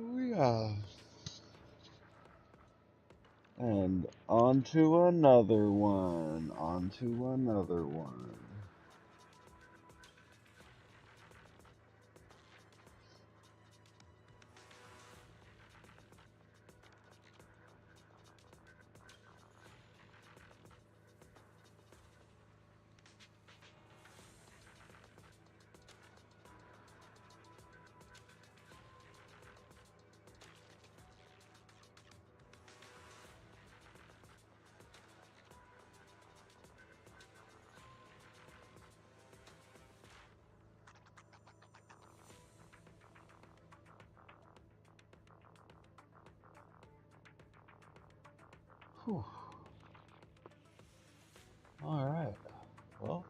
Yeah. And on to another one. On to another one. Whew. All right. Well.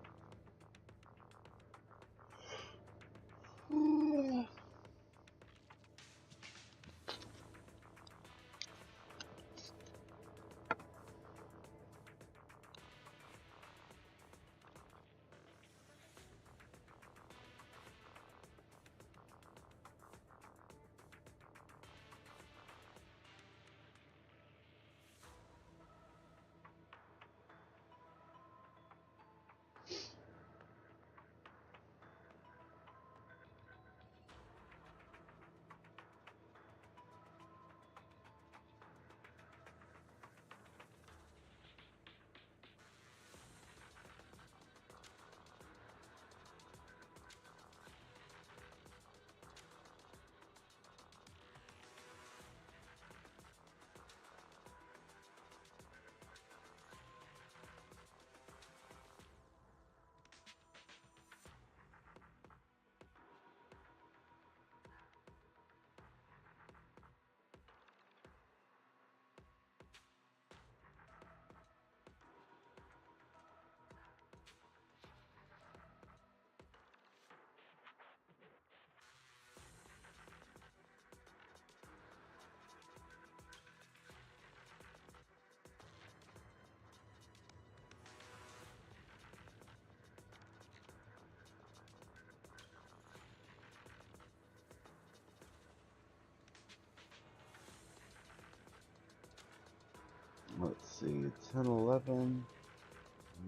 Let's see, 10:11.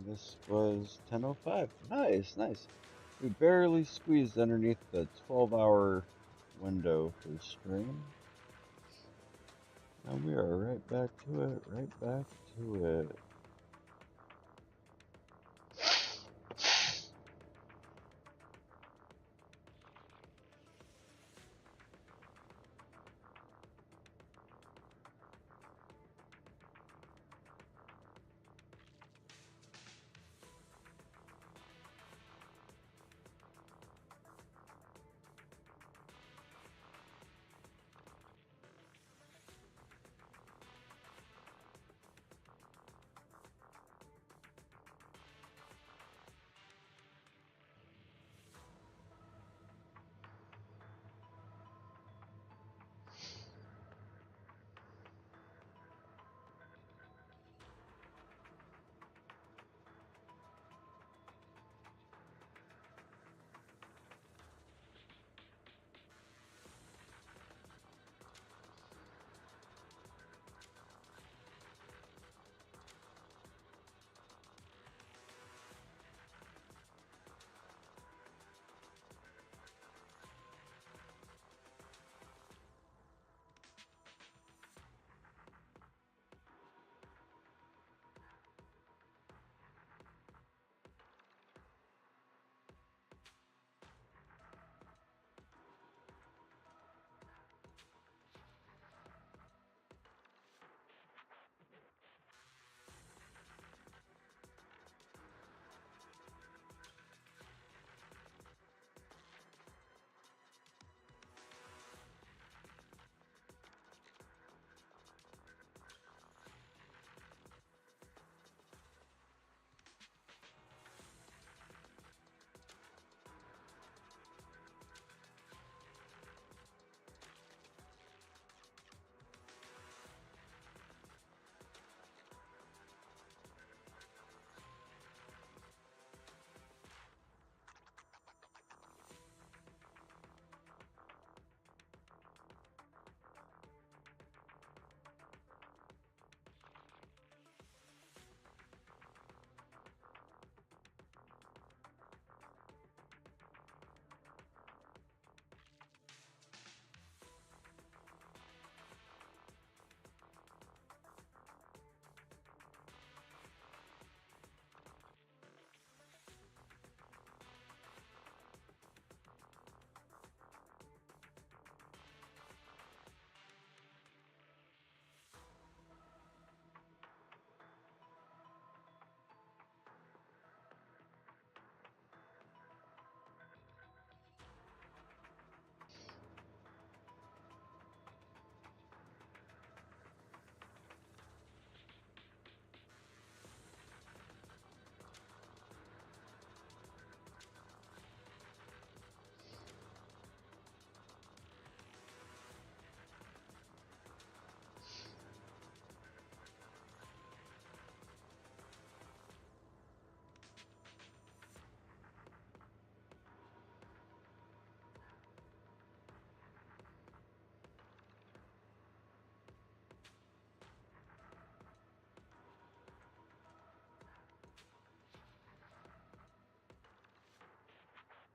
This was 10:05. Nice, nice. We barely squeezed underneath the 12-hour window for stream. And we are right back to it, right back to it.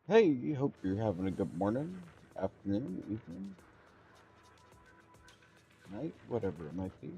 Hey, hope you're having a good morning, afternoon, evening, night, whatever it might be.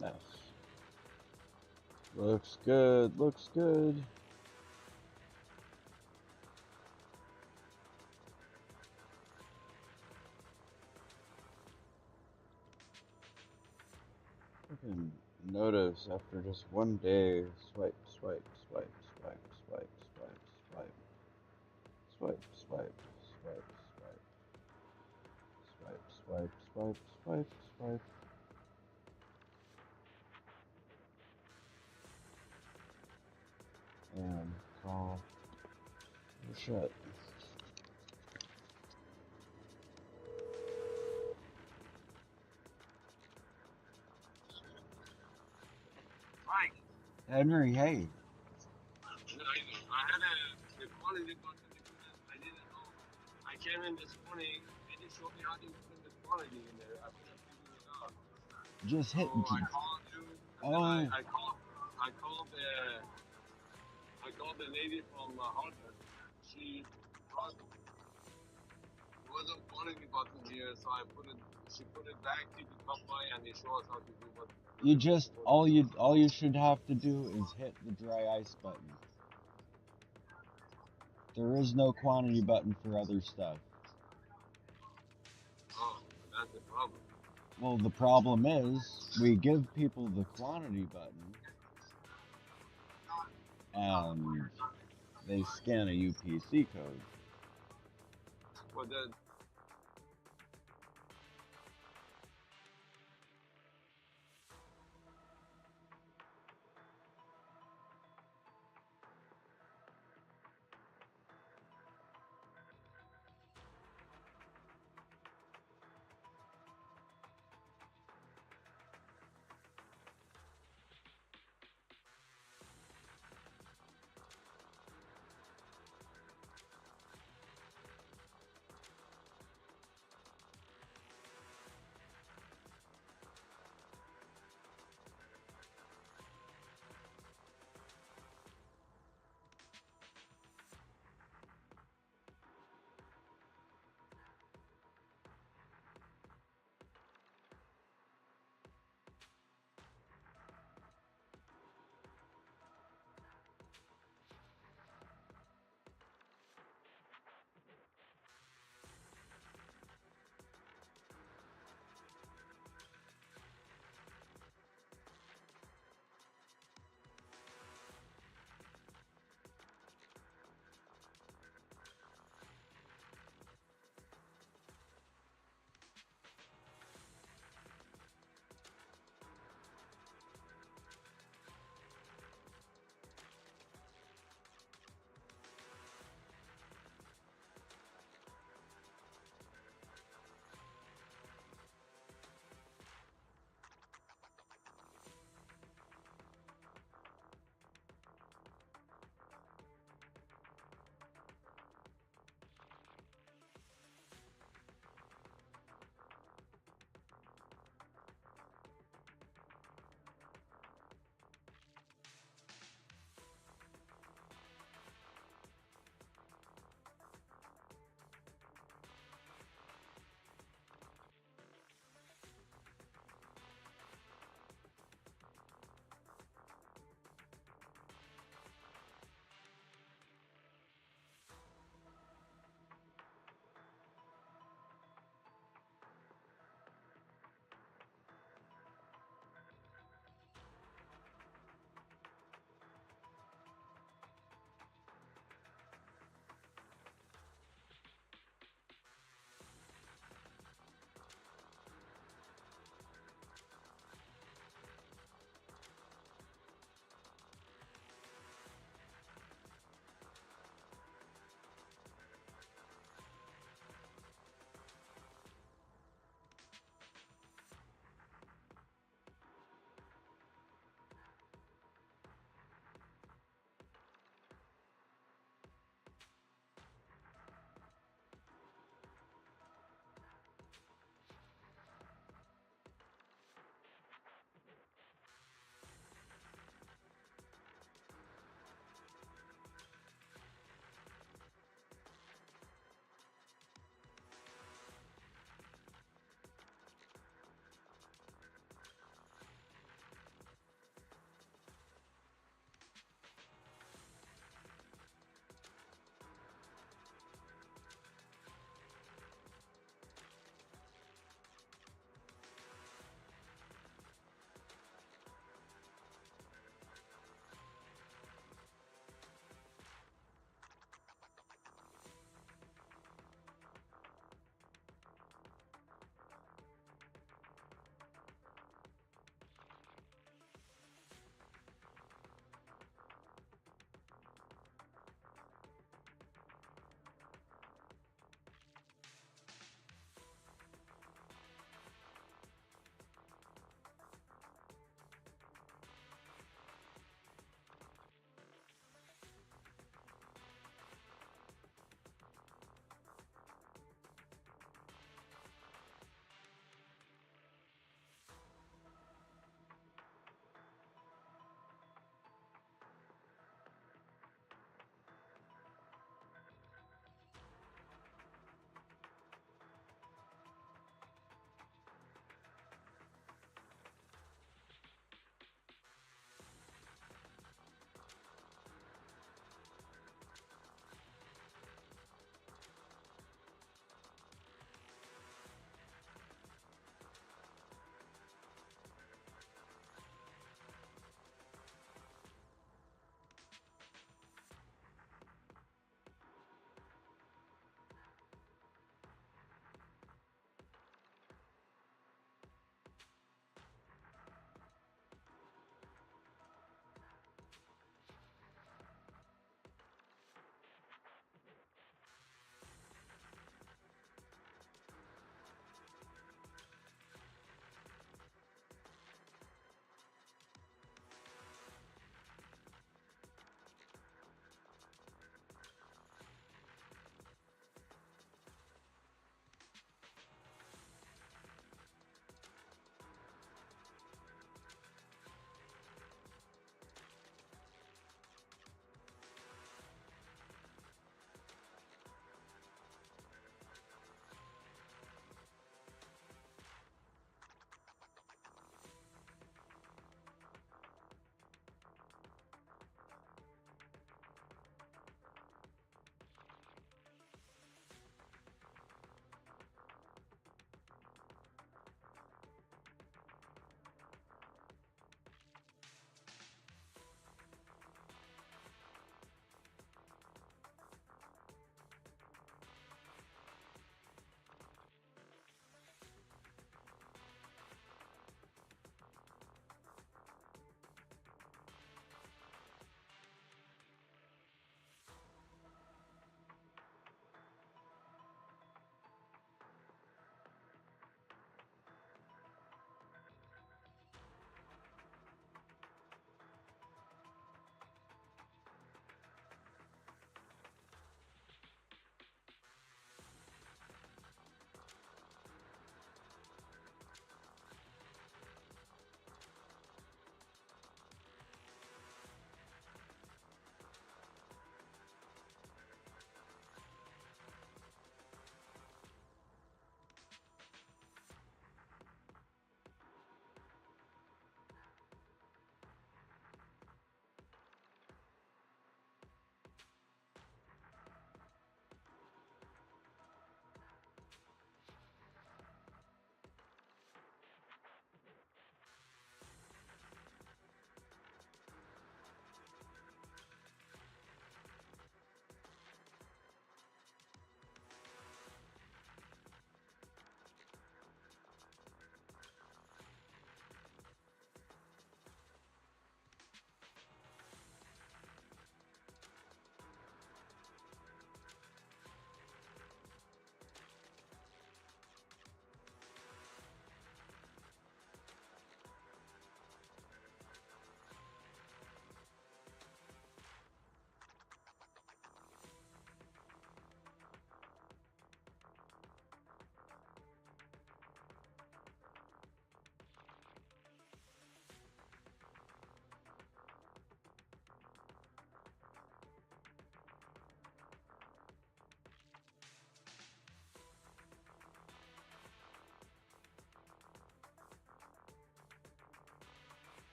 Nice. Looks good, looks good. I can notice after just one day, swipe, swipe, swipe, swipe, swipe, swipe, swipe, swipe, swipe, swipe, swipe, swipe, swipe, swipe, swipe, and call your shut. Mike, Henry, hey. I had the quality contribution. I didn't know. I came in this morning. They didn't show me how to put the quality in there. I couldn't figure it out. Just So hit. I called you, and then Oh, I called the lady from Harvard. She thought there was a quality button here, so I put it. She put it back to the top line, and they show us how to do what. you just all you should have to do is hit the dry ice button. There is no quantity button for other stuff. Oh, that's the problem. Well, the problem is we give people the quantity button and they scan a UPC code. But then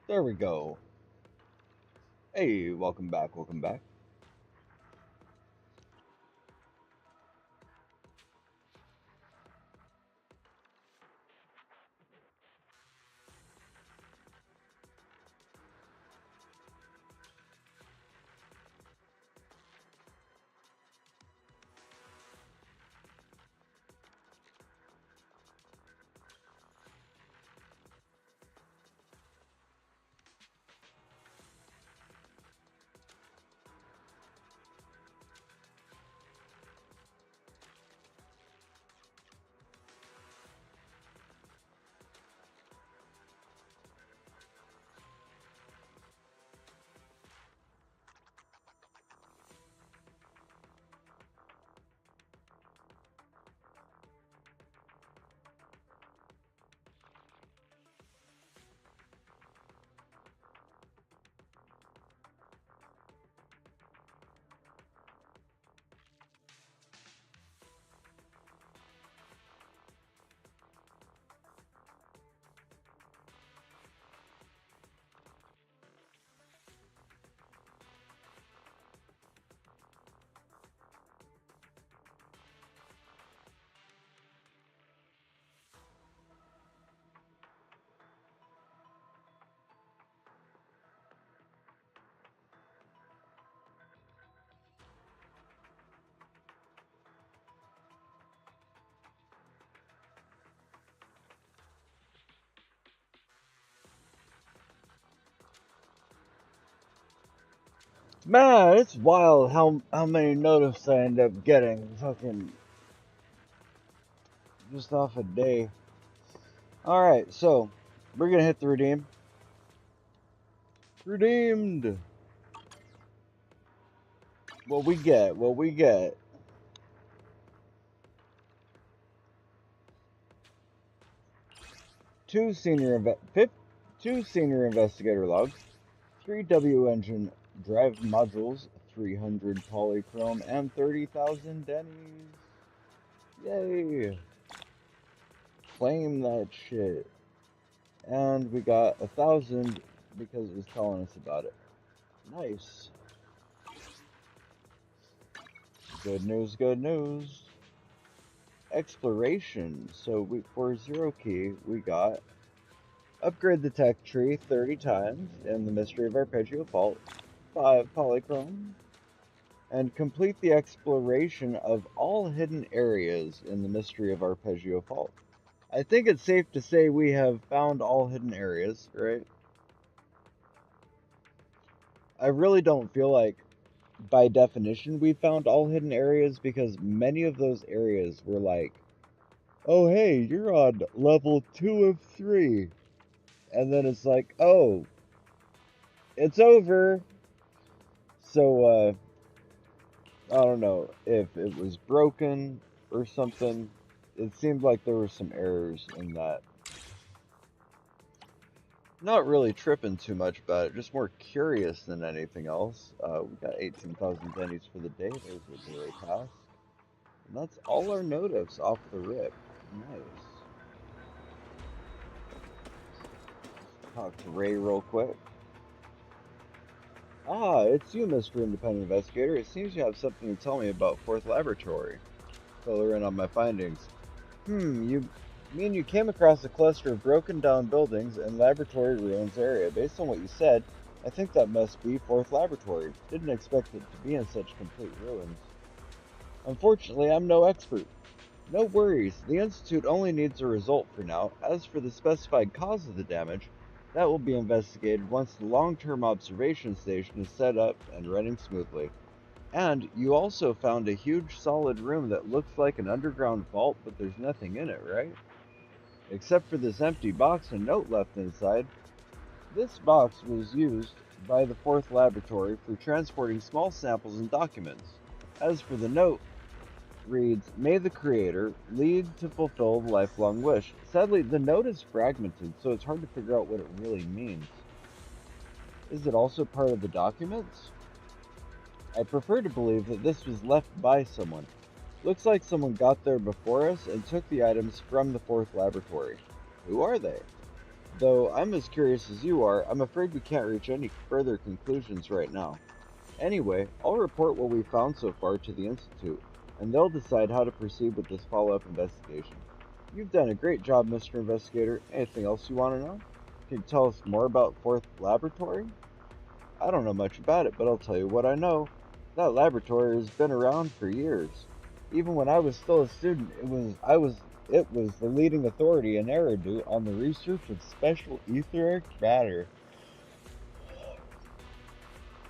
There we go. Hey, welcome back, welcome back. Man, it's wild how many notices I end up getting fucking just off a day. Alright, so we're gonna hit the redeem. Redeemed! What we get, what we get. Two senior investigator logs, 3 W engine drive modules, 300 polychrome, and 30,000 dennies. Yay! Claim that shit. And we got 1,000 because it was telling us about it. Nice. Good news, good news. Exploration. So for 0 key, we got upgrade the tech tree 30 times in the Mystery of Arpeggio Fault, 5 polychrome, and complete the exploration of all hidden areas in the Mystery of Arpeggio Fault. I think it's safe to say we have found all hidden areas, right? I really don't feel like, by definition, we found all hidden areas because many of those areas were like, oh, hey, you're on level 2 of 3. And then it's like, oh, it's over. So, I don't know if it was broken or something. It seemed like there were some errors in that. Not really tripping too much about it, just more curious than anything else. We got 18,000 pennies for the day. There's a day pass. And that's all our notice off the rip. Nice. Talk to Ray real quick. Ah, it's you, Mr. Independent Investigator. It seems you have something to tell me about Fourth Laboratory. Fill her in on my findings. You mean you came across a cluster of broken down buildings and laboratory ruins area. Based on what you said, I think that must be Fourth Laboratory. Didn't expect it to be in such complete ruins. Unfortunately, I'm no expert. No worries, the Institute only needs a result for now. As for the specified cause of the damage, that will be investigated once the long-term observation station is set up and running smoothly. And you also found a huge solid room that looks like an underground vault, but there's nothing in it, right? Except for this empty box and note left inside. This box was used by the Fourth Laboratory for transporting small samples and documents. As for the note, reads, May the Creator lead to fulfill the lifelong wish. Sadly, the note is fragmented, so it's hard to figure out what it really means. Is it also part of the documents? I prefer to believe that this was left by someone. Looks like someone got there before us and took the items from the Fourth Laboratory. Who are they? Though I'm as curious as you are, I'm afraid we can't reach any further conclusions right now. Anyway, I'll report what we've found so far to the Institute, and they'll decide how to proceed with this follow-up investigation. You've done a great job, Mr. Investigator. Anything else you want to know? Can you tell us more about Fourth Laboratory? I don't know much about it, but I'll tell you what I know. That laboratory has been around for years. Even when I was still a student, it was the leading authority in Eridu on the research of special etheric matter.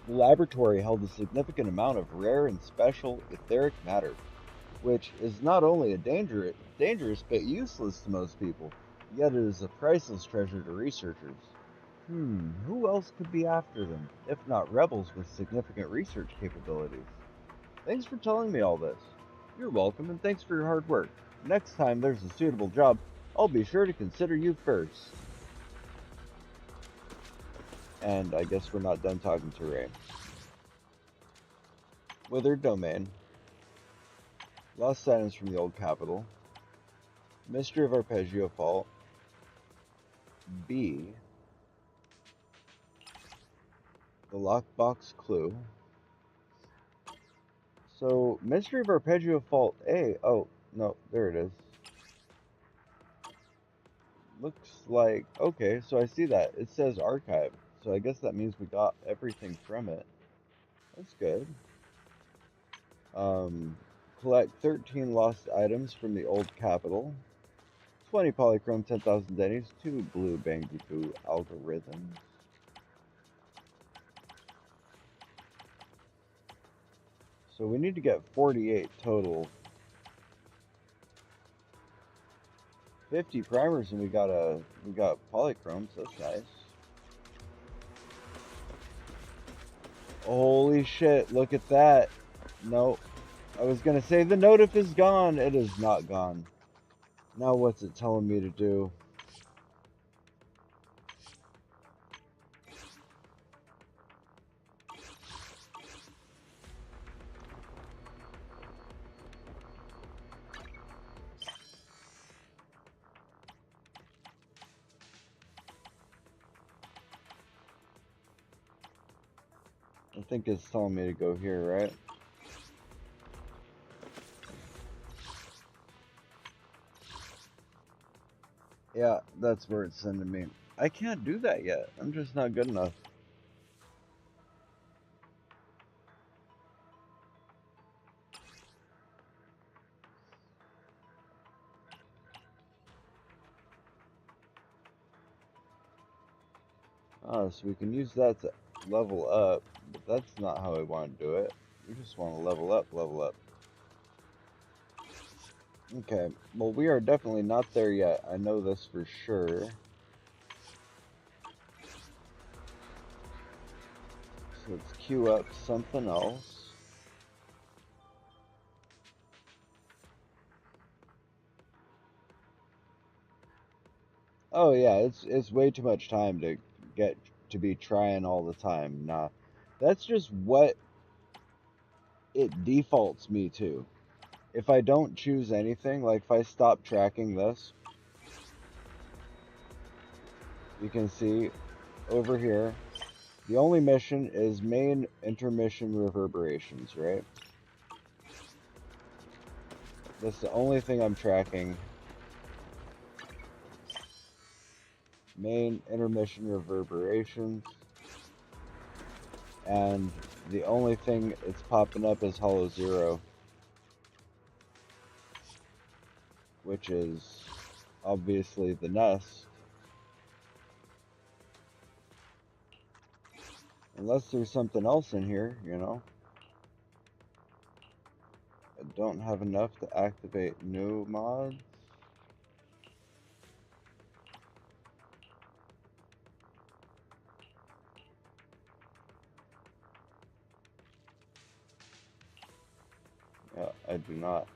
The laboratory held a significant amount of rare and special etheric matter, which is not only dangerous but useless to most people, yet it is a priceless treasure to researchers. Who else could be after them, if not rebels with significant research capabilities? Thanks for telling me all this. You're welcome, and thanks for your hard work. Next time there's a suitable job, I'll be sure to consider you first. And I guess we're not done talking to Ray. Withered Domain. Lost items from the old capital. Mystery of Arpeggio Fault. B. The lockbox clue. So, Mystery of Arpeggio Fault A. Oh, no, there it is. Looks like, okay, so I see that. It says archive. So I guess that means we got everything from it. That's good. Um, collect 13 lost items from the old capital. 20 polychrome, 10,000 dennies, 2 blue bangaboo algorithms. So we need to get 48 total. 50 primers and we got polychromes, that's nice. Holy shit, look at that. Nope. I was gonna say the notif is gone. It is not gone. Now what's it telling me to do? I think it's telling me to go here, right? Yeah, that's where it's sending me. I can't do that yet. I'm just not good enough. Oh, so we can use that to level up, but that's not how I want to do it. We just want to level up, level up. Okay, well, we are definitely not there yet. I know this for sure. So let's queue up something else. Oh yeah, it's way too much time to get to be trying all the time. Nah, that's just what it defaults me to. If I don't choose anything, like if I stop tracking this, you can see over here, the only mission is main intermission reverberations, right? That's the only thing I'm tracking. Main intermission reverberations. And the only thing it's popping up is Hollow Zero, which is obviously the nest. Unless there's something else in here, you know. I don't have enough to activate new mods. Yeah, I do not.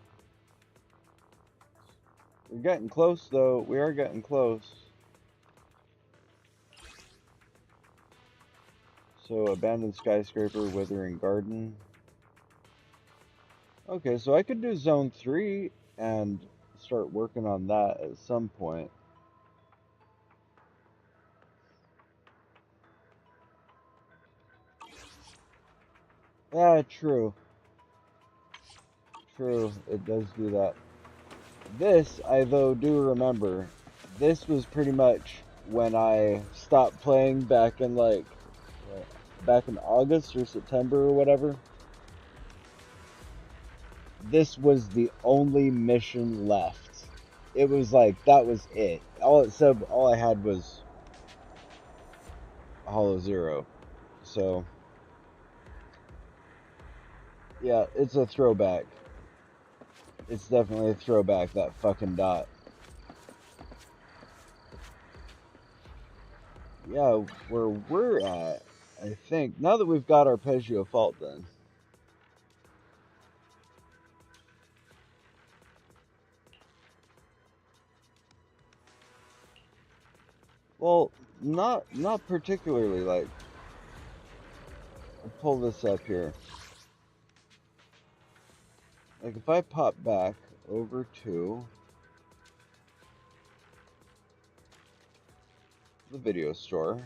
We're getting close, though. We are getting close. So, Abandoned Skyscraper, Withering Garden. Okay, so I could do Zone 3 and start working on that at some point. Yeah, true. True, it does do that. This, I though do remember, this was pretty much when I stopped playing back in like, what, back in August or September or whatever. This was the only mission left. It was like, that was it. All I had was Hollow Zero. So, yeah, it's a throwback. It's definitely a throwback, that fucking dot. Yeah, where we're at, I think, now that we've got arpeggio fault done. Well, not particularly. Like, I'll pull this up here. Like, if I pop back over to the video store,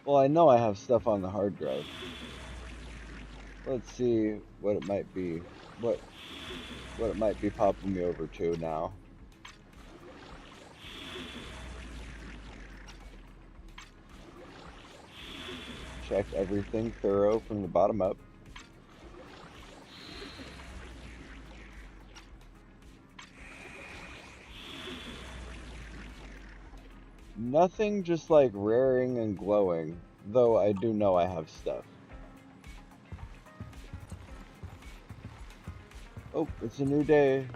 well, I know I have stuff on the hard drive. Let's see what it might be. What what it might be popping me over to now. Check everything thorough from the bottom up. Nothing just like raring and glowing, though I do know I have stuff. Oh, it's a new day.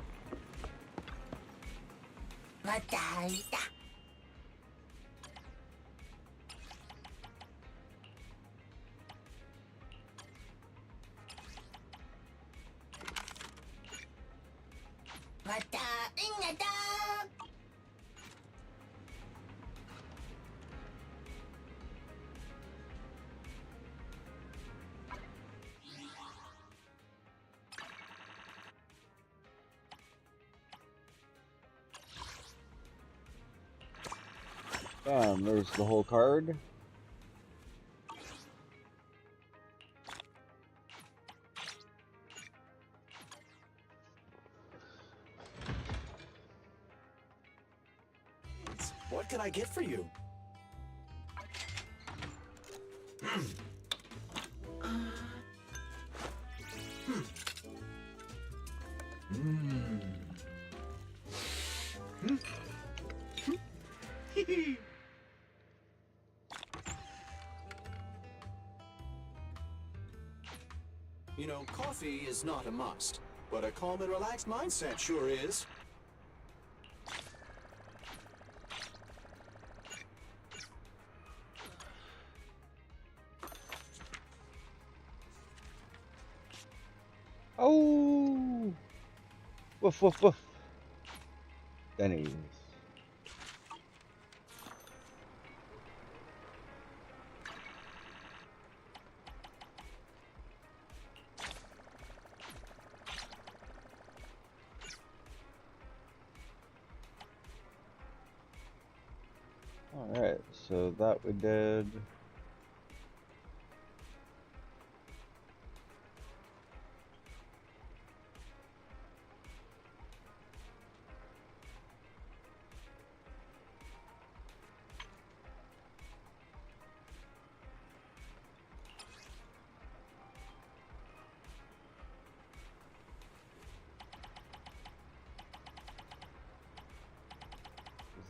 Bam, there's the whole card. What can I get for you? You know, coffee is not a must, but a calm and relaxed mindset sure is. Oh, woof woof woof. Denny's. Alright, so that we did.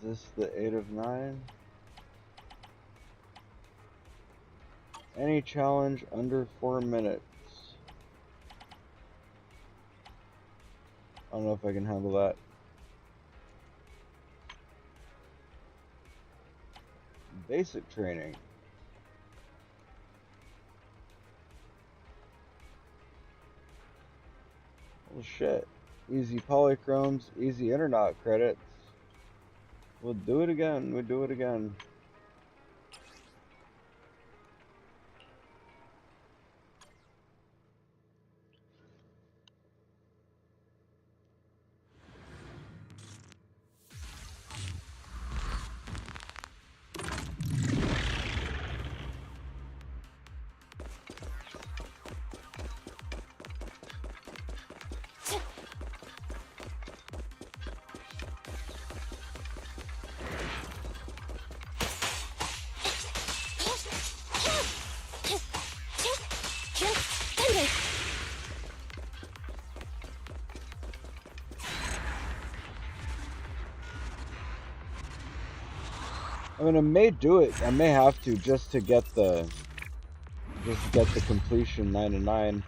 Is this the 8 of 9? Any challenge under 4 minutes. I don't know if I can handle that. Basic training. Well, shit. Easy polychromes, easy internet credits. We'll do it again. We'll do it again. I mean, I may do it. I may have to just to get the completion 9 to 9.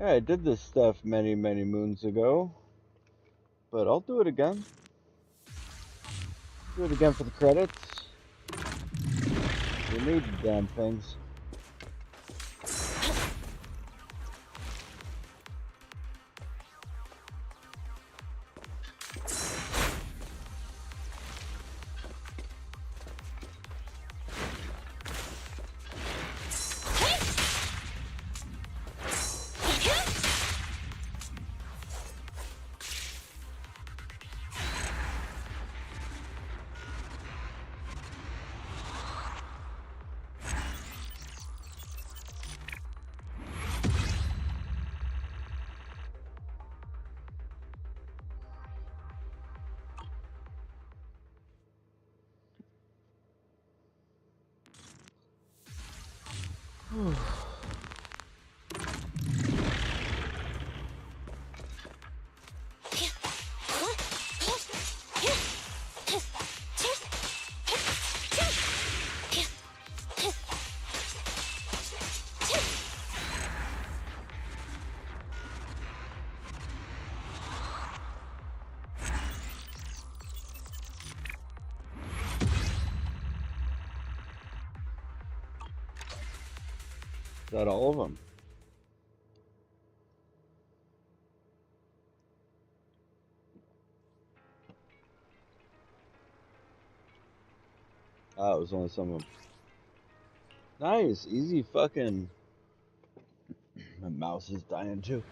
Yeah, I did this stuff many, many moons ago, but I'll do it again. Do it again for the credits. We need the damn things. Is that all of them? Ah, it was only some of them. Nice, easy fucking... My mouse is dying too.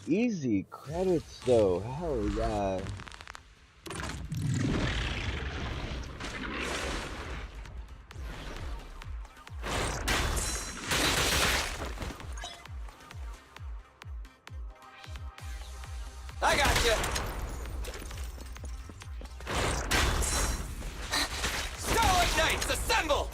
Easy credits though, hell yeah. I got you. Starlight Knights, assemble!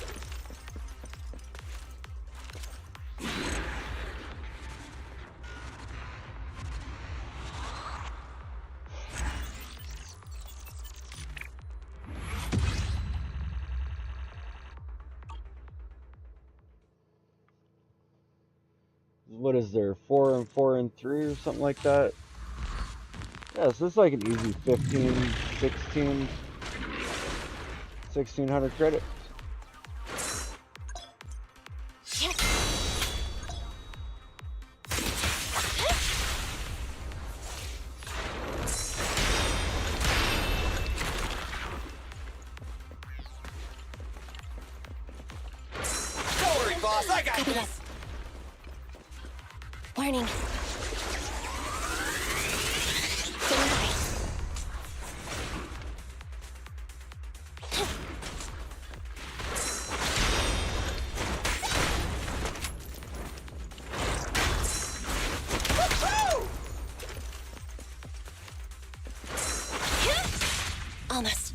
What is there, 4 and 4 and 3 or something like that? Yeah, so it's like an easy 15, 16, 1600 credits. Don't worry, boss, I got Copy that. this. Warning. Stand by. Almost.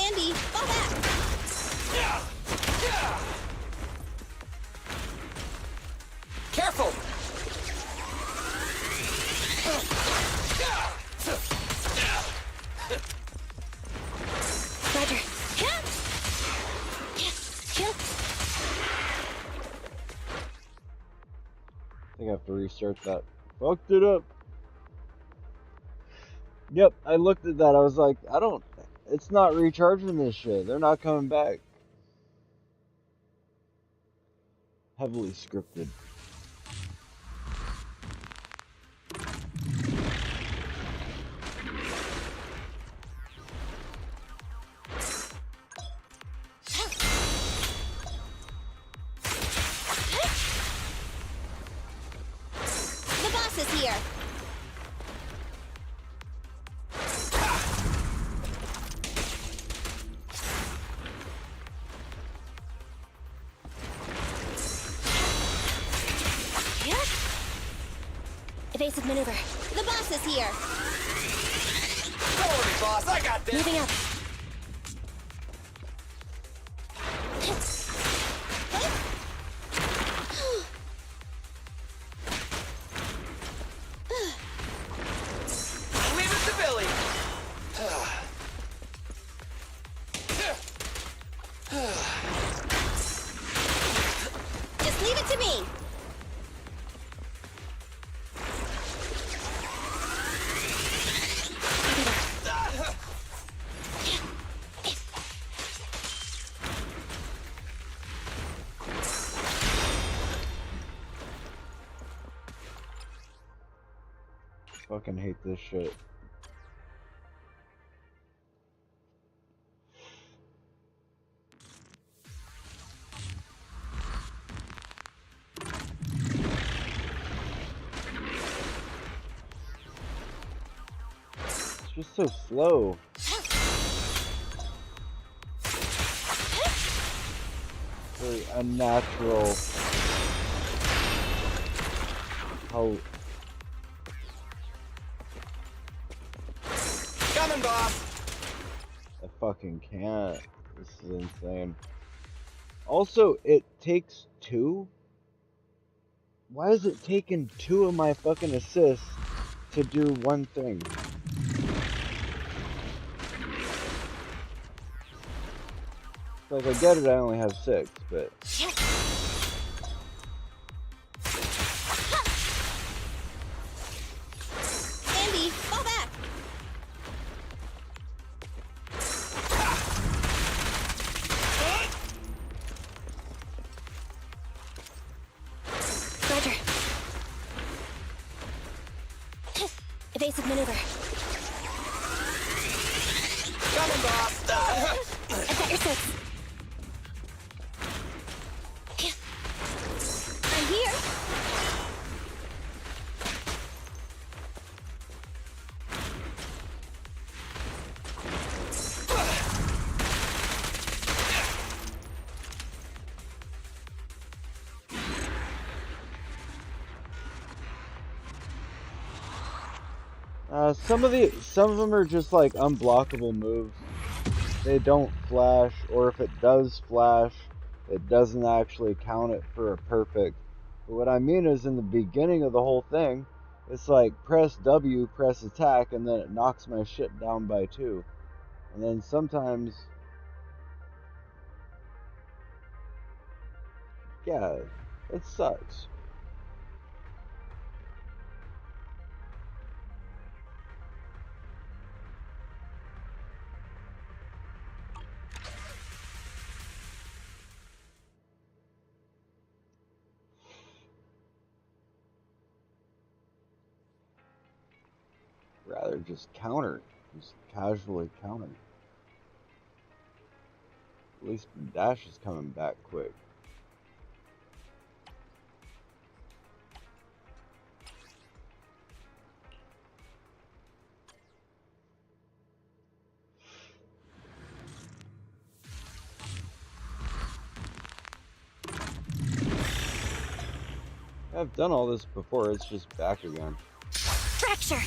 Andy, fall back. Careful! Roger. I think I have to restart that. Fucked it up. Yep, I looked at that. I was like, it's not recharging this shit. They're not coming back. Heavily scripted. The boss is here. Evasive maneuver. The boss is here. Don't worry, boss. I got this. Moving up. Leave it to Billy. Just leave it to me. Fucking hate this shit. It's just so slow. Very unnatural. How Coming, boss. I fucking can't. This is insane. Also, it takes two? Why is it taking two of my fucking assists to do one thing? Like, I get it, I only have 6, but... Andy, fall back. Roger. Evasive maneuver. Coming, boss. I've got your 6. I'm here. Some of them are just like unblockable moves. They don't flash, or if it does flash, it doesn't actually count it for a perfect. But what I mean is, in the beginning of the whole thing, it's like press W, press attack, and then it knocks my shit down by 2. And then sometimes, yeah, it sucks. Rather just counter, just casually counter. At least dash is coming back quick. I've done all this before, it's just back again. Fracture.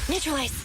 Neutralize.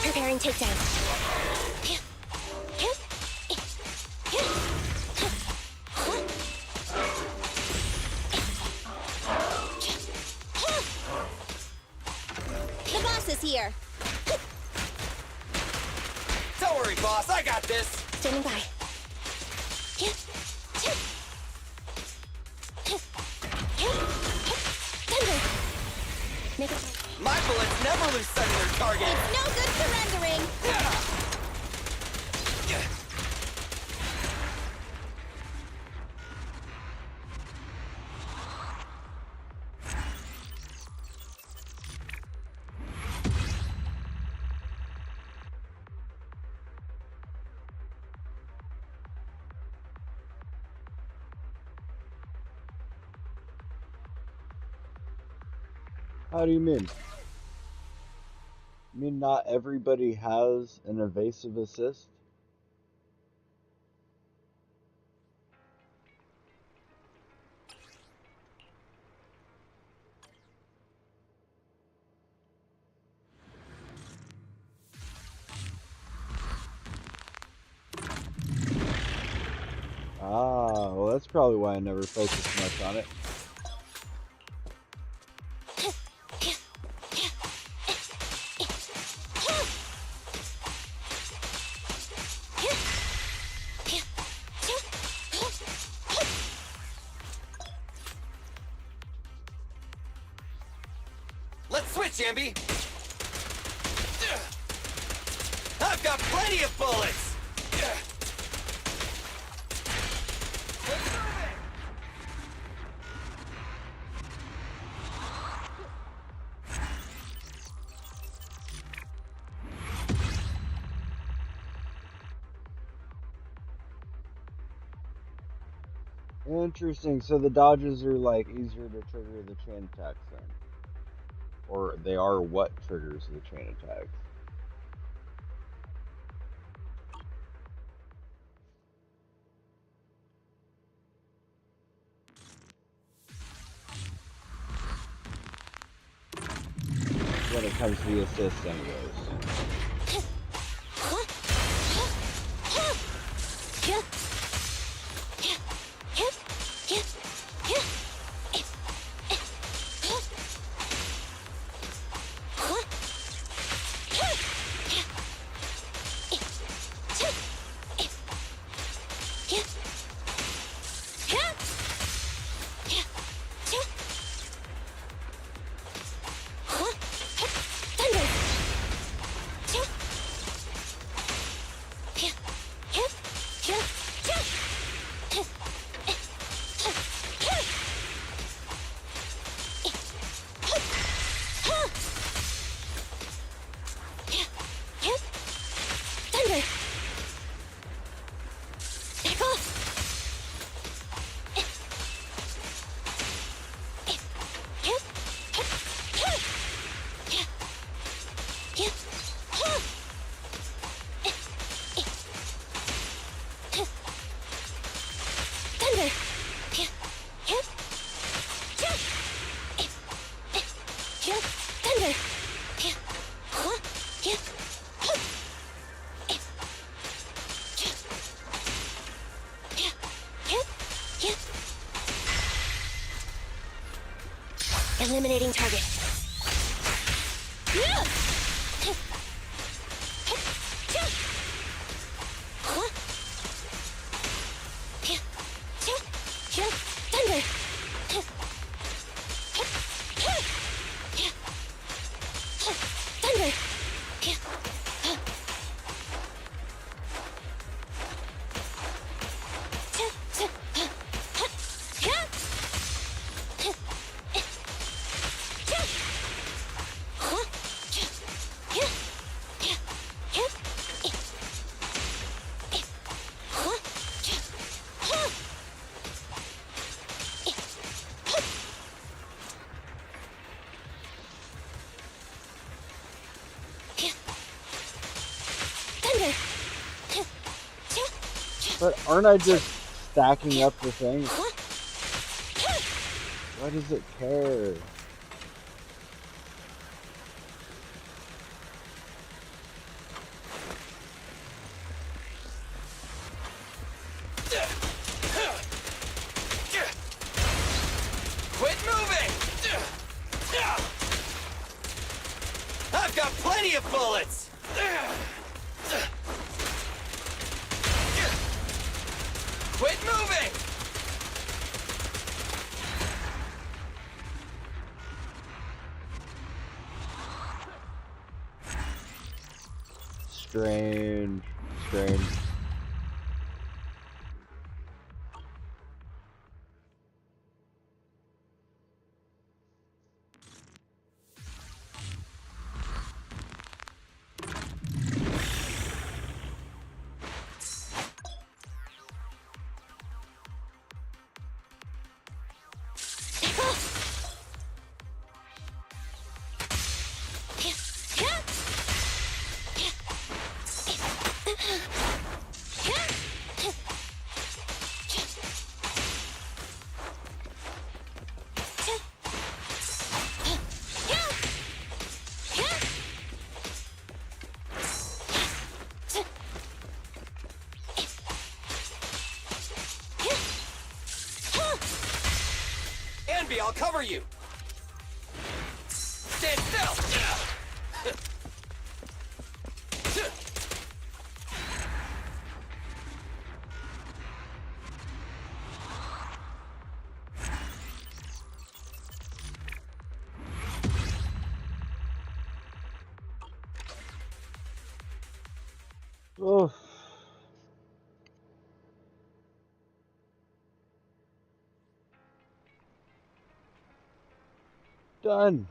Preparing takedown. The boss is here. Don't worry, boss. I got this. Standing by. Thunder. Make it. My bullets never lose sight of their target. It's no good surrendering. How do you mean? You mean not everybody has an evasive assist? Ah, well that's probably why I never focused much on it. Let's switch, Ambi. I've got plenty of bullets. Interesting. So the dodges are like easier to trigger the chain attacks then. Or they are what triggers the chain attacks. When it comes to the assists anyways. Eliminating target. Thunder. Thunder. But aren't I just stacking up the things? Why does it care? Quit moving! I've got plenty of bullets! Quit moving! Strange. Strange. Anby, I'll cover you! Stand still! Oof. Done.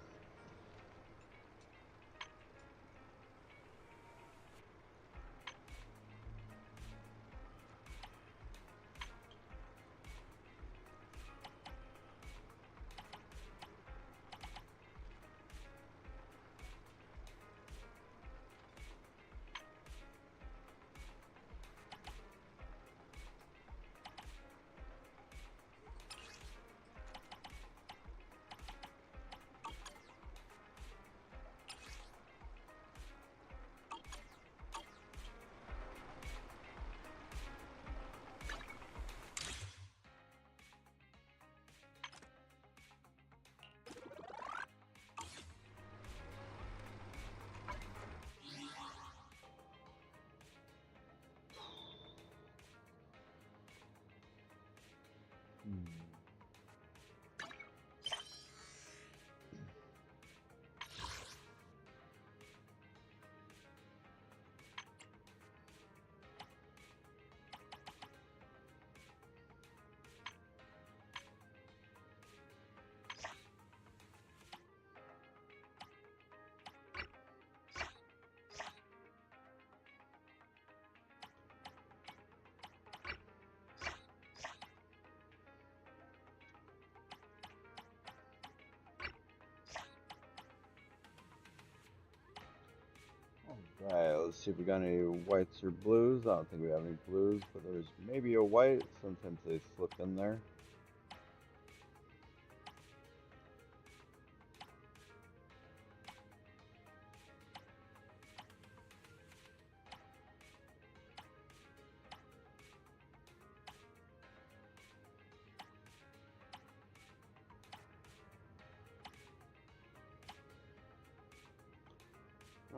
Alright, let's see if we got any whites or blues. I don't think we have any blues, but there's maybe a white. Sometimes they slip in there.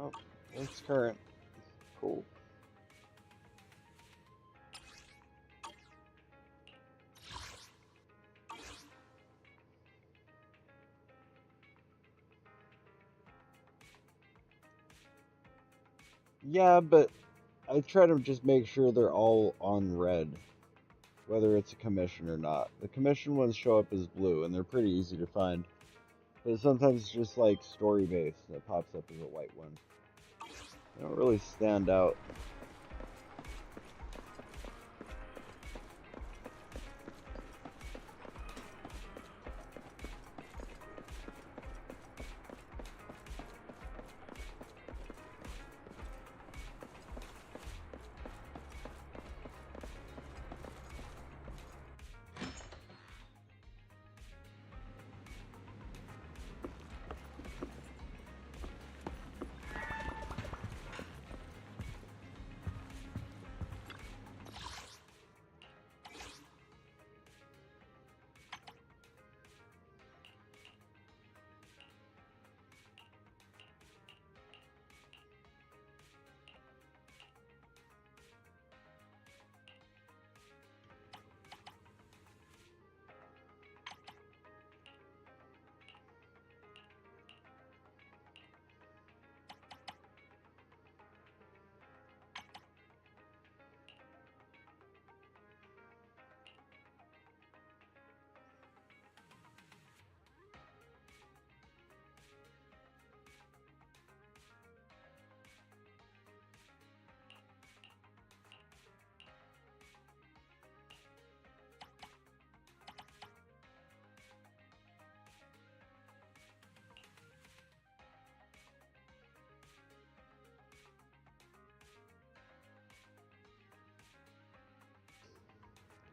Oh, it's current. Cool. Yeah, but I try to just make sure they're all on red, whether it's a commission or not. The commission ones show up as blue, and they're pretty easy to find. But sometimes it's just like story based that pops up as a white one. They don't really stand out.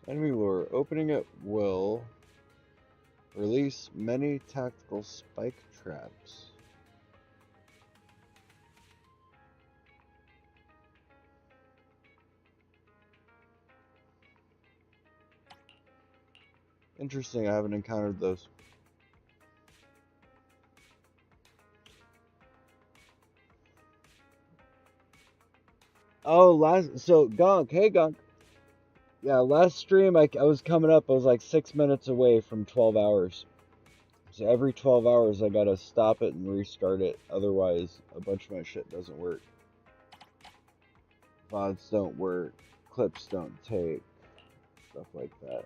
Enemy lure. Opening at will. Release many tactical spike traps. Interesting, I haven't encountered those. Oh, Gonk, hey Gonk. Yeah, last stream I was coming up, I was like 6 minutes away from 12 hours. So every 12 hours I gotta stop it and restart it, otherwise a bunch of my shit doesn't work. VODs don't work, clips don't take, stuff like that.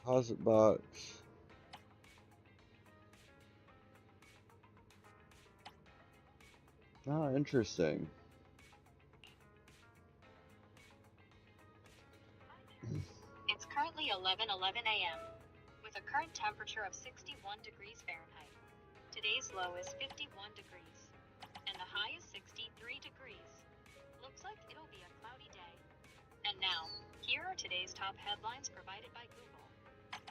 Deposit box. Ah, interesting. It's currently 11:11 a.m. with a current temperature of 61 degrees Fahrenheit. Today's low is 51 degrees, and the high is 63 degrees. Looks like it'll be a cloudy day. And now, here are today's top headlines provided by Google.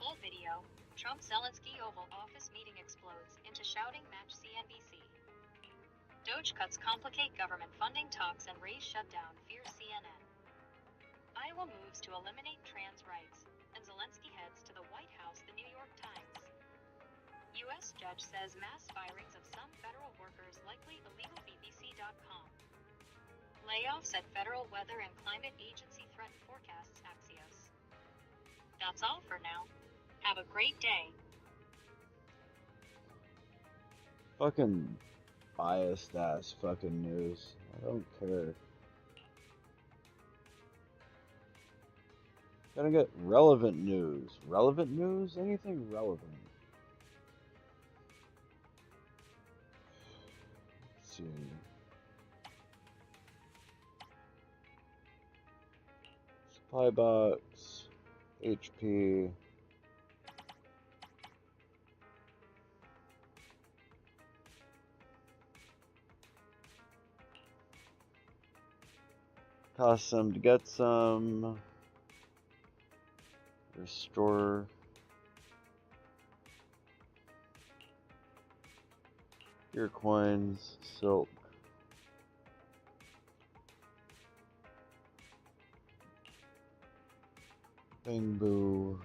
Full video, Trump-Zelensky Oval Office meeting explodes into shouting match CNBC. Doge cuts complicate government funding talks and raise shutdown fears CNN. Iowa moves to eliminate trans rights, and Zelensky heads to the White House, the New York Times. U.S. judge says mass firings of some federal workers likely illegal BBC.com. Layoffs at Federal Weather and Climate Agency threaten forecasts Axios. That's all for now. Have a great day. Fucking biased ass fucking news. I don't care. Gotta get relevant news. Relevant news? Anything relevant. Let's see. Supply box. HP. Cost some to get some. Restore. Your coins. Silk. Bang boo.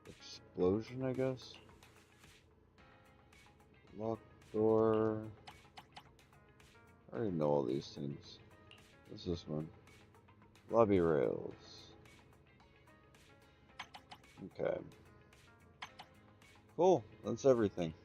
Explosion, I guess. Lock door. I already know all these things. What's this one? Lobby rails. Okay. Cool. That's everything.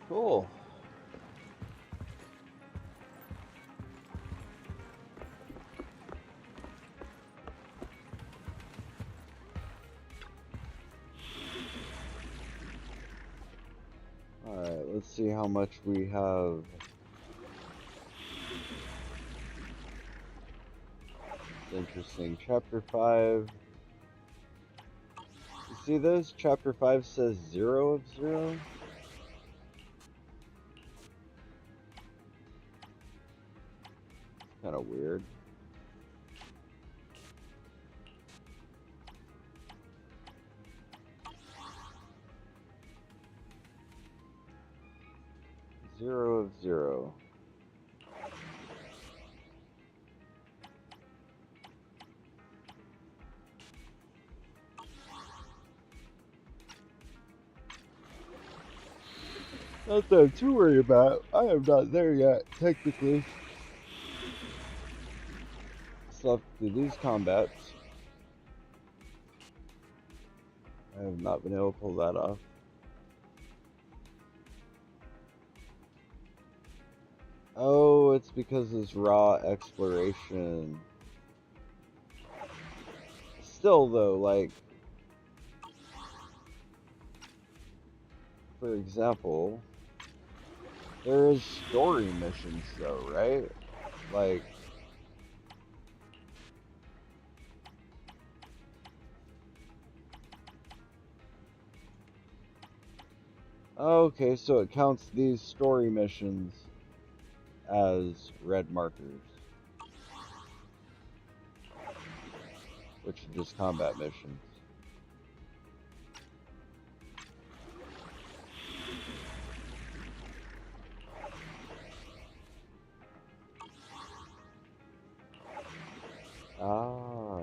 Cool. Alright, let's see how much we have. It's interesting. Chapter 5. You see this? Chapter 5 says 0 of 0. Kind of weird. Zero of 0. Nothing to worry about. I am not there yet, technically. Still have to do these combats. I have not been able to pull that off. Oh, it's because it's raw exploration. Still, though, like, for example, there is story missions, though, right? Like, okay, so it counts these story missions as red markers, which are just combat missions. Ah,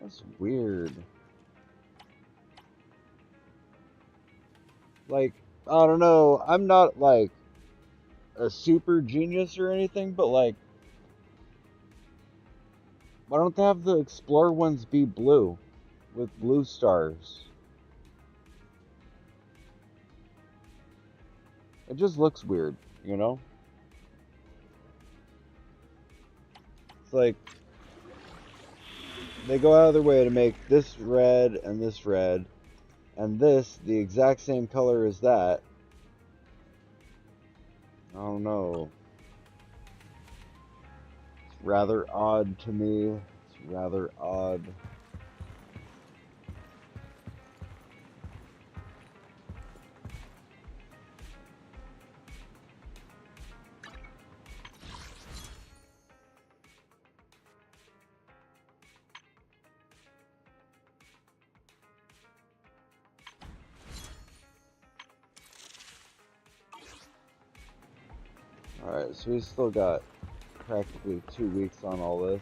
that's weird. Like, I don't know, I'm not like a super genius or anything, but like, why don't they have the Explorer ones be blue with blue stars? It just looks weird, you know? It's like they go out of their way to make this red and this the exact same color as that. I don't know. It's rather odd to me. It's rather odd. Alright, so we still got practically 2 weeks on all this.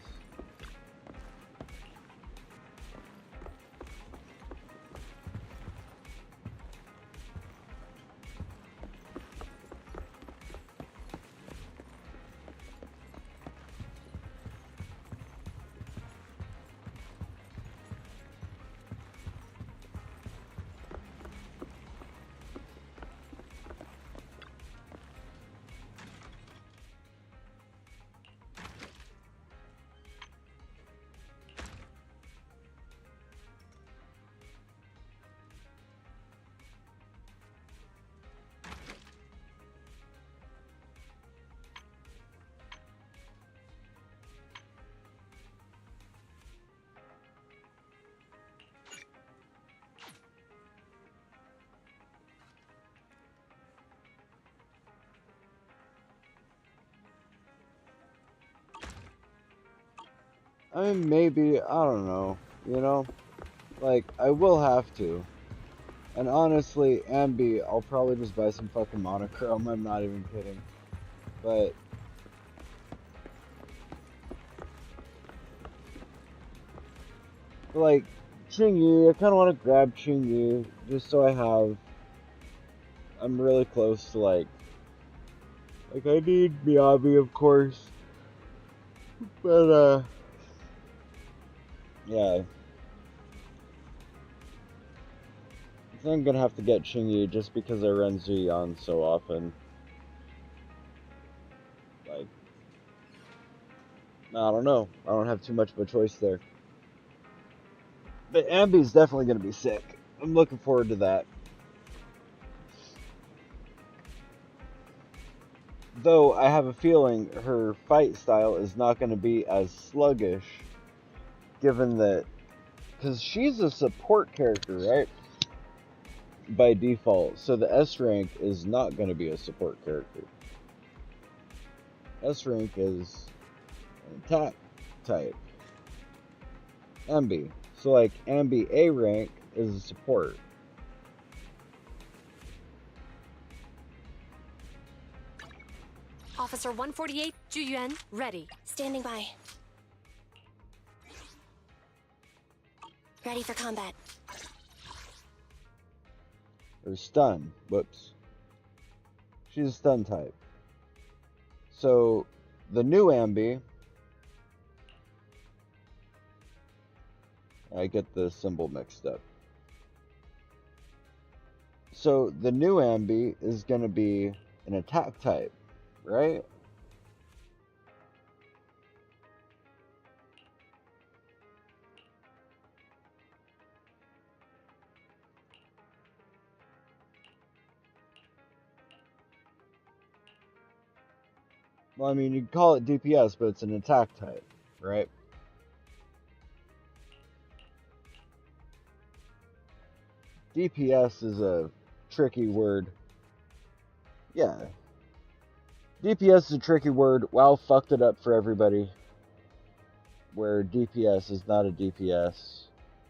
I mean, maybe, I don't know, you know? Like, I will have to. And honestly, Ambi, I'll probably just buy some fucking monochrome, I'm not even kidding. But, like, Chingy, I kind of want to grab Chingy, just so I have... I'm really close to, like, I need Miyabi, of course. But, yeah. I think I'm gonna have to get Chingy just because I run Zuyan so often. Like, I don't know. I don't have too much of a choice there. But Ambi's definitely gonna be sick. I'm looking forward to that. Though I have a feeling her fight style is not going to be as sluggish, given that, because she's a support character, right? By default, so the S rank is not going to be a support character. S rank is an attack type. Ambi. So like Ambi A rank is a support. Officer 148, Juyuan, ready. Standing by. Ready for combat. Or stun. Whoops. She's a stun type. So the new Ambi, I get the symbol mixed up. So the new Ambi is going to be an attack type, right? Well, I mean, you can call it DPS, but it's an attack type, right? DPS is a tricky word. Yeah. DPS is a tricky word. WoW fucked it up for everybody. Where DPS is not a DPS.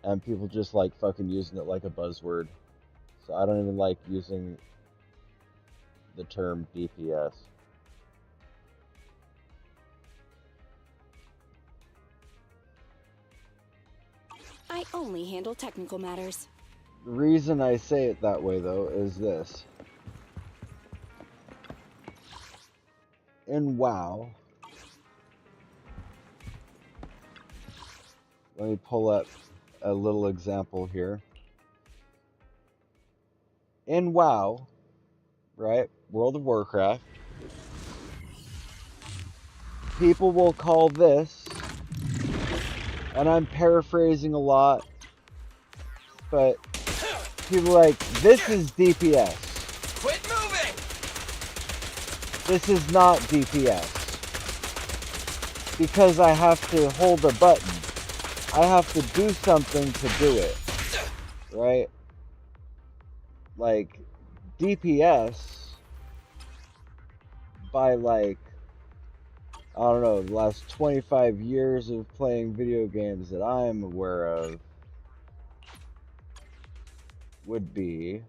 And people just like fucking using it like a buzzword. So I don't even like using the term DPS. I only handle technical matters. The reason I say it that way, though, is this. In WoW, let me pull up a little example here. In WoW, right, World of Warcraft, people will call this, and I'm paraphrasing a lot, but people are like, this is DPS. Quit moving! This is not DPS. Because I have to hold a button. I have to do something to do it. Right? Like, DPS, by like, I don't know, the last 25 years of playing video games that I am aware of, would be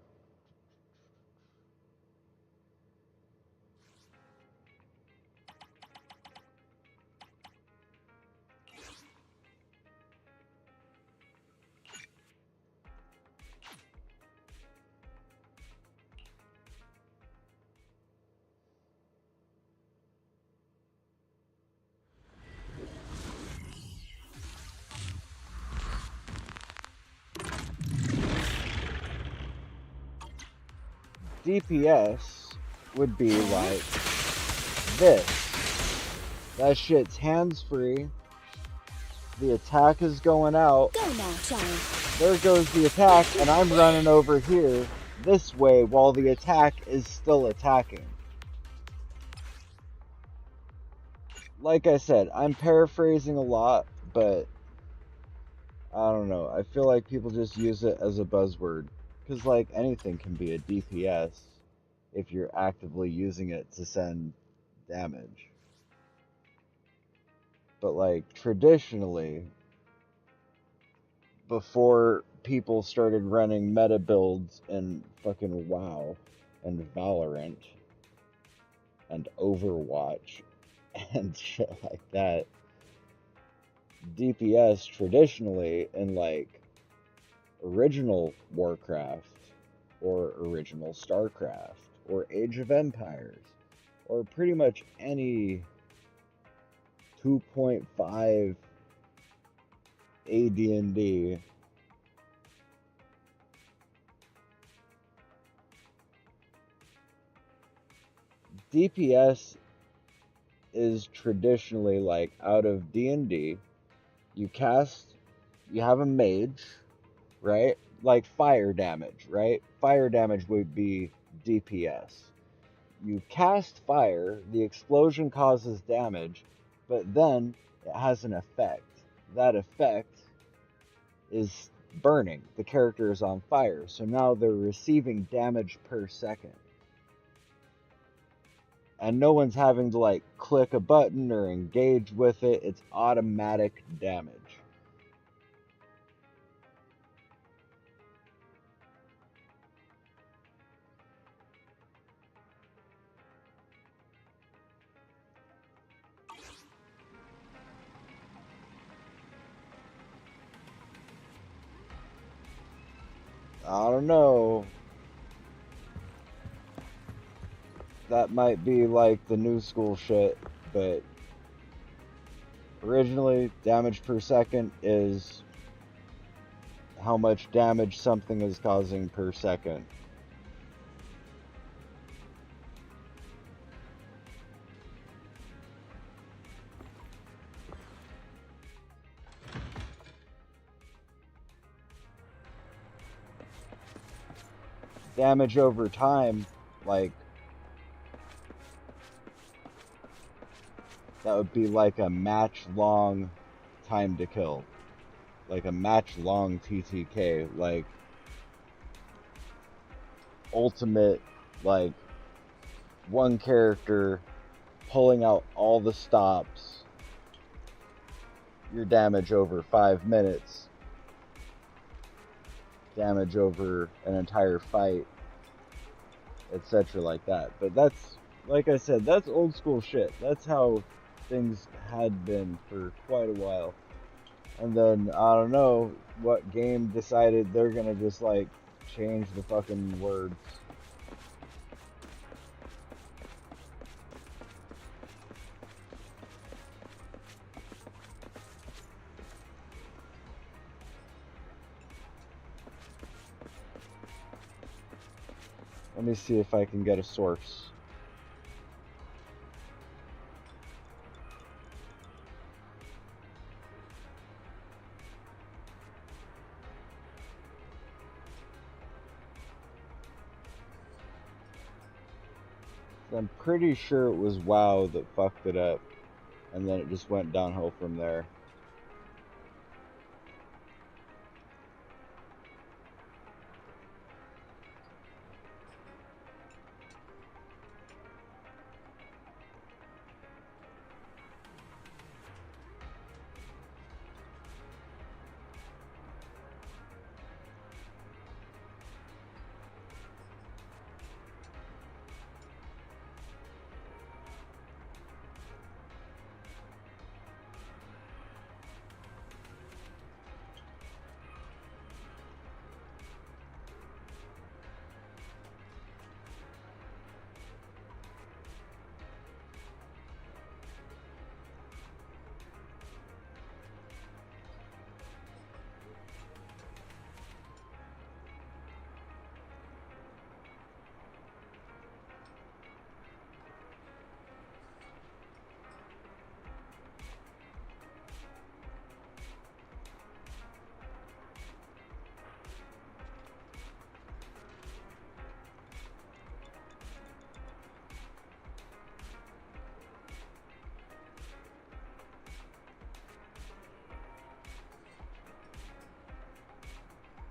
DPS would be like this. That shit's hands-free. The attack is going out. Go now, child. There goes the attack, and I'm running over here this way while the attack is still attacking. Like I said, I'm paraphrasing a lot, but I don't know. I feel like people just use it as a buzzword. Because, like, anything can be a DPS if you're actively using it to send damage. but like traditionally, before people started running meta builds in fucking WoW and Valorant and Overwatch and shit like that, DPS traditionally in like original Warcraft or original StarCraft or Age of Empires or pretty much any 2.5 AD&D, DPS is traditionally like out of D&D. You have a mage, right? Like fire damage, right? Fire damage would be DPS. You cast fire, the explosion causes damage, but then it has an effect. That effect is burning. The character is on fire, so now they're receiving damage per second. And no one's having to like click a button or engage with it. It's automatic damage. I don't know. That might be like the new school shit, but originally damage per second is how much damage something is causing per second. Damage over time, like, that would be like a match long time to kill. Like a match long TTK. Like, ultimate, like, one character pulling out all the stops. Your damage over 5 minutes. Damage over an entire fight, etc. like that. But that's, like I said, that's old school shit. That's how things had been for quite a while. And then, I don't know what game decided they're gonna just like change the fucking words. Let me see if I can get a source. I'm pretty sure it was WoW that fucked it up, and then it just went downhill from there.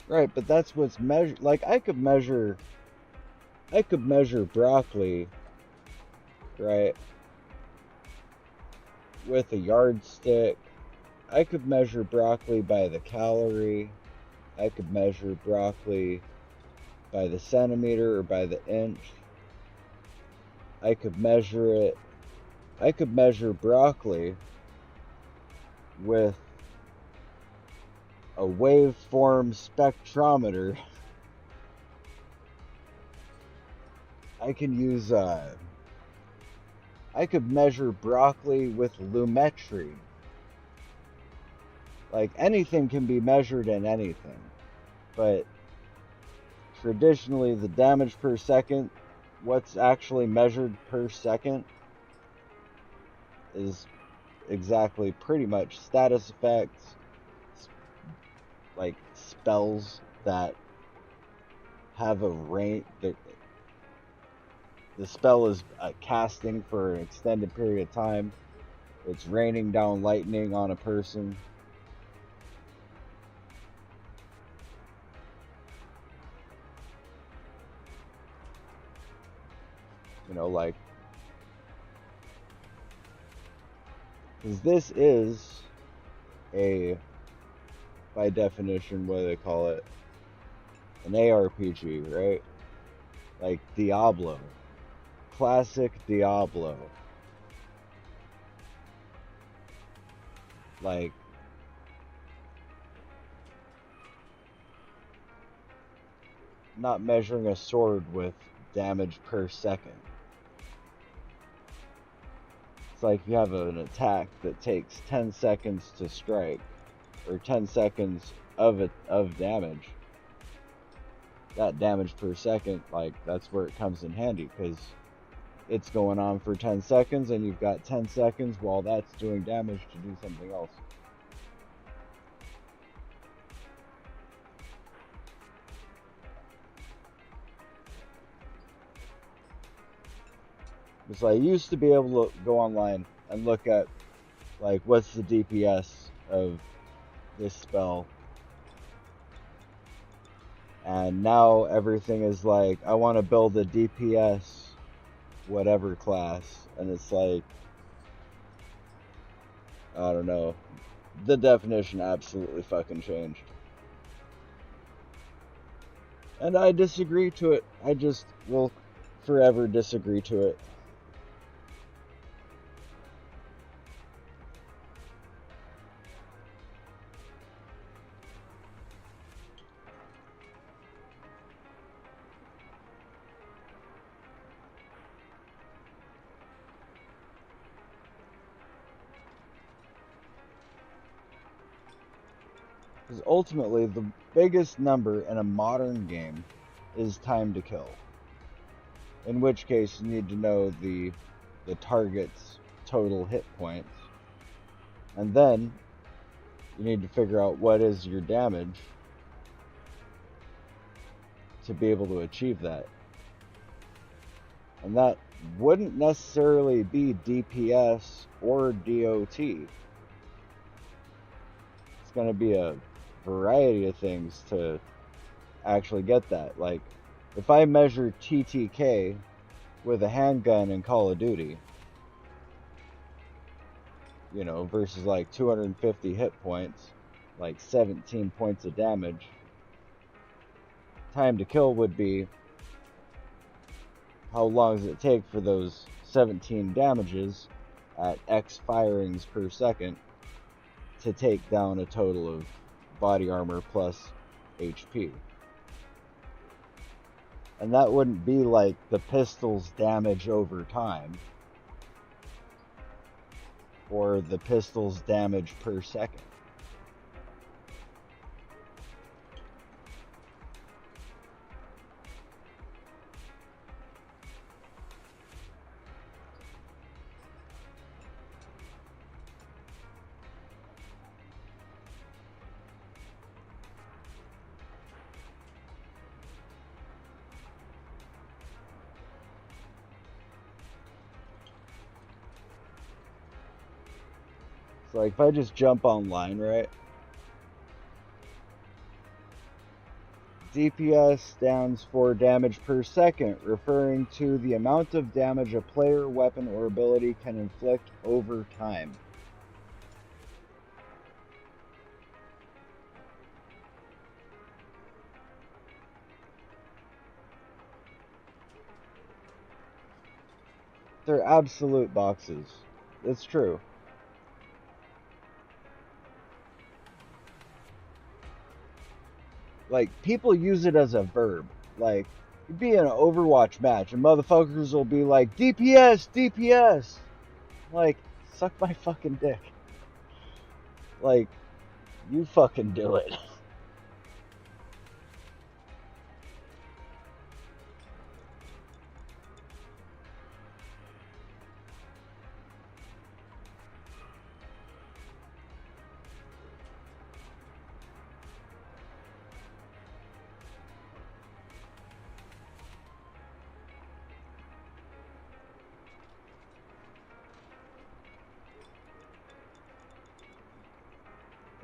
Right, but that's what's measured. Like I could measure broccoli, right? with a yardstick. I could measure broccoli by the calorie. I could measure broccoli by the centimeter or by the inch. I could measure broccoli with a waveform spectrometer. I could measure broccoli with lumetry. Like, anything can be measured in anything. But traditionally, the damage per second, what's actually measured per second, is exactly pretty much status effects, like spells that have a range. The spell is casting for an extended period of time. It's raining down lightning on a person. You know, like, because this is by definition, what do they call it? An ARPG, right? Like Diablo. Classic Diablo. Like, not measuring a sword with damage per second. It's like you have an attack that takes 10 seconds to strike, or 10 seconds of damage. That damage per second, like, that's where it comes in handy, because it's going on for 10 seconds, and you've got 10 seconds while that's doing damage to do something else. So I used to be able to go online and look at, like, what's the DPS of this spell. And now everything is like, I want to build a DPS whatever class. And it's like, I don't know. The definition absolutely fucking changed. And I disagree to it. I just will forever disagree to it. Because ultimately, the biggest number in a modern game is time to kill. In which case, you need to know the target's total hit points. And then, you need to figure out what is your damage to be able to achieve that. And that wouldn't necessarily be DPS or DOT. It's going to be a variety of things to actually get that. Like, if I measure TTK with a handgun in Call of Duty, you know, versus like 250 hit points, like 17 points of damage, time to kill would be, how long does it take for those 17 damages at X firings per second to take down a total of body armor plus HP. And that wouldn't be like the pistol's damage over time, or the pistol's damage per second. So like, if I just jump online, right? DPS stands for damage per second, referring to the amount of damage a player, weapon, or ability can inflict over time. They're absolute boxes. It's true. Like, people use it as a verb. Like, you'd be in an Overwatch match and motherfuckers will be like, DPS, DPS. Like, suck my fucking dick. Like, you fucking do it.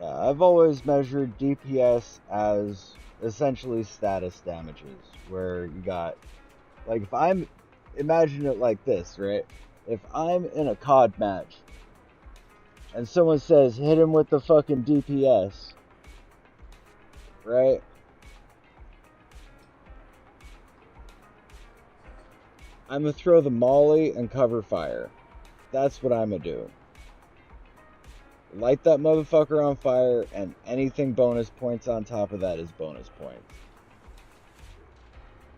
I've always measured DPS as essentially status damages, where you got, like, if I'm, imagine it like this, right? If I'm in a COD match and someone says, hit him with the fucking DPS, right? I'm gonna throw the molly and cover fire. That's what I'm gonna do. Light that motherfucker on fire, and anything bonus points on top of that is bonus points.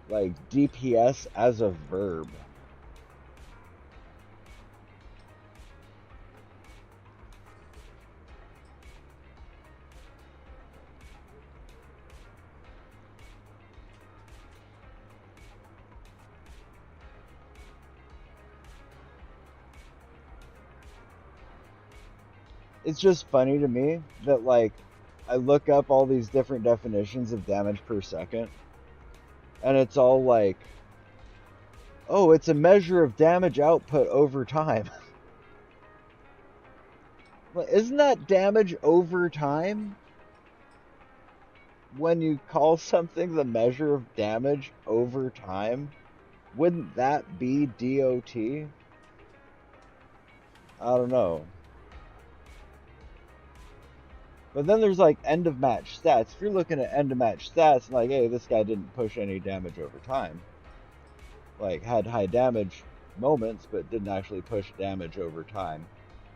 Like, DPS as a verb. It's just funny to me that, like, I look up all these different definitions of damage per second, and it's all like, oh, it's a measure of damage output over time. Isn't that damage over time? When you call something the measure of damage over time, wouldn't that be DOT? I don't know. But then there's like end of match stats. If you're looking at end of match stats, like, hey, this guy didn't push any damage over time. Like, had high damage moments, but didn't actually push damage over time.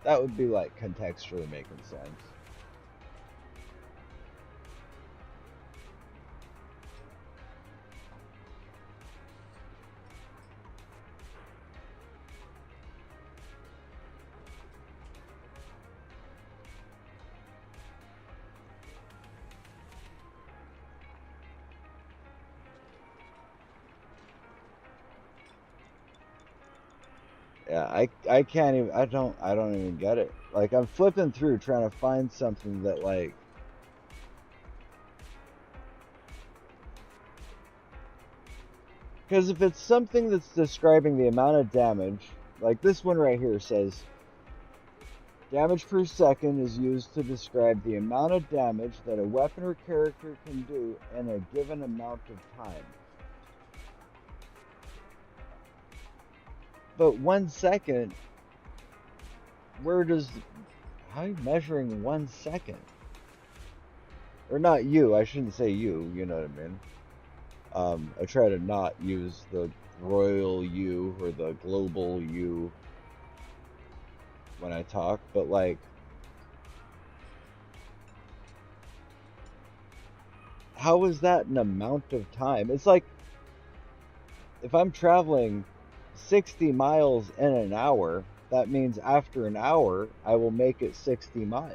That would be like contextually making sense. Yeah, I can't even I don't even get it. Like, I'm flipping through trying to find something that, like, because if it's something that's describing the amount of damage, like this one right here says damage per second is used to describe the amount of damage that a weapon or character can do in a given amount of time. But 1 second, how are you measuring 1 second? Or not you, I shouldn't say you, you know what I mean? I try to not use the royal you or the global you when I talk, but like, how is that an amount of time? It's like, if I'm traveling 60 miles in an hour, that means after an hour, I will make it 60 miles.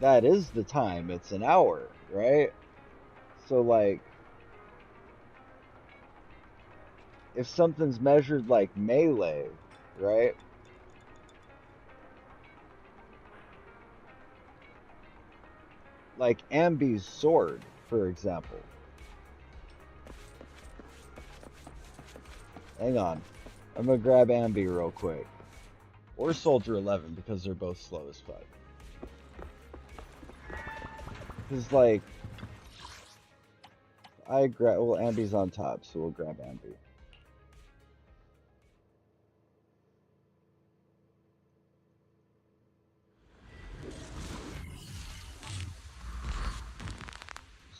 That is the time. It's an hour, right? So, like, if something's measured like melee, right? Like Ambi's sword, for example. Hang on. I'm gonna grab Ambi real quick. Or Soldier 11, because they're both slow as fuck. Because, like, well, Ambi's on top, so we'll grab Ambi.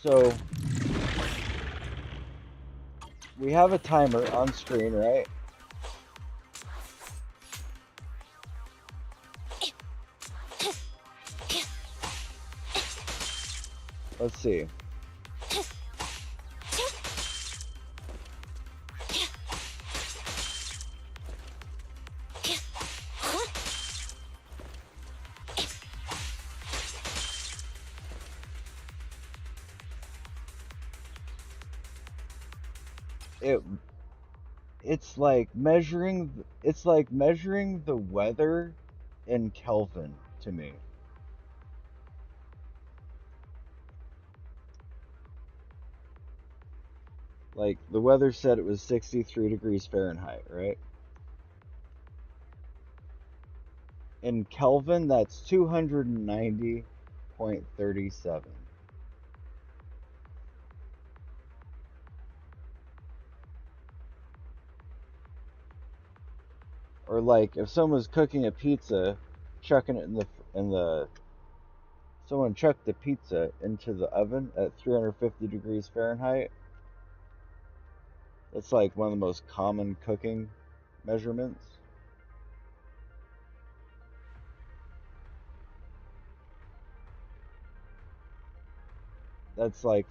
So, we have a timer on screen, right? Let's see. It it's like measuring the weather in Kelvin to me. Like the weather said it was 63 degrees Fahrenheit, right? In Kelvin, that's 290.37. Or like if someone's cooking a pizza, chucking it in the someone chucked the pizza into the oven at 350 degrees Fahrenheit. That's like one of the most common cooking measurements. That's like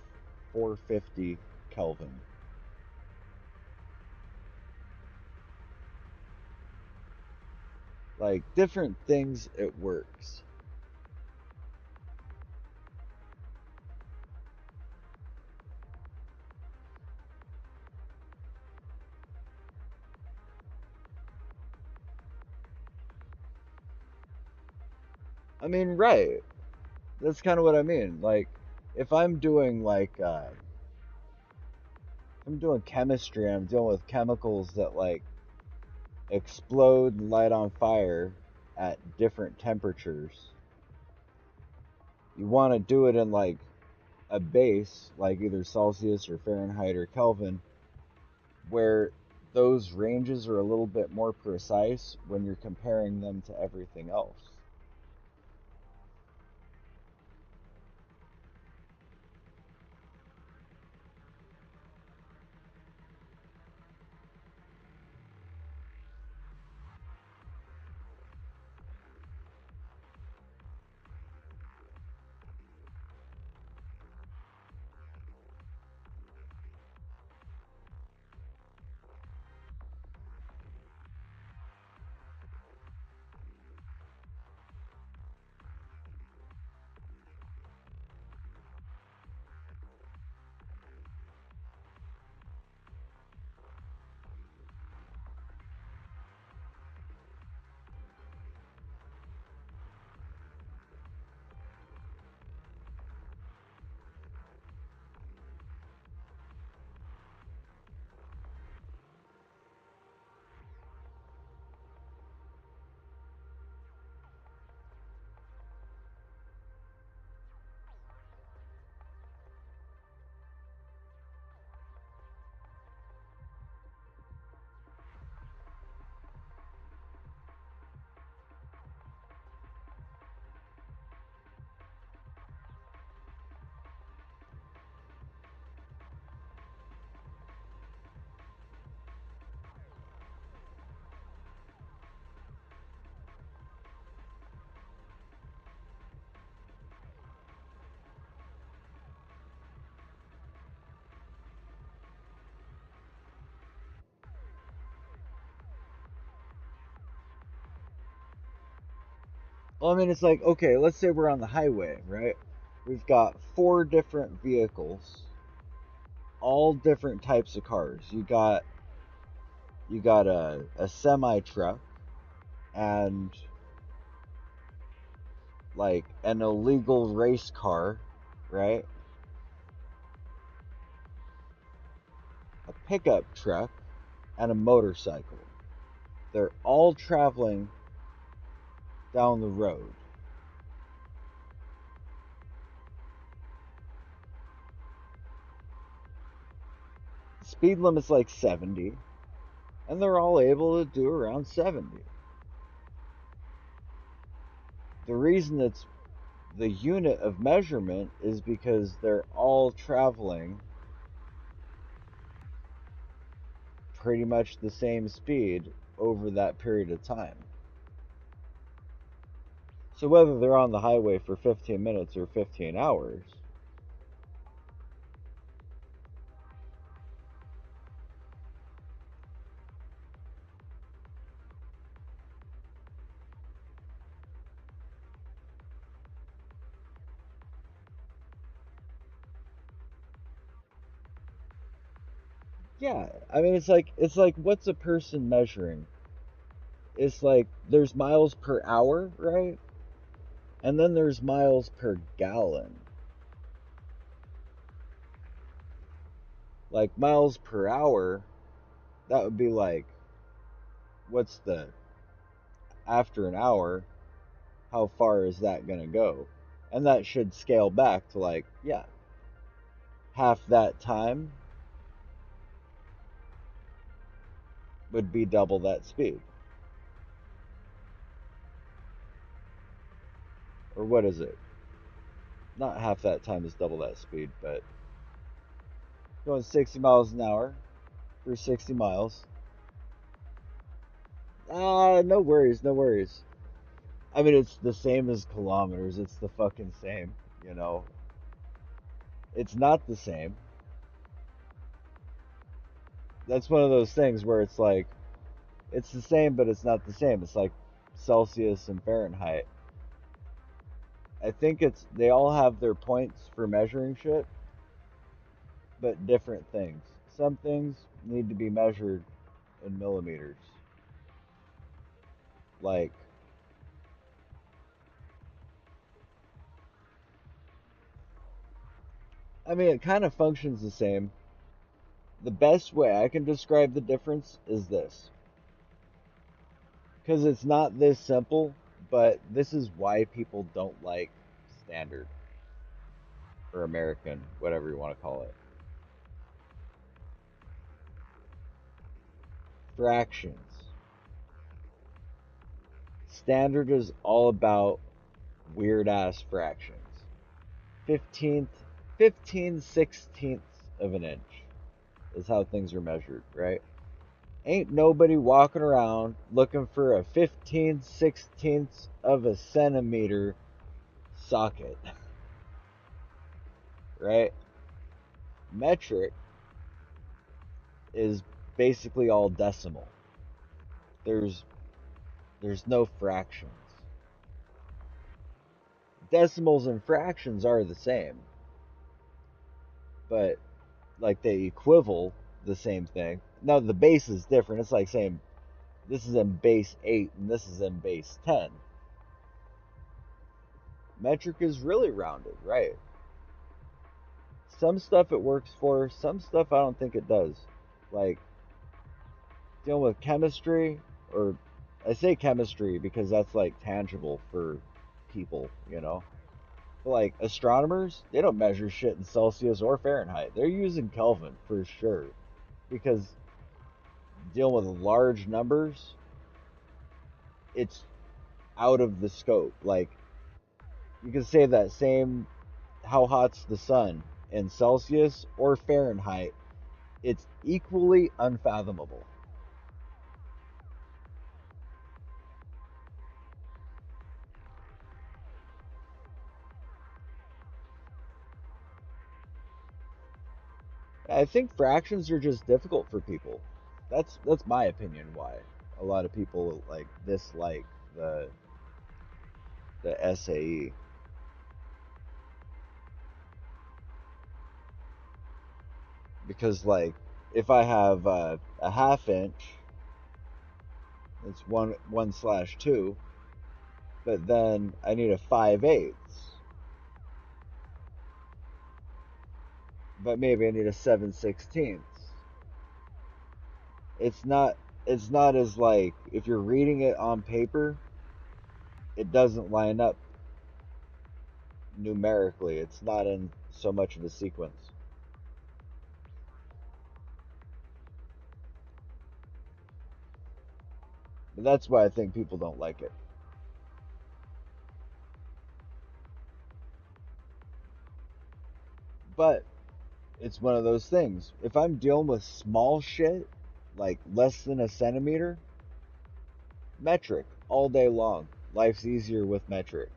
450 Kelvin. Like different things, it works. I mean, right. That's kind of what I mean. Like, if I'm doing if I'm doing chemistry, I'm dealing with chemicals that like explode and light on fire at different temperatures. You want to do it in like a base, like either Celsius or Fahrenheit or Kelvin, where those ranges are a little bit more precise when you're comparing them to everything else. Well, I mean, it's like, okay, let's say we're on the highway, right? We've got four different vehicles, all different types of cars. You got a semi truck and like an illegal race car, right? A pickup truck and a motorcycle. They're all traveling down the road. The speed limit's like 70, and they're all able to do around 70. The reason it's the unit of measurement is because they're all traveling pretty much the same speed over that period of time. So whether they're on the highway for 15 minutes or 15 hours, yeah, I mean it's like what's a person measuring? It's like there's miles per hour, right? And then there's miles per gallon. Like miles per hour, that would be like what's the after an hour, how far is that going to go? And that should scale back to like, yeah, half that time would be double that speed. Or what is it? Not half that time is double that speed, but going 60 miles an hour for 60 miles. No worries, no worries. I mean, it's the same as kilometers. It's the fucking same, you know. It's not the same. That's one of those things where it's like, it's the same, but it's not the same. It's like Celsius and Fahrenheit. I think they all have their points for measuring shit, but different things. Some things need to be measured in millimeters. Like, I mean, it kind of functions the same. The best way I can describe the difference is this. Because it's not this simple, but this is why people don't like standard or American, whatever you want to call it. Fractions. Standard is all about weird ass fractions. 15th, 15/16ths of an inch is how things are measured, right? Ain't nobody walking around looking for a 15/16ths of a centimeter socket, right? Metric is basically all decimal. There's there's no fractions. Decimals and fractions are the same, but like they equivalent the same thing. Now the base is different. It's like saying this is in base 8 and this is in base 10. Metric is really rounded, right? Some stuff it works for, some stuff I don't think it does. Like dealing with chemistry, or I say chemistry because that's like tangible for people, you know. But like astronomers, they don't measure shit in Celsius or Fahrenheit. They're using Kelvin for sure because dealing with large numbers, it's out of the scope. Like you can say that same how hot's the sun in Celsius or Fahrenheit, it's equally unfathomable. I think fractions are just difficult for people. That's my opinion why a lot of people like dislike the SAE because like if I have a half inch, it's one/2, but then I need a 5/8, but maybe I need a 7/16. It's not it's not as like if you're reading it on paper, it doesn't line up numerically. It's not in so much of a sequence. But that's why I think people don't like it. But it's one of those things. If I'm dealing with small shit, like less than a centimeter, metric all day long. Life's easier with metric.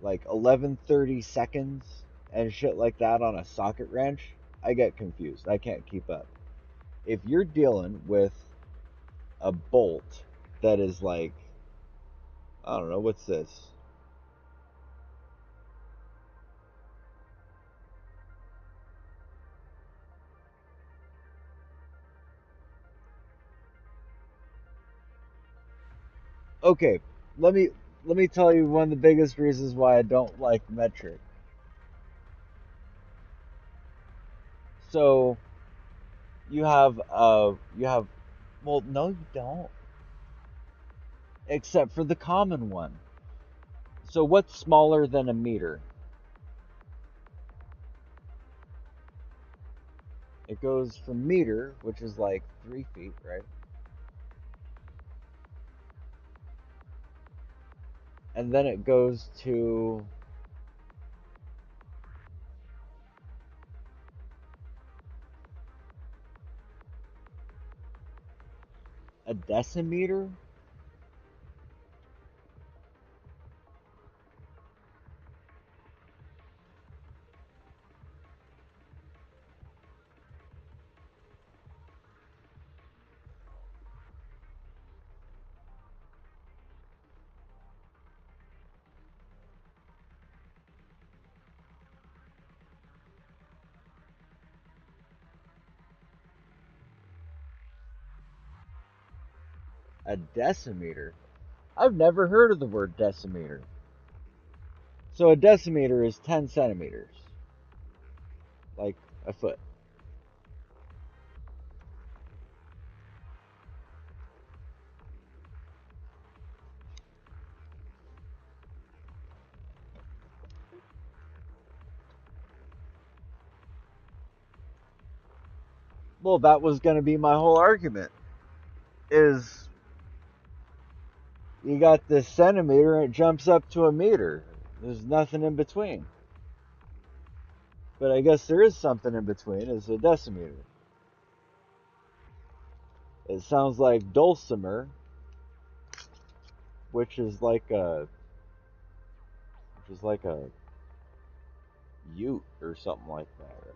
Like 1130 seconds and shit like that on a socket wrench, I get confused. I can't keep up. If you're dealing with a bolt that is like, I don't know, what's this? Okay, let me let me tell you one of the biggest reasons why I don't like metric. So you have well, no you don't, except for the common one. So what's smaller than a meter? It goes from meter, which is like 3 feet, right? And then it goes to a decimeter. A decimeter. I've never heard of the word decimeter. So a decimeter is 10 centimeters, like a foot. Well, that was going to be my whole argument. Is you got this centimeter and it jumps up to a meter. There's nothing in between. But I guess there is something in between. Is a decimeter. It sounds like dulcimer, which is like a which is like a ute or something like that. Right?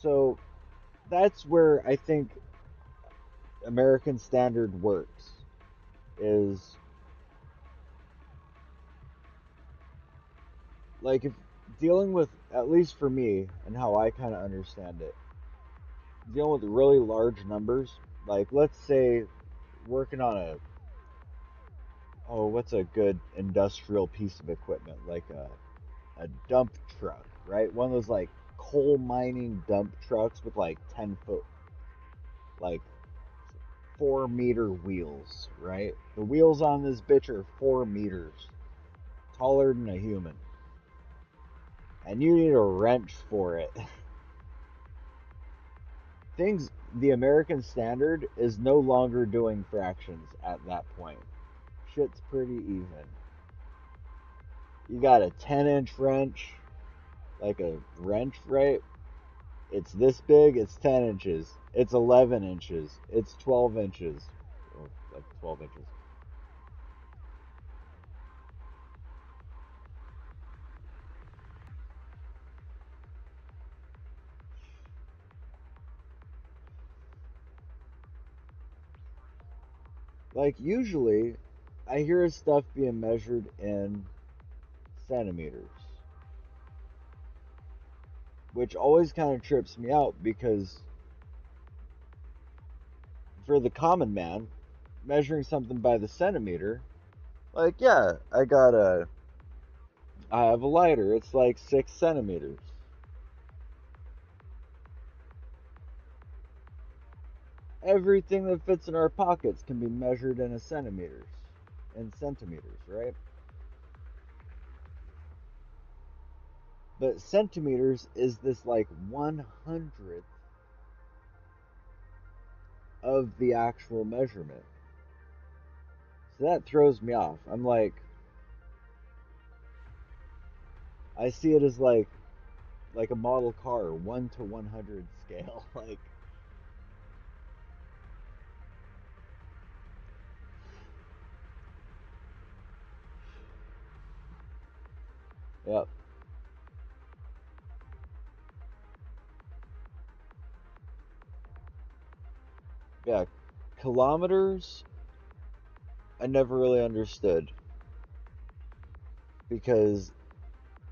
So that's where I think American Standard works. Is like if dealing with, at least for me and how I kind of understand it, dealing with really large numbers, like let's say working on a, oh, what's a good industrial piece of equipment, like a dump truck, right? One of those like coal mining dump trucks with like 10 foot, like 4 meter wheels, right? The wheels on this bitch are 4 meters taller than a human, and you need a wrench for it. Things, the American standard is no longer doing fractions at that point. Shit's pretty even. You got a 10-inch wrench, like a wrench, right? It's this big, it's 10 inches. It's 11 inches. It's 12 inches. Oh, like 12 inches. Like, usually, I hear stuff being measured in centimeters, which always kind of trips me out because for the common man, measuring something by the centimeter, like, yeah, I have a lighter. It's like 6 centimeters. Everything that fits in our pockets can be measured in centimeters, right? But centimeters is this like 1/100th of the actual measurement. So that throws me off. I'm like, I see it as like a model car, 1 to 100 scale. Like, yep, yeah. Kilometers, I never really understood because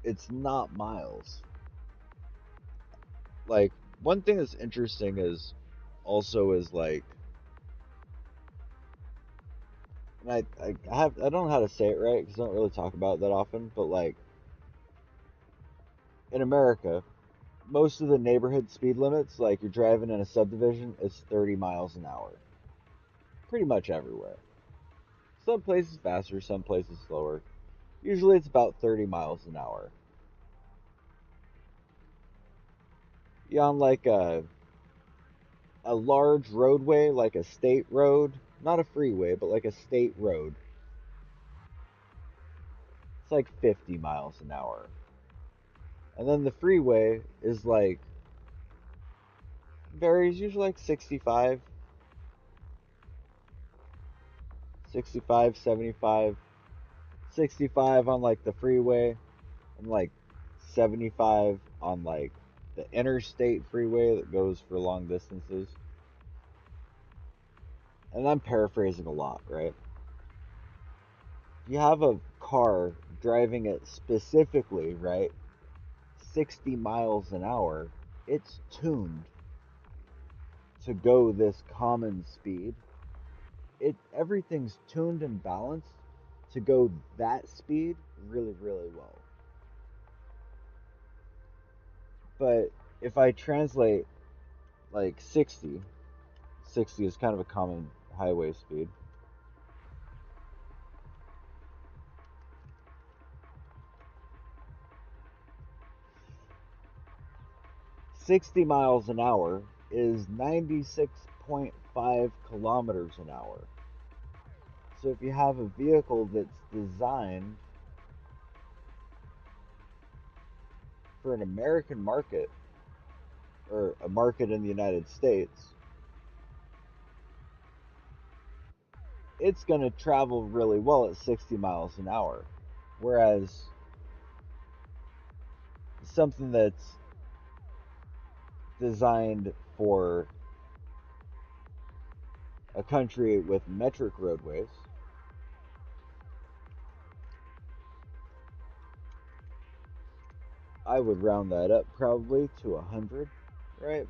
it's not miles. Like, one thing that's interesting is also is like, and I don't know how to say it right because I don't really talk about it that often, but like in America, most of the neighborhood speed limits, like you're driving in a subdivision, is 30 miles an hour. Pretty much everywhere. Some places faster, some places slower. Usually it's about 30 miles an hour. You on like a large roadway, like a state road, not a freeway, but like a state road. It's like 50 miles an hour. And then the freeway is like varies usually like 65, 65, 75, 65 on like the freeway and like 75 on like the interstate freeway that goes for long distances. And I'm paraphrasing a lot, right? You have a car driving it specifically, right? 60 miles an hour, it's tuned to go this common speed. Everything's tuned and balanced to go that speed really, really well. But if I translate like 60, 60 is kind of a common highway speed. 60 miles an hour is 96.5 kilometers an hour. So if you have a vehicle that's designed for an American market or a market in the United States, it's going to travel really well at 60 miles an hour. Whereas something that's designed for a country with metric roadways, I would round that up probably to 100, right?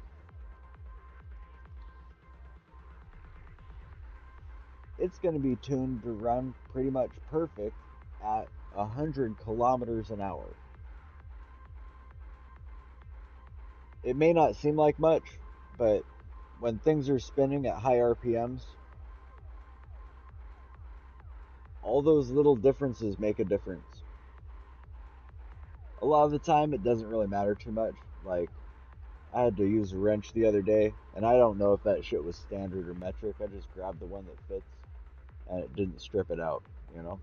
It's going to be tuned to run pretty much perfect at 100 kilometers an hour. It may not seem like much, but when things are spinning at high RPMs, all those little differences make a difference. A lot of the time, it doesn't really matter too much. Like, I had to use a wrench the other day, and I don't know if that shit was standard or metric. I just grabbed the one that fits, and it didn't strip it out, you know?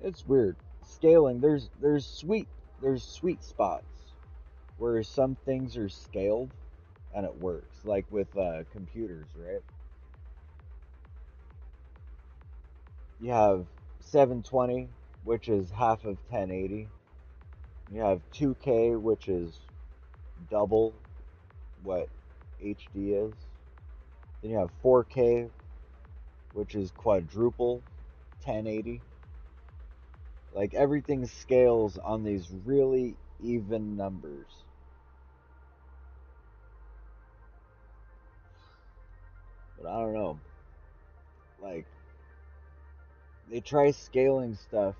It's weird. Scaling, there's sweet spots where some things are scaled and it works. Like with computers, right? You have 720, which is half of 1080. You have 2K, which is double what HD is. Then you have 4K, which is quadruple 1080. Like everything scales on these really even numbers. But I don't know. Like they try scaling stuff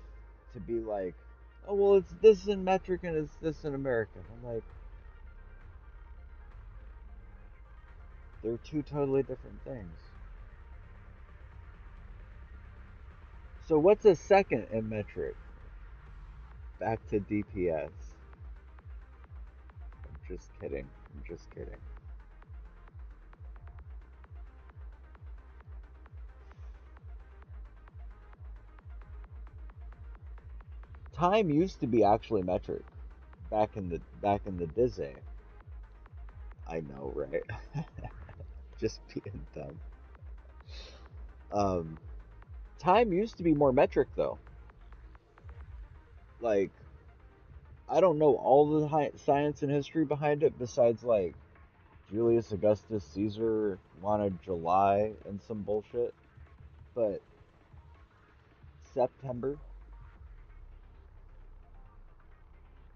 to be like, oh well, it's this in metric and it's this in American. I'm like, they're two totally different things. So what's a second in metric? Back to DPS. I'm just kidding. I'm just kidding. Time used to be actually metric back in the Dizzy. I know, right? Just being dumb. Um, Time used to be more metric though. Like I don't know all the science and history behind it besides like Julius Augustus Caesar wanted July and some bullshit, but September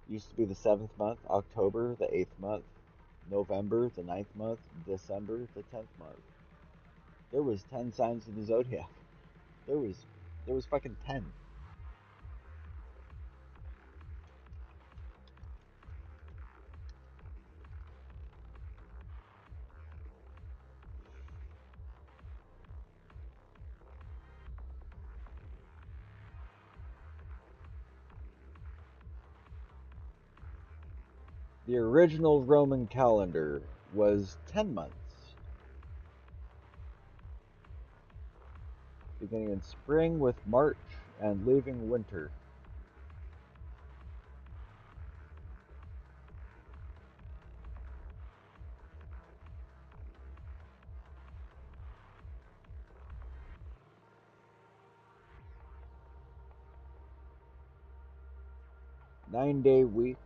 used to be the seventh month, October the eighth month, November the ninth month, December the 10th month. There was 10 signs of the zodiac. There was there was fucking 10. The original Roman calendar was 10 months, beginning in spring with March and leaving winter. Nine-day weeks.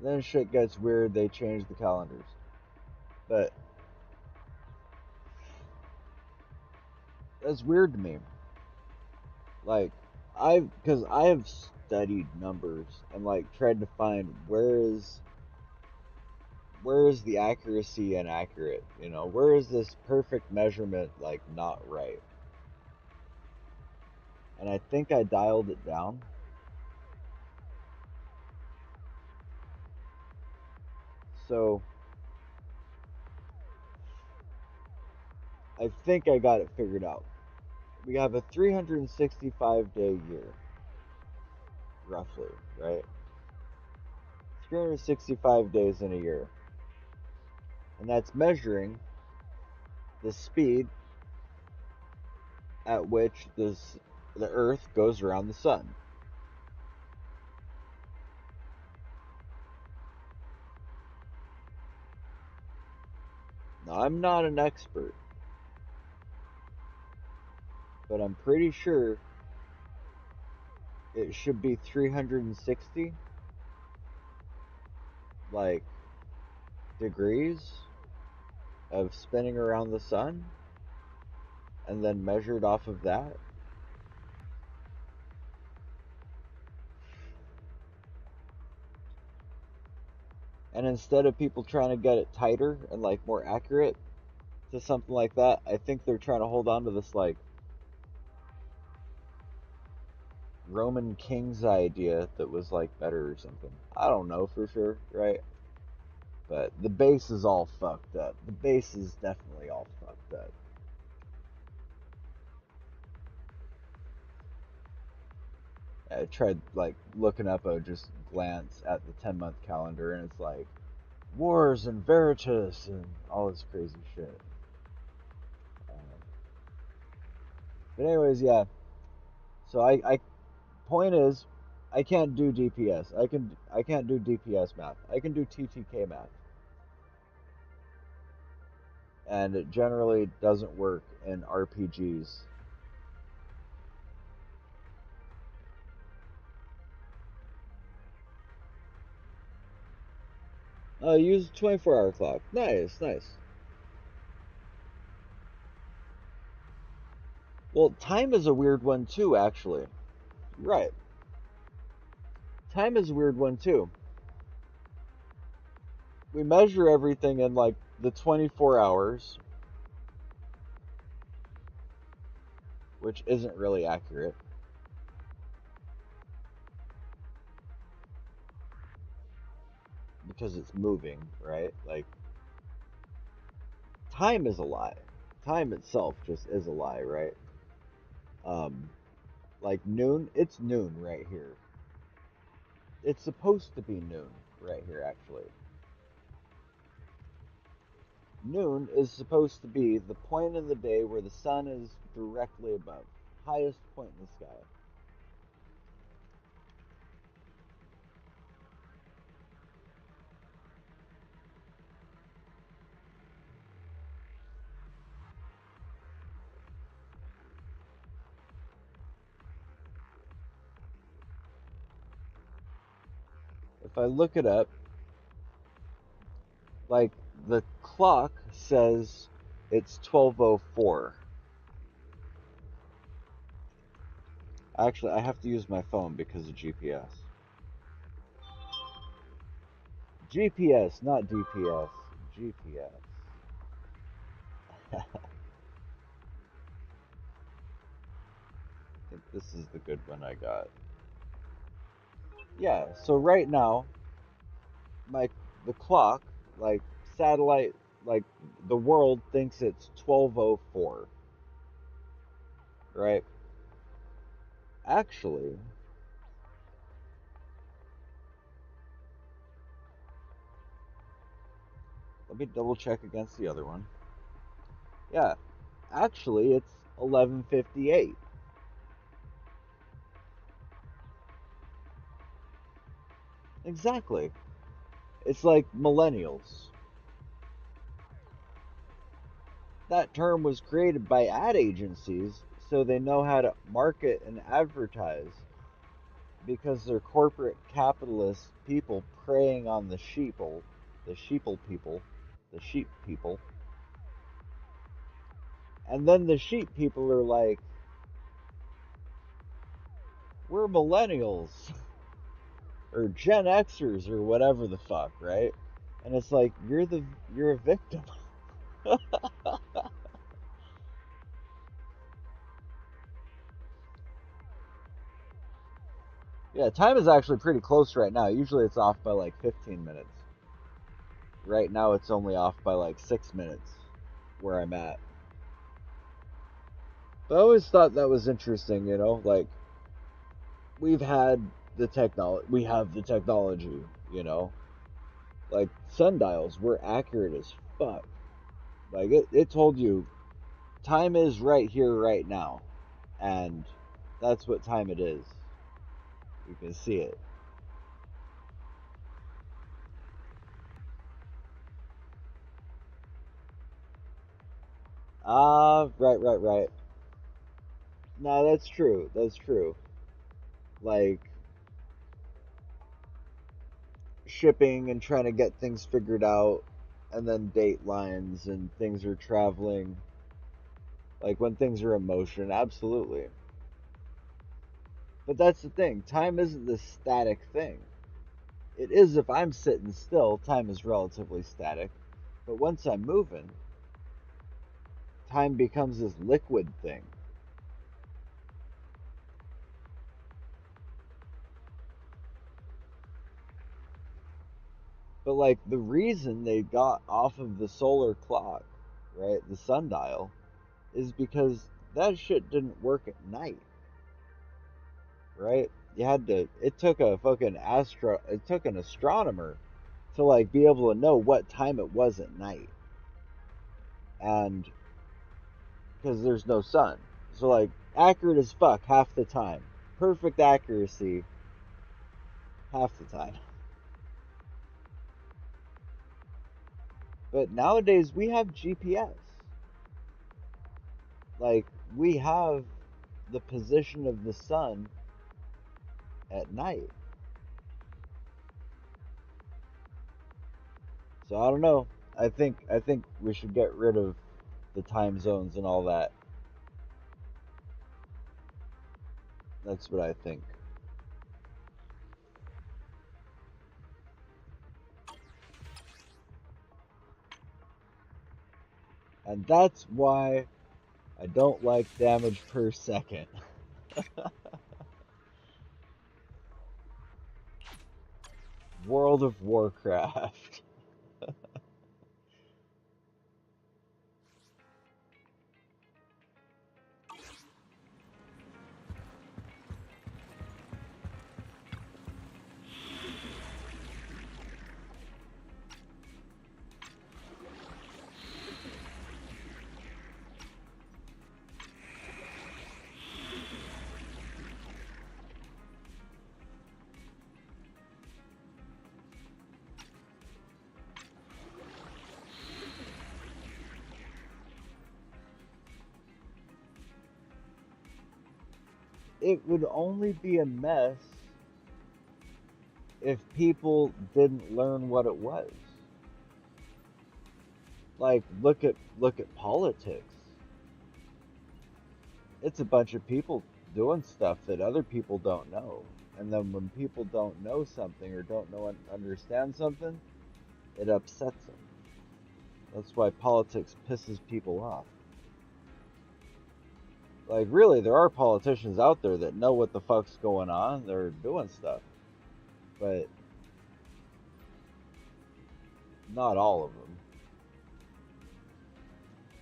Then shit gets weird, they change the calendars. But that's weird to me. Like, because I have studied numbers and like tried to find where is the accuracy inaccurate? Where is this perfect measurement like not right? And I think I dialed it down. So I think I got it figured out. We have a 365-day year, roughly, right? 365 days in a year. And that's measuring the speed at which the Earth goes around the sun. Now, I'm not an expert, but I'm pretty sure it should be 360 like degrees of spinning around the sun and then measured off of that. And instead of people trying to get it tighter and like more accurate to something like that, I think they're trying to hold on to this like Roman king's idea that was like better or something. I don't know for sure, right? But the base is all fucked up. The base is definitely all fucked up. I tried like looking up a just glance at the 10-month calendar and it's like wars and veritas and all this crazy shit. But anyways, yeah. So I point is, I can't do DPS. I can't do DPS math. I can do TTK math, and it generally doesn't work in RPGs. Use 24-hour clock. Nice, nice. Well, time is a weird one too, actually. Right. Time is a weird one too. We measure everything in like the 24 hours, which isn't really accurate. because it's moving, right? Like time is a lie. Time itself just is a lie, right? Um, like noon, it's noon right here. It's supposed to be noon right here, actually. Noon is supposed to be the point in the day where the sun is directly above, highest point in the sky. If I look it up, like the clock says it's 12:04. Actually, I have to use my phone because of GPS. GPS, not DPS. GPS. I think this is the good one I got. Yeah, so right now, my the clock, like satellite, like the world thinks it's 12:04, right? Actually, let me double check against the other one. Yeah, actually it's 11:58. Exactly. It's like millennials. That term was created by ad agencies so they know how to market and advertise because they're corporate capitalist people preying on the sheeple people, the sheep people. And then the sheep people are like, we're millennials or Gen Xers or whatever the fuck, right? And it's like you're a victim. Yeah, time is actually pretty close right now. Usually it's off by like 15 minutes. Right now it's only off by like 6 minutes where I'm at. But I always thought that was interesting, like we've had we have the technology, you know. Like sundials were accurate as fuck. Like it told you time is right here, right now. And that's what time it is. You can see it. Ah, right, right, right. No, that's true. That's true. Like shipping and trying to get things figured out, and then date lines and things are traveling. Like when things are in motion, absolutely. But that's the thing. Time isn't this static thing. It is if I'm sitting still, time is relatively static. But once I'm moving, time becomes this liquid thing. But like the reason they got off of the solar clock, right, the sundial, is because that shit didn't work at night, right? You had to. It took a fucking astro. It took an astronomer to like be able to know what time it was at night, and because there's no sun, so like accurate as fuck half the time, perfect accuracy half the time. But nowadays we have GPS. Like we have the position of the sun at night. So I don't know. I think we should get rid of the time zones and all that. That's what I think. And that's why I don't like damage per second. World of Warcraft. It would only be a mess if people didn't learn what it was. Like look at politics. It's a bunch of people doing stuff that other people don't know. And then when people don't know something or don't know understand something, it upsets them. That's why politics pisses people off. Like really, there are politicians out there that know what the fuck's going on. They're doing stuff, but not all of them.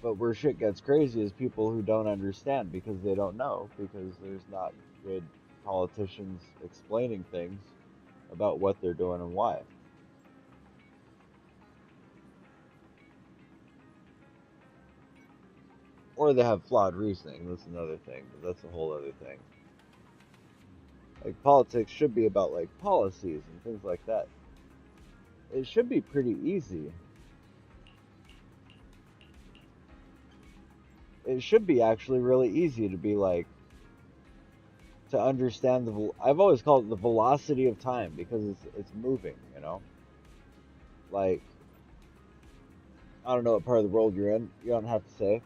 But where shit gets crazy is people who don't understand because they don't know, because there's not good politicians explaining things about what they're doing and why. Or they have flawed reasoning. That's another thing, but that's a whole other thing. Like politics should be about like policies and things like that. It should be pretty easy. It should be actually really easy to be like to understand I've always called it the velocity of time because it's moving, you know? Like I don't know what part of the world you're in. You don't have to say.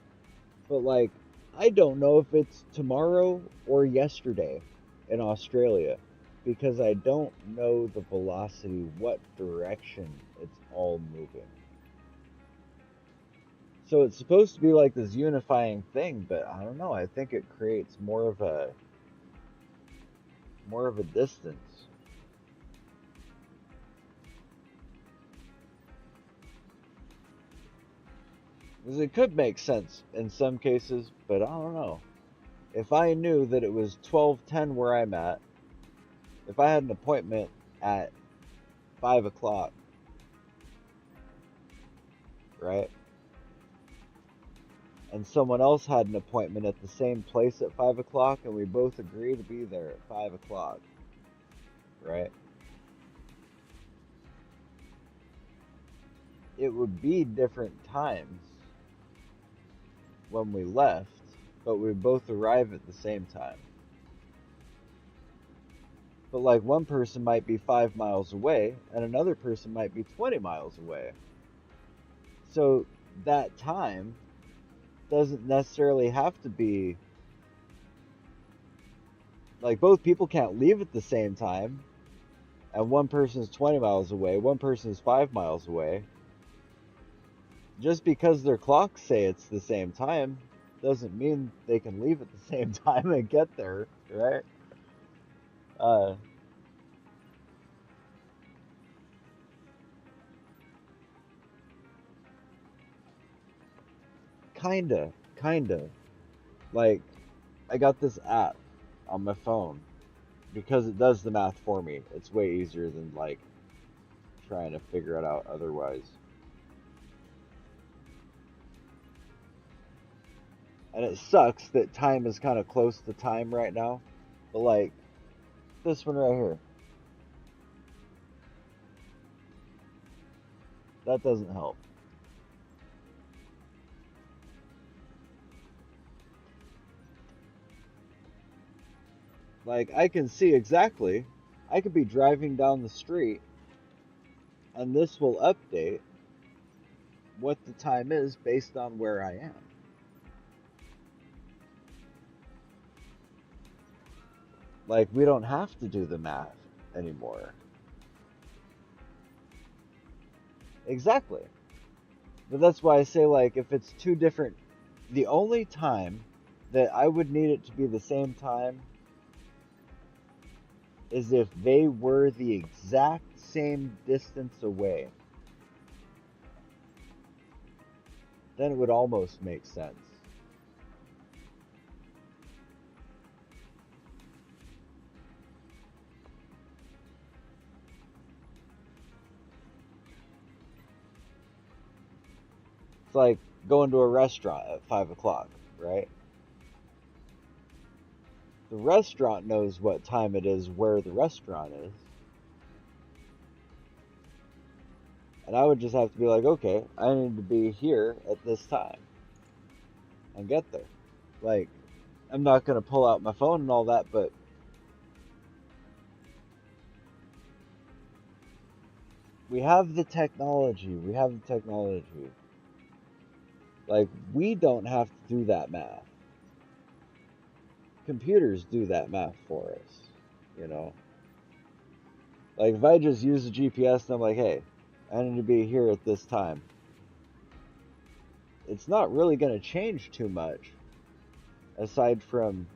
But like I don't know if it's tomorrow or yesterday in Australia because I don't know the velocity, what direction it's all moving. So it's supposed to be like this unifying thing, but I don't know. I think it creates more of a distance. Because it could make sense in some cases, but I don't know. If I knew that it was 12:10 where I'm at, if I had an appointment at 5 o'clock, right? And someone else had an appointment at the same place at 5 o'clock, and we both agree to be there at 5 o'clock, right? It would be different times when we left, but we both arrive at the same time. But like one person might be 5 miles away, and another person might be 20 miles away. So that time doesn't necessarily have to be like both people can't leave at the same time, and one person is 20 miles away, one person is 5 miles away. Just because their clocks say it's the same time doesn't mean they can leave at the same time and get there, right? Uh, kinda. Like, I got this app on my phone because it does the math for me. It's way easier than like trying to figure it out otherwise. And it sucks that time is kind of close to time right now. But like this one right here, that doesn't help. Like I can see exactly. I could be driving down the street and this will update what the time is based on where I am. Like we don't have to do the math anymore. Exactly. But that's why I say like if it's two different the only time that I would need it to be the same time is if they were the exact same distance away. Then it would almost make sense. It's like going to a restaurant at 5 o'clock, right? The restaurant knows what time it is where the restaurant is. And I would just have to be like, okay, I need to be here at this time and get there. Like, I'm not going to pull out my phone and all that, but we have the technology. We have the technology. Like, we don't have to do that math. Computers do that math for us, you know? Like, if I just use the GPS and I'm like, hey, I need to be here at this time, it's not really going to change too much aside from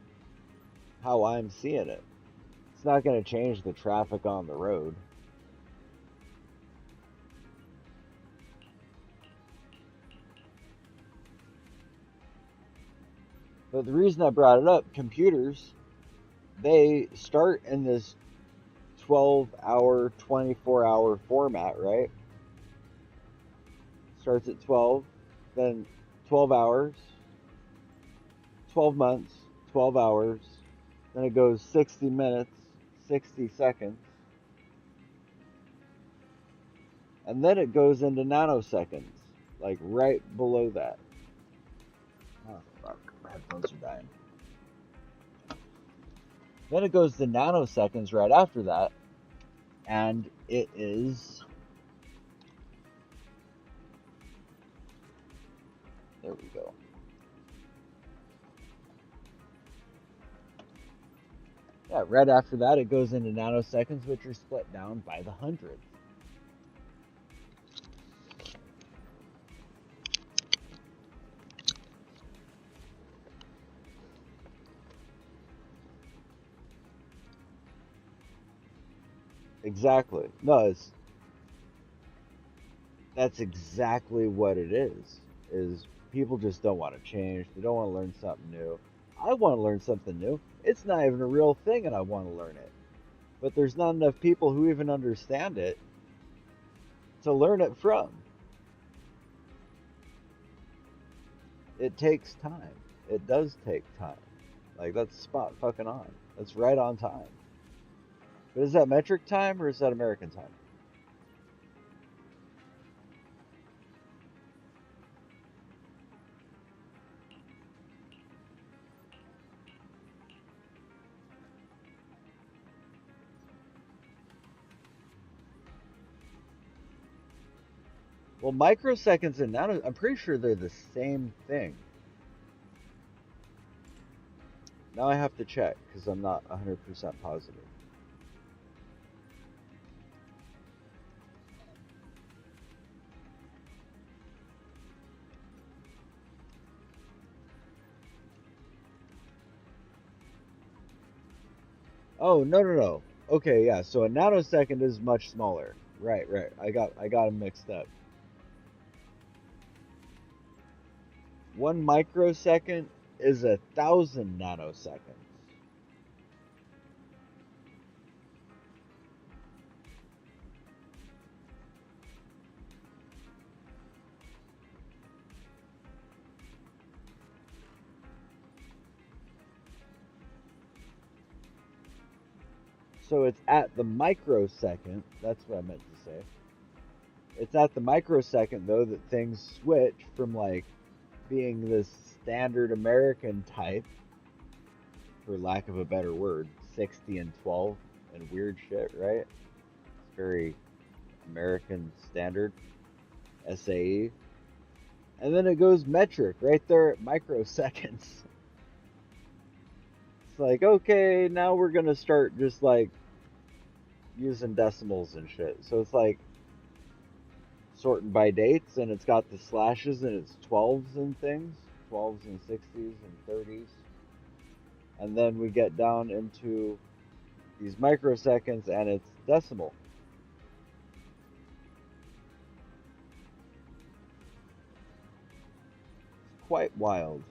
how I'm seeing it. It's not going to change the traffic on the road. But the reason I brought it up, computers, they start in this 12-hour, 24-hour format, right? Starts at 12, then 12 hours, 12 months, 12 hours, then it goes 60 minutes, 60 seconds, and then it goes into nanoseconds, like right below that. Oh, fuck, my headphones are dying. Then it goes to nanoseconds right after that, and it is. There we go. Yeah, right after that, it goes into nanoseconds, which are split down by the hundredth. Exactly. No, that's exactly what it is. Is people just don't want to change. They don't want to learn something new. I want to learn something new. It's not even a real thing, and I want to learn it. But there's not enough people who even understand it to learn it from. It takes time. It does take time. Like, that's spot fucking on. That's right on time. But is that metric time or is that American time? Well, microseconds and nano, I'm pretty sure they're the same thing. Now I have to check because I'm not 100% positive. Oh, no, no, no. Okay, yeah. So a nanosecond is much smaller. Right, right. I got them mixed up. 1 microsecond is 1,000 nanoseconds. So it's at the microsecond. That's what I meant to say. It's at the microsecond though that things switch from like being this standard American type, for lack of a better word, 60 and 12 and weird shit, right? It's very American standard, SAE. And then it goes metric right there at microseconds. It's like, okay, now we're gonna start just like using decimals and shit. So it's like sorting by dates, and it's got the slashes, and it's 12s and things, 12s and 60s and 30s. And then we get down into these microseconds and it's decimal. It's quite wild.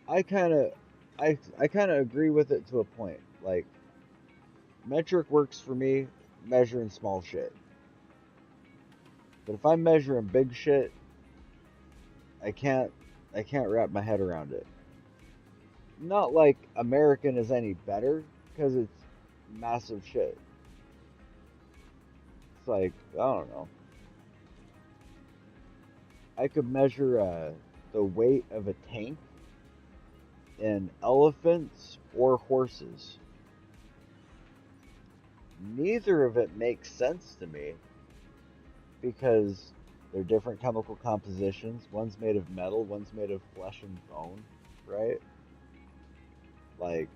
I kind of I kind of agree with it to a point. Like metric works for me measuring small shit. But if I'm measuring big shit, I can't I can't wrap my head around it. Not like American is any better because it's massive shit. It's like I don't know. I could measure the weight of a tank in elephants or horses. Neither of it makes sense to me because they're different chemical compositions. One's made of metal, one's made of flesh and bone, right? Like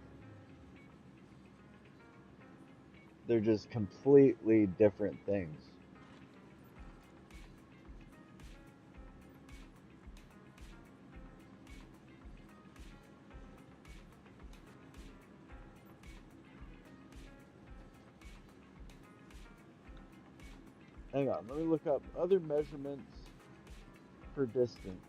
they're just completely different things. Hang on, let me look up other measurements for distance.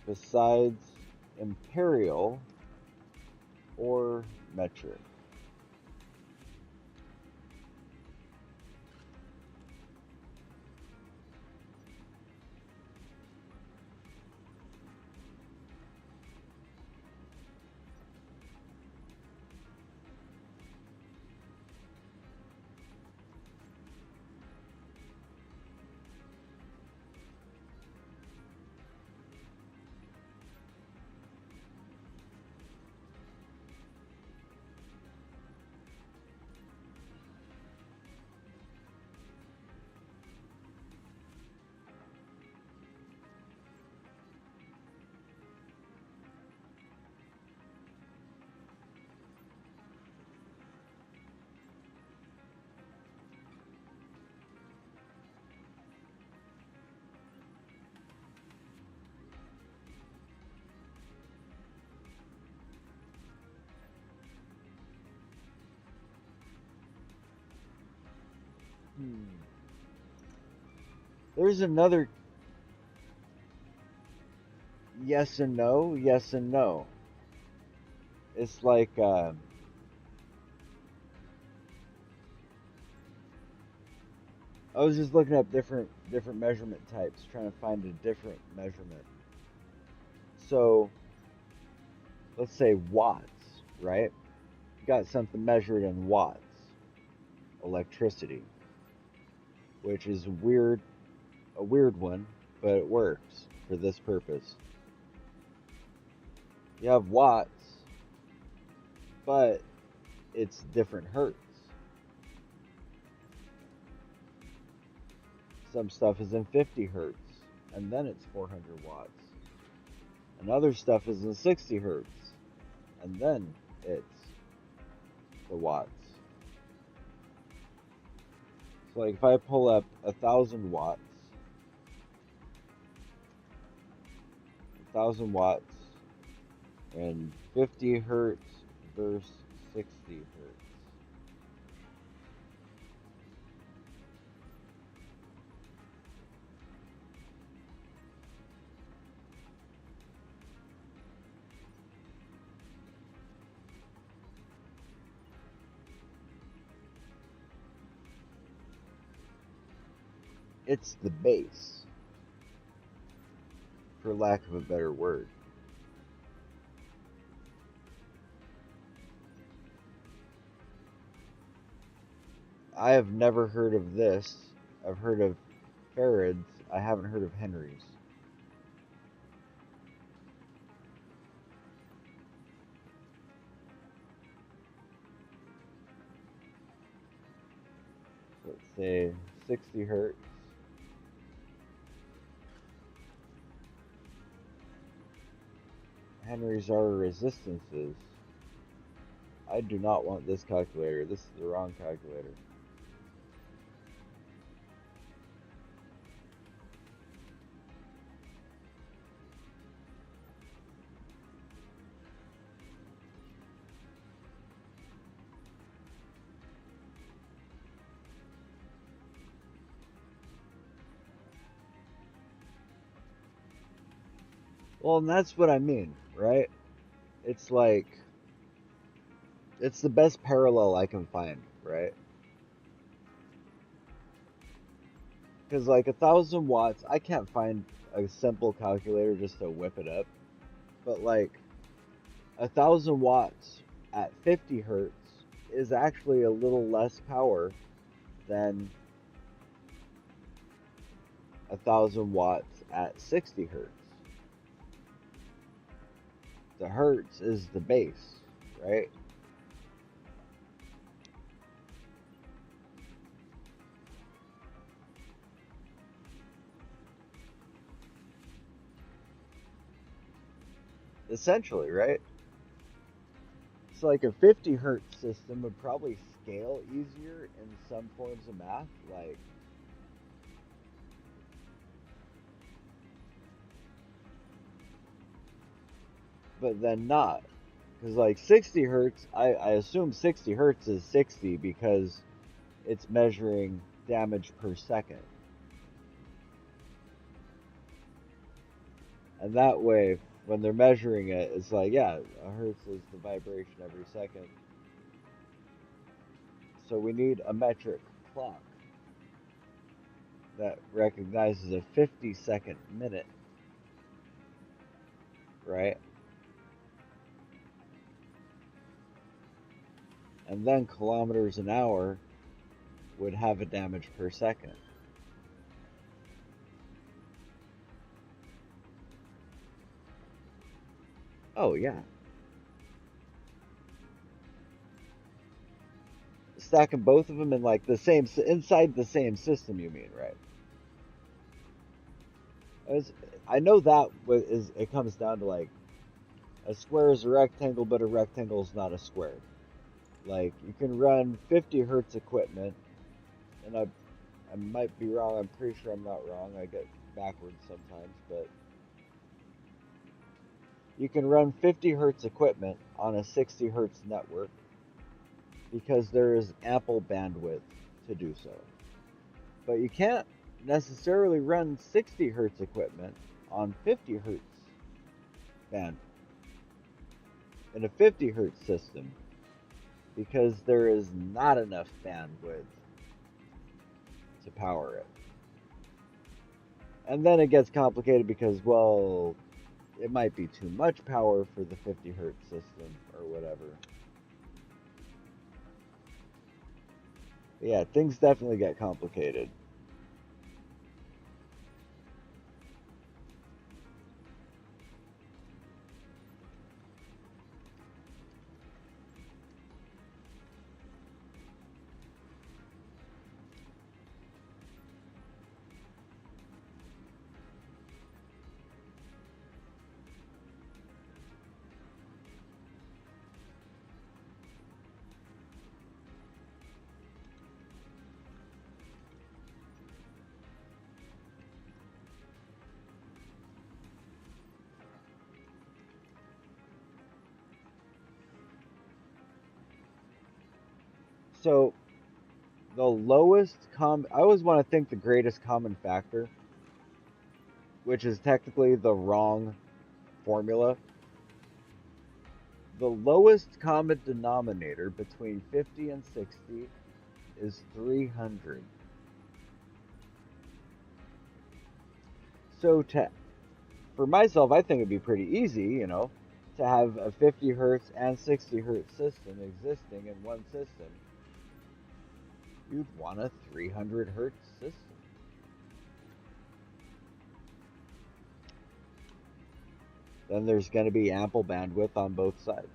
Besides imperial or metric. Hmm. There's another yes and no, yes and no. It's like I was just looking up different measurement types, trying to find a different measurement. So let's say watts, right? You got something measured in watts, electricity, which is a weird one, but it works for this purpose. You have watts, but it's different hertz. Some stuff is in 50 hertz, and then it's 400 watts. And other stuff is in 60 hertz, and then it's the watts. So like if I pull up 1,000 watts, 1,000 watts and 50 hertz versus 60 hertz. It's the base, for lack of a better word. I have never heard of this. I've heard of farads. I haven't heard of henries. Let's say 60 hertz. Henries are resistances. I do not want this calculator. This is the wrong calculator. Well, and that's what I mean, right? It's like, it's the best parallel I can find, right? Because like 1,000 watts, I can't find a simple calculator just to whip it up. But like 1,000 watts at 50 hertz is actually a little less power than 1,000 watts at 60 hertz. The hertz is the base, right? Essentially, right? So like a 50 hertz system would probably scale easier in some forms of math, like but then not. Because like 60 hertz, I assume 60 hertz is 60 because it's measuring damage per second. And that way, when they're measuring it, it's like, yeah, a hertz is the vibration every second. So we need a metric clock that recognizes a 50-second minute, right? And then kilometers an hour would have a damage per second. Oh, yeah. Stacking both of them in like the same, inside the same system, you mean, right? As, I know that is, it comes down to like a square is a rectangle, but a rectangle is not a square. Like you can run 50 hertz equipment, and I might be wrong. I'm pretty sure I'm not wrong. I get backwards sometimes, but you can run 50 hertz equipment on a 60 hertz network because there is ample bandwidth to do so. But you can't necessarily run 60 hertz equipment on 50 hertz band in a 50 hertz system because there is not enough bandwidth to power it. And then it gets complicated because, well, it might be too much power for the 50 hertz system or whatever. But yeah, things definitely get complicated. So the I always want to think the greatest common factor, which is technically the wrong formula. The lowest common denominator between 50 and 60 is 300. So for myself, I think it'd be pretty easy, to have a 50 hertz and 60 hertz system existing in one system. You'd want a 300 hertz system. Then there's going to be ample bandwidth on both sides.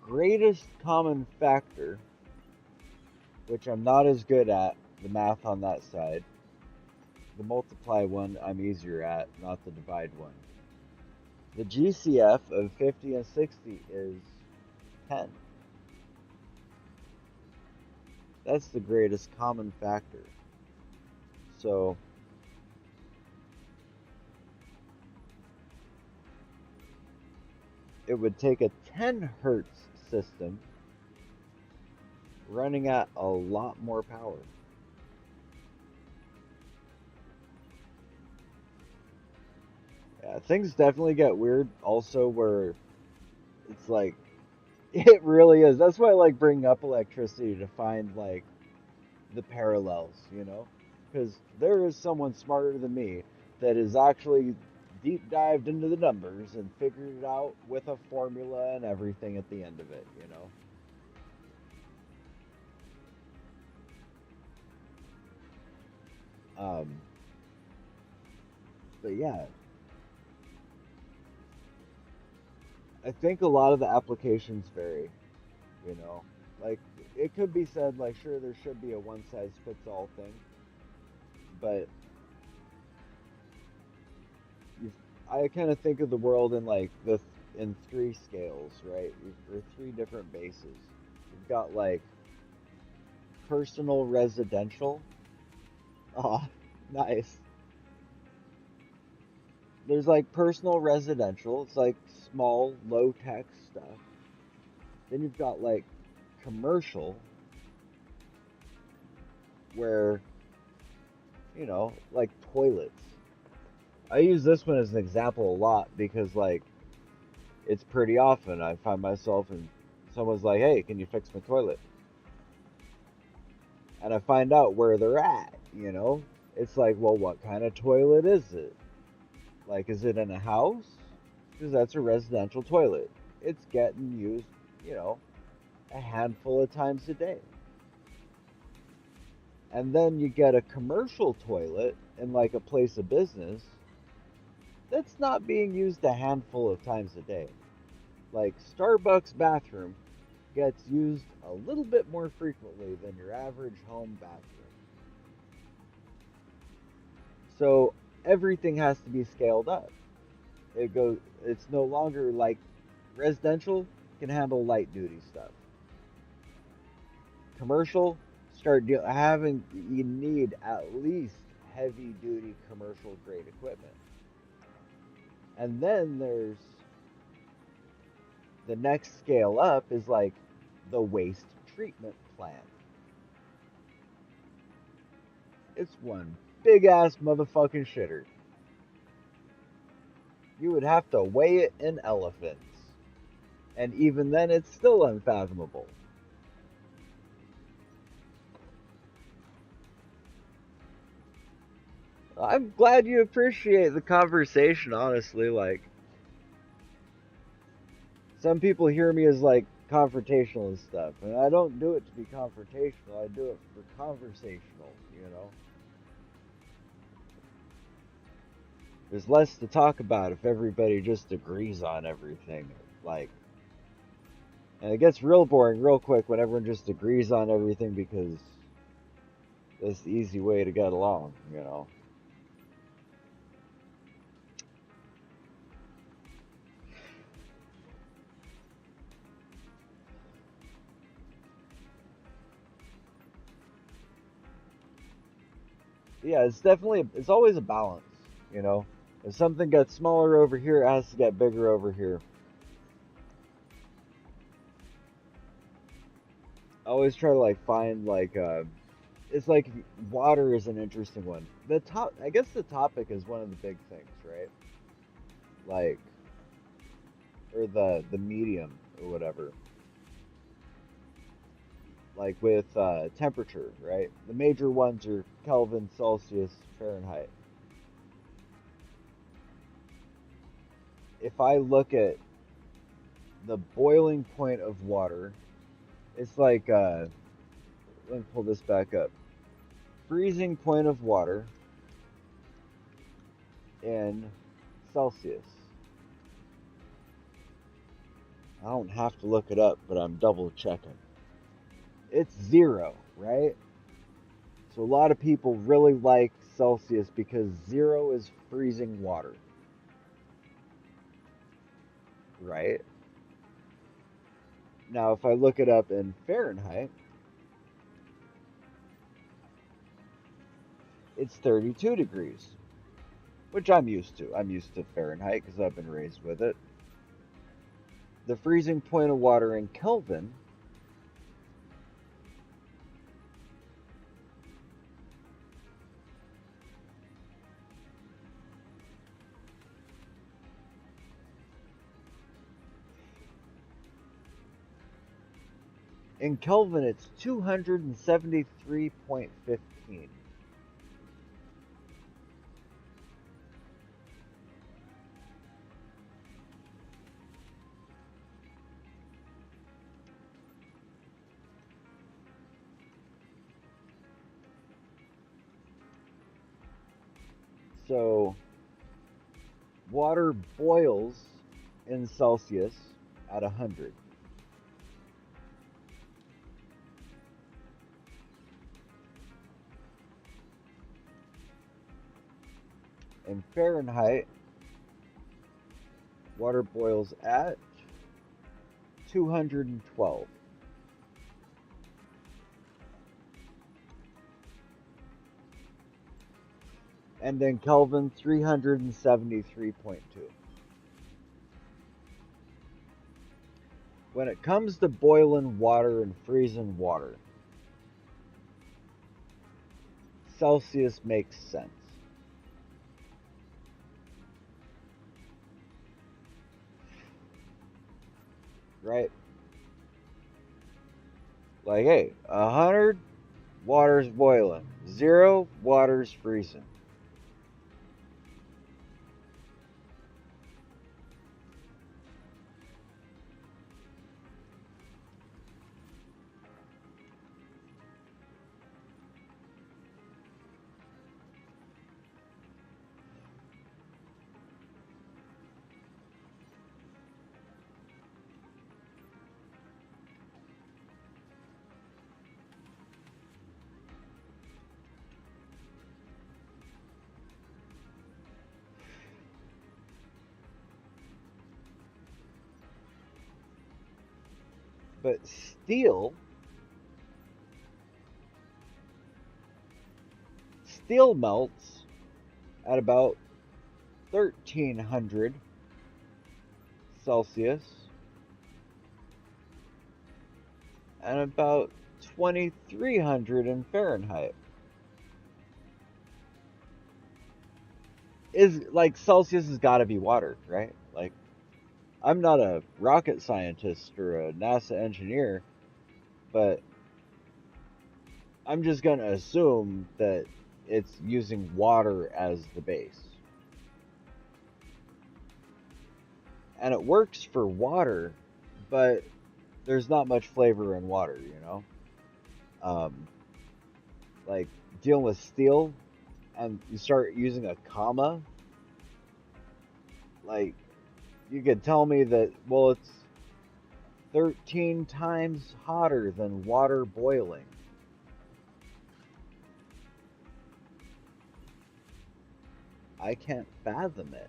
greatest common factor, which I'm not as good at, the math on that side. The multiply one I'm easier at, not the divide one. The GCF of 50 and 60 is 10. That's the greatest common factor. So it would take a 10 hertz system running at a lot more power. Yeah, things definitely get weird also where it's like it really is. That's why I like bringing up electricity to find like the parallels, you know? Because there is someone smarter than me that is actually deep dived into the numbers and figured it out with a formula and everything at the end of it, you know? Um, but yeah, I think a lot of the applications vary, you know? Like, it could be said, like, sure, there should be a one size fits all thing, but you I kind of think of the world in like in three scales, right? Or three different bases. You've got like personal residential. Oh, nice. There's like personal residential. It's like small, low tech stuff. Then you've got like commercial, where like toilets. I use this one as an example a lot because like it's pretty often I find myself and someone's like, "Hey, can you fix my toilet?" And I find out where they're at, you know? It's like, well, what kind of toilet is it? Like, is it in a house? Because that's a residential toilet. It's getting used, you know, a handful of times a day. And then you get a commercial toilet in like a place of business that's not being used a handful of times a day. Like Starbucks bathroom gets used a little bit more frequently than your average home bathroom. So everything has to be scaled up. It's no longer like residential can handle light duty stuff. Commercial having you need at least heavy duty commercial grade equipment. And then there's the next scale up is like the waste treatment plant. It's one big ass motherfucking shitter. You would have to weigh it in elephants. And even then, it's still unfathomable. I'm glad you appreciate the conversation, honestly. Like, some people hear me as like confrontational and stuff, and I don't do it to be confrontational, I do it for conversational, you know? There's less to talk about if everybody just agrees on everything. Like, and it gets real boring real quick when everyone just agrees on everything because that's the easy way to get along, you know? Yeah, it's always a balance, you know? If something gets smaller over here, it has to get bigger over here. I always try to like find like it's like water is an interesting one. I guess the topic is one of the big things, right? Like or the medium or whatever. Like with temperature, right? The major ones are Kelvin, Celsius, Fahrenheit. If I look at the boiling point of water, it's like let me pull this back up. Freezing point of water in Celsius. I don't have to look it up, but I'm double checking. It's 0, right? So a lot of people really like Celsius because 0 is freezing water, right? Now, if I look it up in Fahrenheit, it's 32 degrees, which I'm used to. I'm used to Fahrenheit because I've been raised with it. The freezing point of water in Kelvin it's 273.15. So water boils in Celsius at 100. In Fahrenheit, water boils at 212. And in Kelvin, 373.2. When it comes to boiling water and freezing water, Celsius makes sense. Right? Like, hey, 100, water's boiling. 0, water's freezing. But steel melts at about 1300 Celsius and about 2300 in Fahrenheit. Is like Celsius has got to be water, right? Like, I'm not a rocket scientist or a NASA engineer, but I'm just going to assume that it's using water as the base. And it works for water, but there's not much flavor in water, you know? Like dealing with steel and you start using a comma, like you could tell me that, well, it's 13 times hotter than water boiling. I can't fathom it.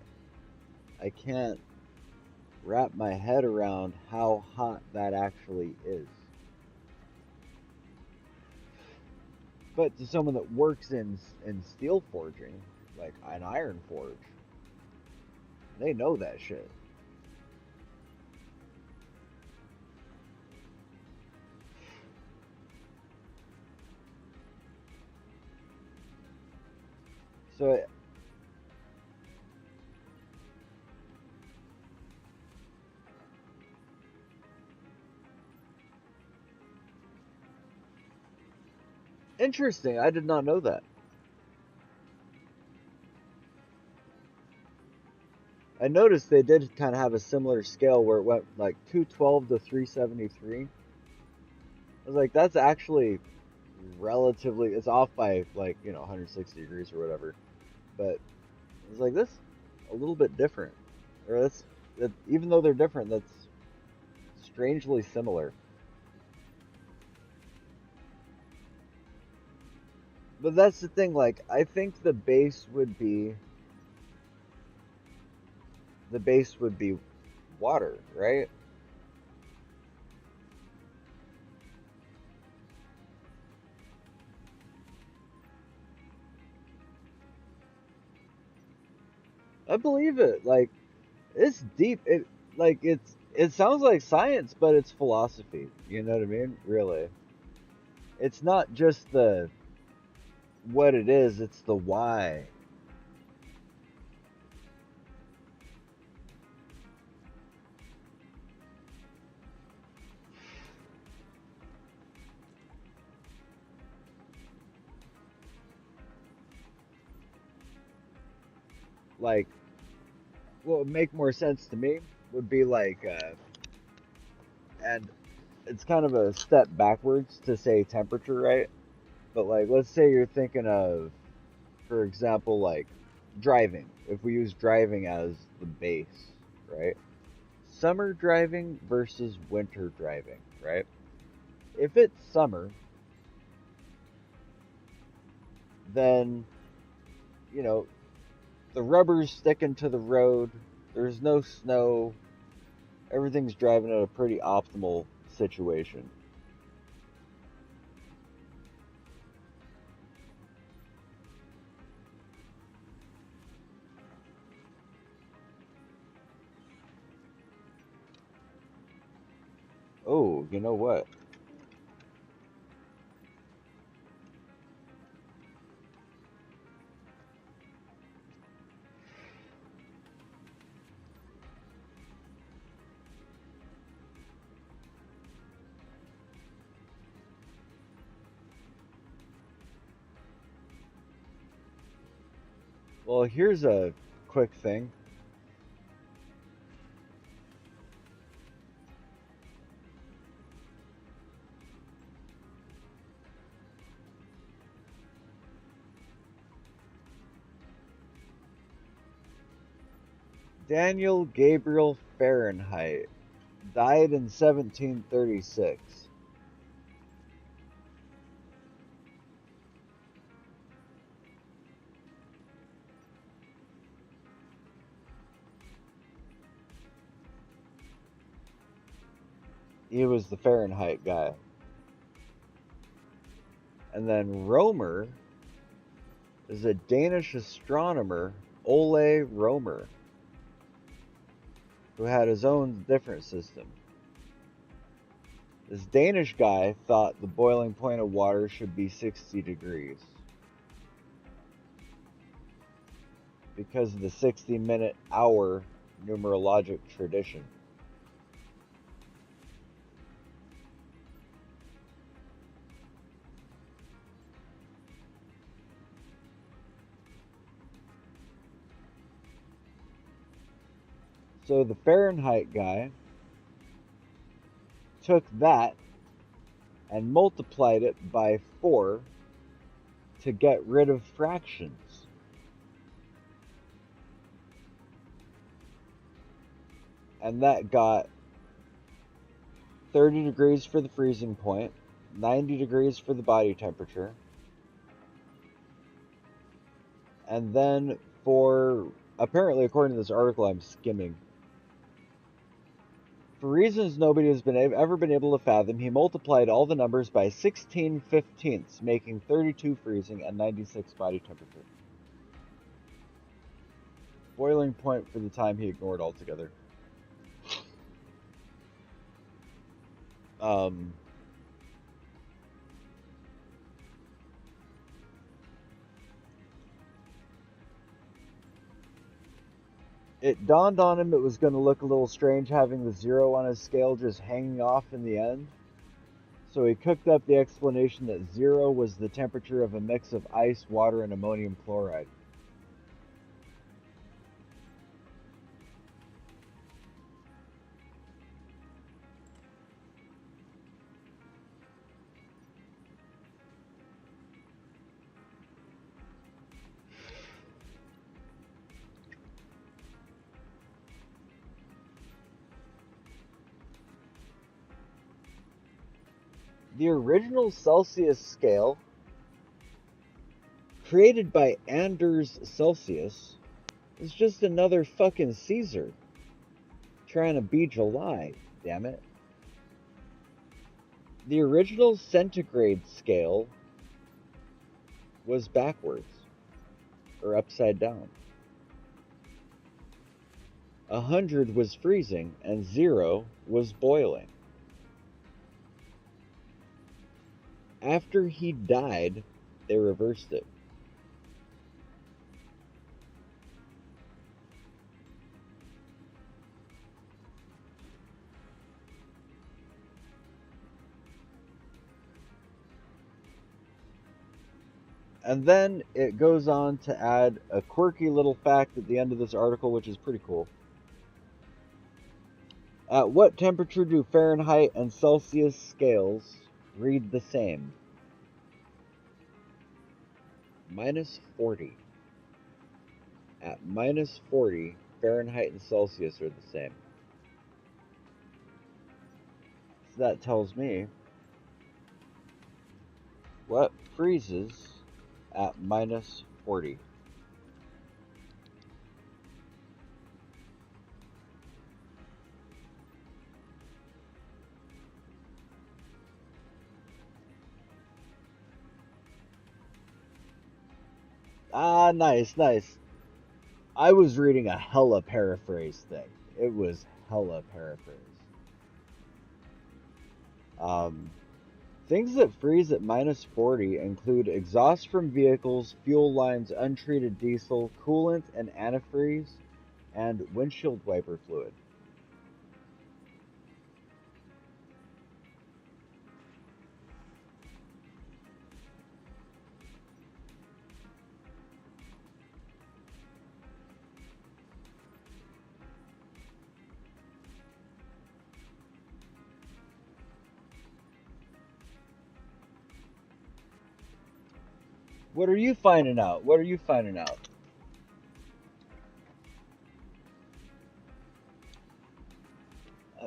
I can't wrap my head around how hot that actually is. But to someone that works in steel forging, like an iron forge, they know that shit. So interesting. I did not know that. I noticed they did kind of have a similar scale where it went like 212 to 373. I was like, that's actually relatively, it's off by like, 160 degrees or whatever. But I was like, this a little bit different. Or that's, that, even though they're different, that's strangely similar. But that's the thing, like, I think the base would be water, right? I believe it. Like, it's deep. It sounds like science, but it's philosophy. You know what I mean? Really. It's not just the what it is, it's the why. Like, what would make more sense to me would be like, and it's kind of a step backwards to say temperature, right? But like, let's say you're thinking of, for example, like driving. If we use driving as the base, right? Summer driving versus winter driving, right? If it's summer, then, you know, the rubber's sticking to the road, there's no snow, everything's driving at a pretty optimal situation. Oh, you know what? Well, here's a quick thing. Daniel Gabriel Fahrenheit died in 1736. He was the Fahrenheit guy. And then Romer is a Danish astronomer, Ole Romer, who had his own different system. This Danish guy thought the boiling point of water should be 60 degrees because of the 60-minute hour numerologic tradition. So the Fahrenheit guy took that and multiplied it by 4 to get rid of fractions. And that got 30 degrees for the freezing point, 90 degrees for the body temperature, and then for, apparently according to this article I'm skimming, for reasons nobody has ever been able to fathom, he multiplied all the numbers by 16/15ths, making 32 freezing and 96 body temperature. Boiling point for the time he ignored altogether. Um, it dawned on him it was going to look a little strange having the 0 on his scale just hanging off in the end. So he cooked up the explanation that 0 was the temperature of a mix of ice, water, and ammonium chloride. The original Celsius scale, created by Anders Celsius, is just another fucking Caesar trying to be July, damn it. The original centigrade scale was backwards, or upside down. 100 was freezing, and 0 was boiling. After he died, they reversed it. And then it goes on to add a quirky little fact at the end of this article, which is pretty cool. At what temperature do Fahrenheit and Celsius scales read the same? Minus 40. At minus 40, Fahrenheit and Celsius are the same. So that tells me what freezes at minus 40. Ah, nice, nice. I was reading a hella paraphrase thing. It was hella paraphrase. Um, Things that freeze at minus 40 include exhaust from vehicles, fuel lines, untreated diesel, coolant and antifreeze, and windshield wiper fluid. What are you finding out? What are you finding out?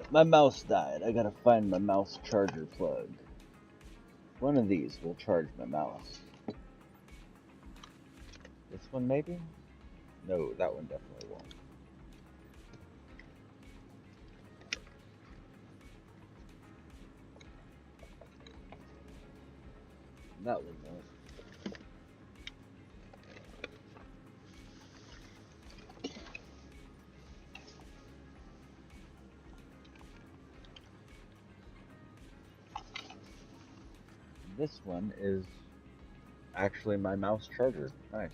My mouse died. I gotta find my mouse charger plug. One of these will charge my mouse. This one maybe? No, that one definitely won't. That one won't. This one is actually my mouse charger. Nice.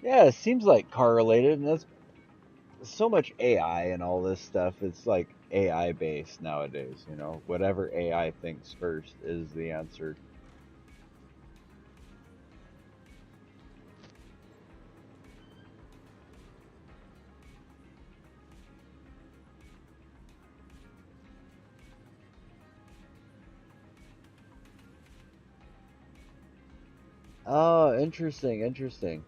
Yeah, it seems like correlated, and that's so much AI and all this stuff. It's like AI based nowadays, you know. Whatever AI thinks first is the answer. Oh, interesting, interesting.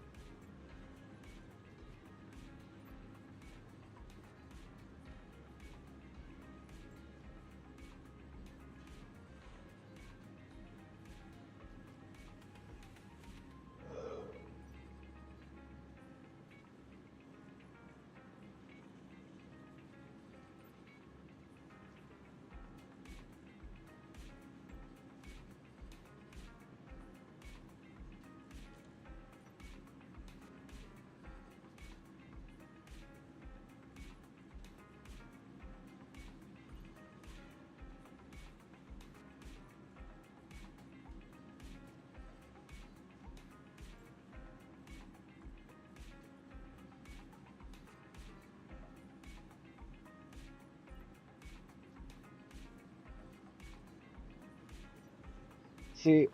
See,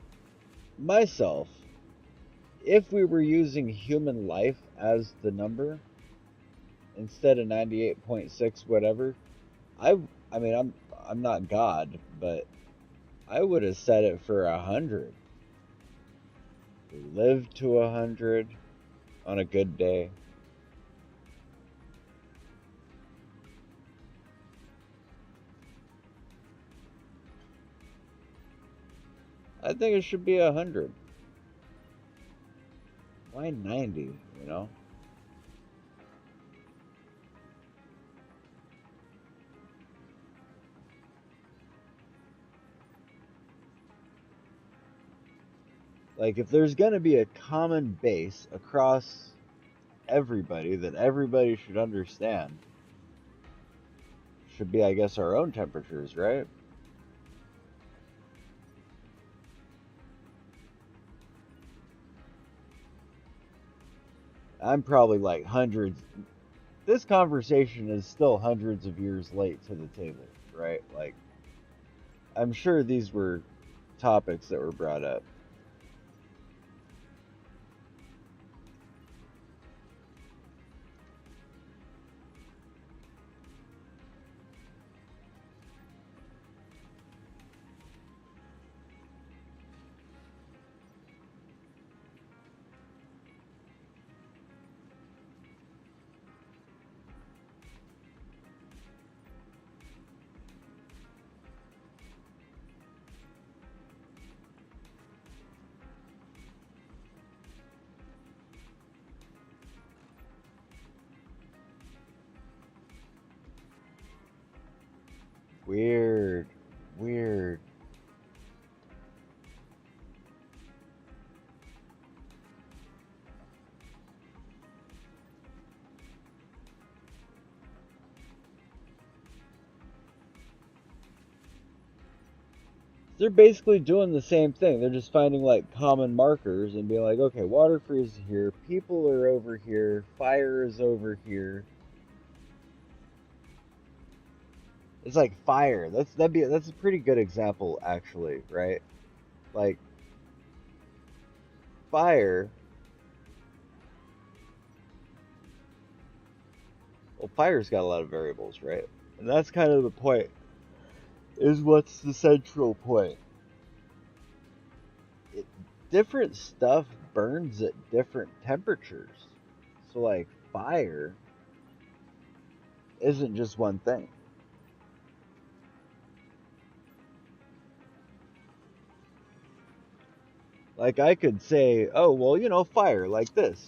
myself, if we were using human life as the number instead of 98.6 whatever, I I mean I'm not God, but I would have set it for 100. Live to 100 on a good day. I think it should be 100. Why 90, you know? Like, if there's going to be a common base across everybody that everybody should understand, should be, I guess, our own temperatures, right? I'm probably like hundreds. This conversation is still hundreds of years late to the table, right? Like, I'm sure these were topics that were brought up. Weird. Weird. They're basically doing the same thing. They're just finding like common markers and being like, okay, water freeze here, people are over here, fire is over here. It's like fire. That's a pretty good example actually, right? Like fire. Well, fire's got a lot of variables, right? And that's kind of the point. Is what's the central point? It, different stuff burns at different temperatures. So like fire isn't just one thing. Like I could say, oh, well, fire like this.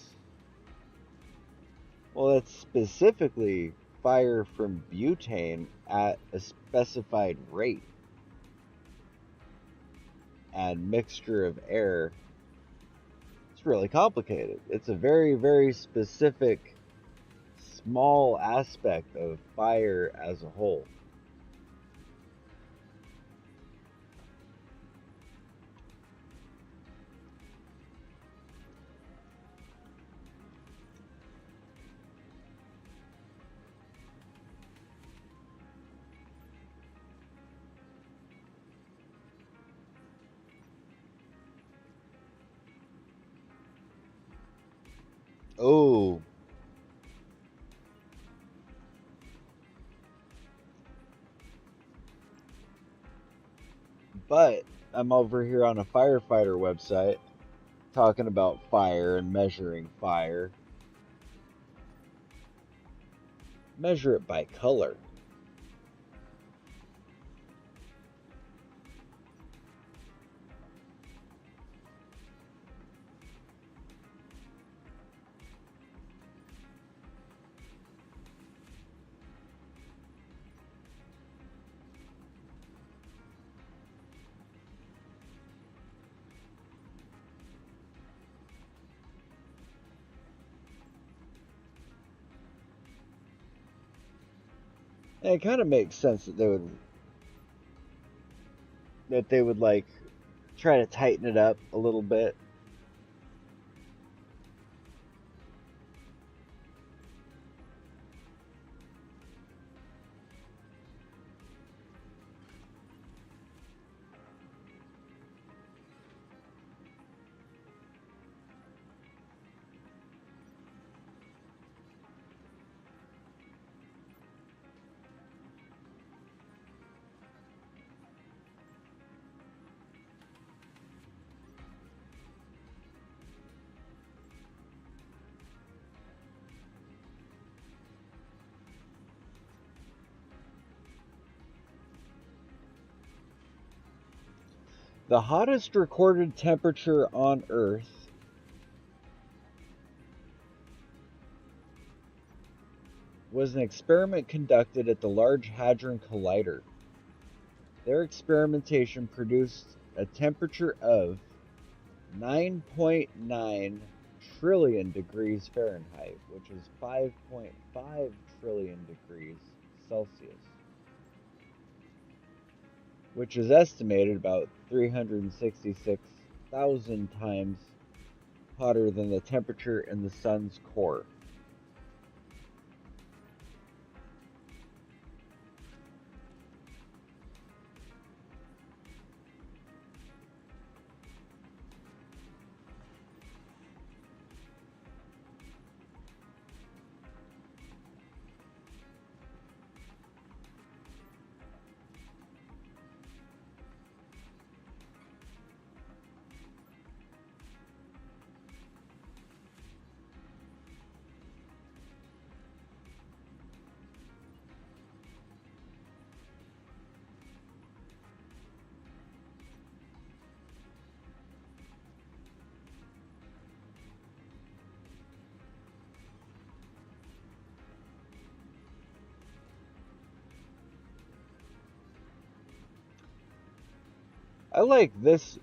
Well, that's specifically fire from butane at a specified rate and mixture of air. It's really complicated. It's a very, very specific, small aspect of fire as a whole. Oh, but I'm over here on a firefighter website talking about fire and measuring fire. Measure it by color. And it kind of makes sense that they would like try to tighten it up a little bit. The hottest recorded temperature on Earth was an experiment conducted at the Large Hadron Collider. Their experimentation produced a temperature of 9.9 trillion degrees Fahrenheit, which is 5.5 trillion degrees Celsius, which is estimated about 366,000 times hotter than the temperature in the sun's core. I like this.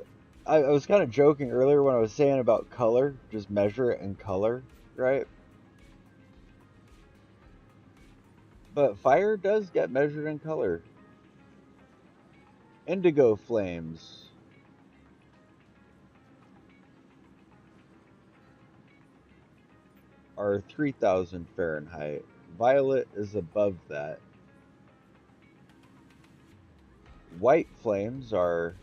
I was kind of joking earlier when I was saying about color, just measure it in color, right? But fire does get measured in color. Indigo flames are 3,000 Fahrenheit. Violet is above that. White flames are,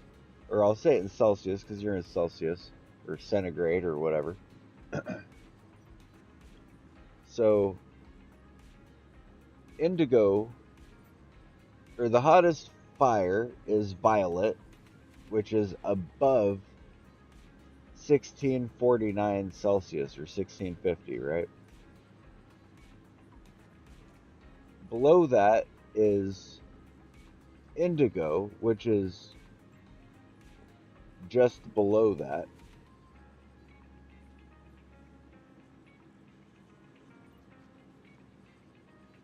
or I'll say it in Celsius because you're in Celsius, or centigrade, or whatever. So, indigo, or the hottest fire is violet, which is above 1649 Celsius, or 1650, right? Below that is indigo, which is just below that.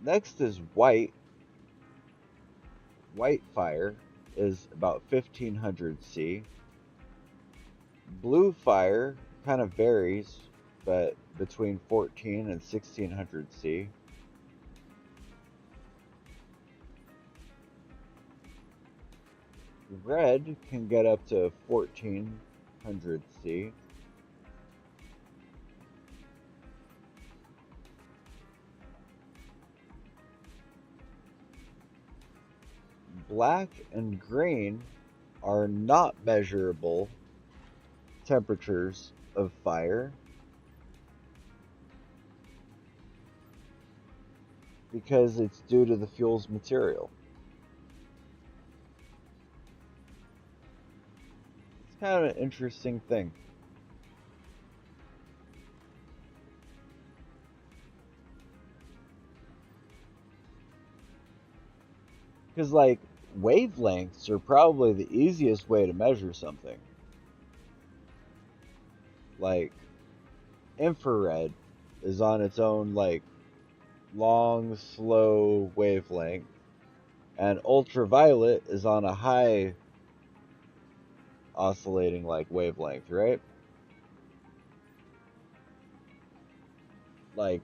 Next is white. White fire is about 1500 C. Blue fire kind of varies, but between 14 and 1600 C. Red can get up to 1400 C. Black and green are not measurable temperatures of fire because it's due to the fuel's material. It's kind of an interesting thing. Because, like, wavelengths are probably the easiest way to measure something. Like, infrared is on its own, like, long, slow wavelength, and ultraviolet is on a high oscillating, like, wavelength, right? Like,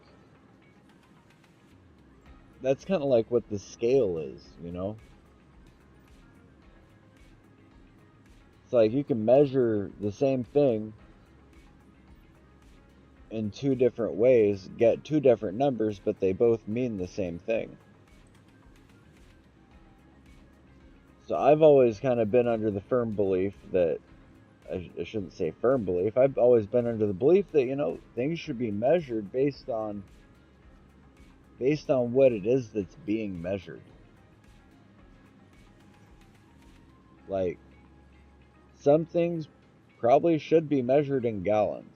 that's kind of like what the scale is, you know? It's like you can measure the same thing in two different ways, get two different numbers, but they both mean the same thing. So I've always kind of been under the firm belief that, I shouldn't say firm belief, I've always been under the belief that, you know, things should be measured based on what it is that's being measured. Like, some things probably should be measured in gallons.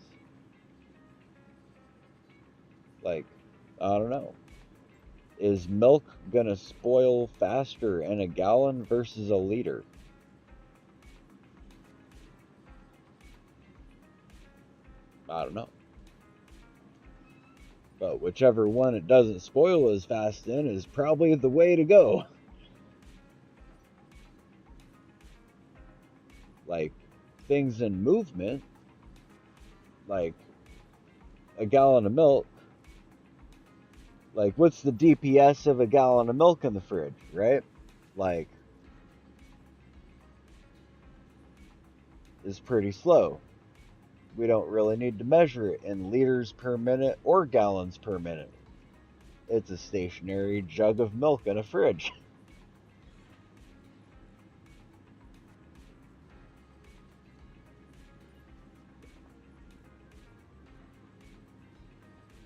Like, I don't know. Is milk gonna spoil faster in a gallon versus a liter? I don't know. But whichever one it doesn't spoil as fast in is probably the way to go. Like things in movement, like a gallon of milk. Like, what's the DPS of a gallon of milk in the fridge, right? Like, is pretty slow. We don't really need to measure it in liters per minute or gallons per minute. It's a stationary jug of milk in a fridge.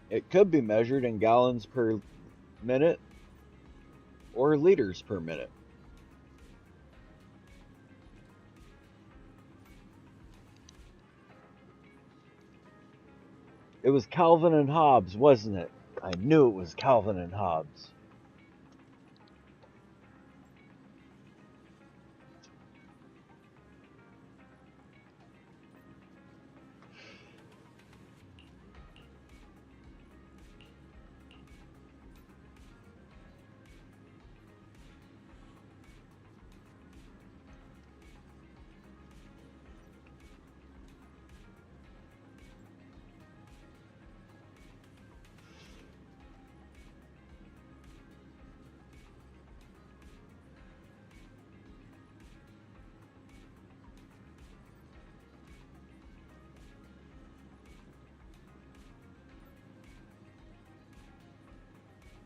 It could be measured in gallons per minute or liters per minute. It was Calvin and Hobbes, wasn't it? I knew it was Calvin and Hobbes.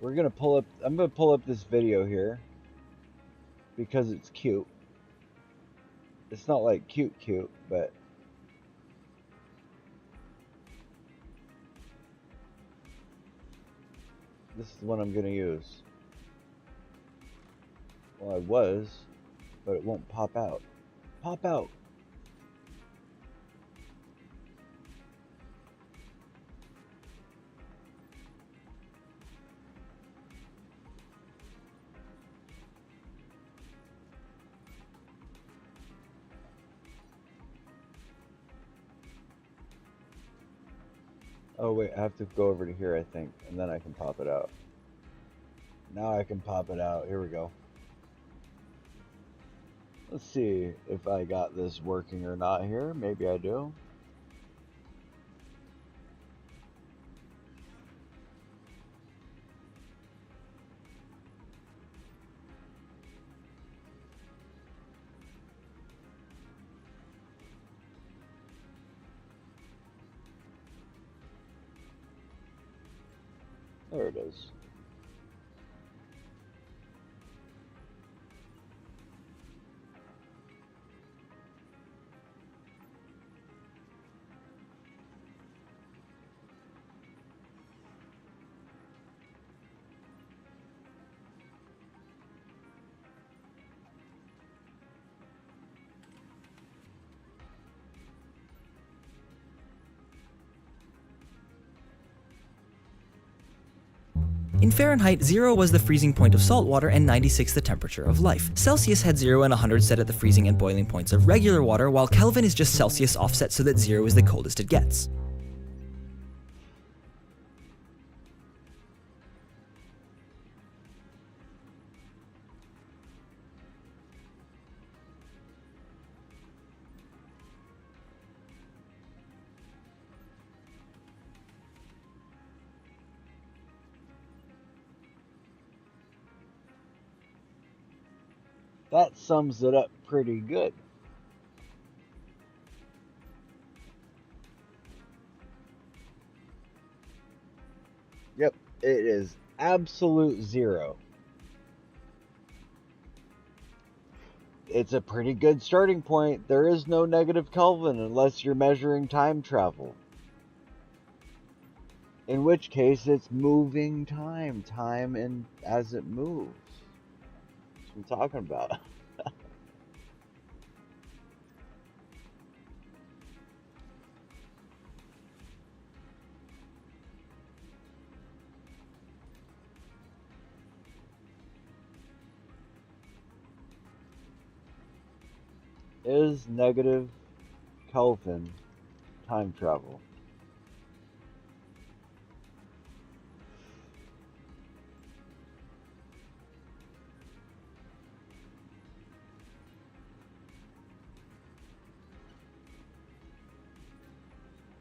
I'm gonna pull up this video here because it's cute. It's not like cute, but this is the one I'm gonna use. Well, I was, but it won't pop out. Pop out. Oh wait, I have to go over to here, I think, and then I can pop it out. Now I can pop it out. Here we go. Let's see if I got this working or not here. Maybe I do. There it is. In Fahrenheit, 0 was the freezing point of salt water and 96 the temperature of life. Celsius had 0 and 100 set at the freezing and boiling points of regular water, while Kelvin is just Celsius offset so that 0 is the coldest it gets. That sums it up pretty good. Yep, it is absolute 0. It's a pretty good starting point. There is no negative Kelvin unless you're measuring time travel. In which case, it's moving time as it moves. That's what I'm talking about. Is negative Kelvin time travel?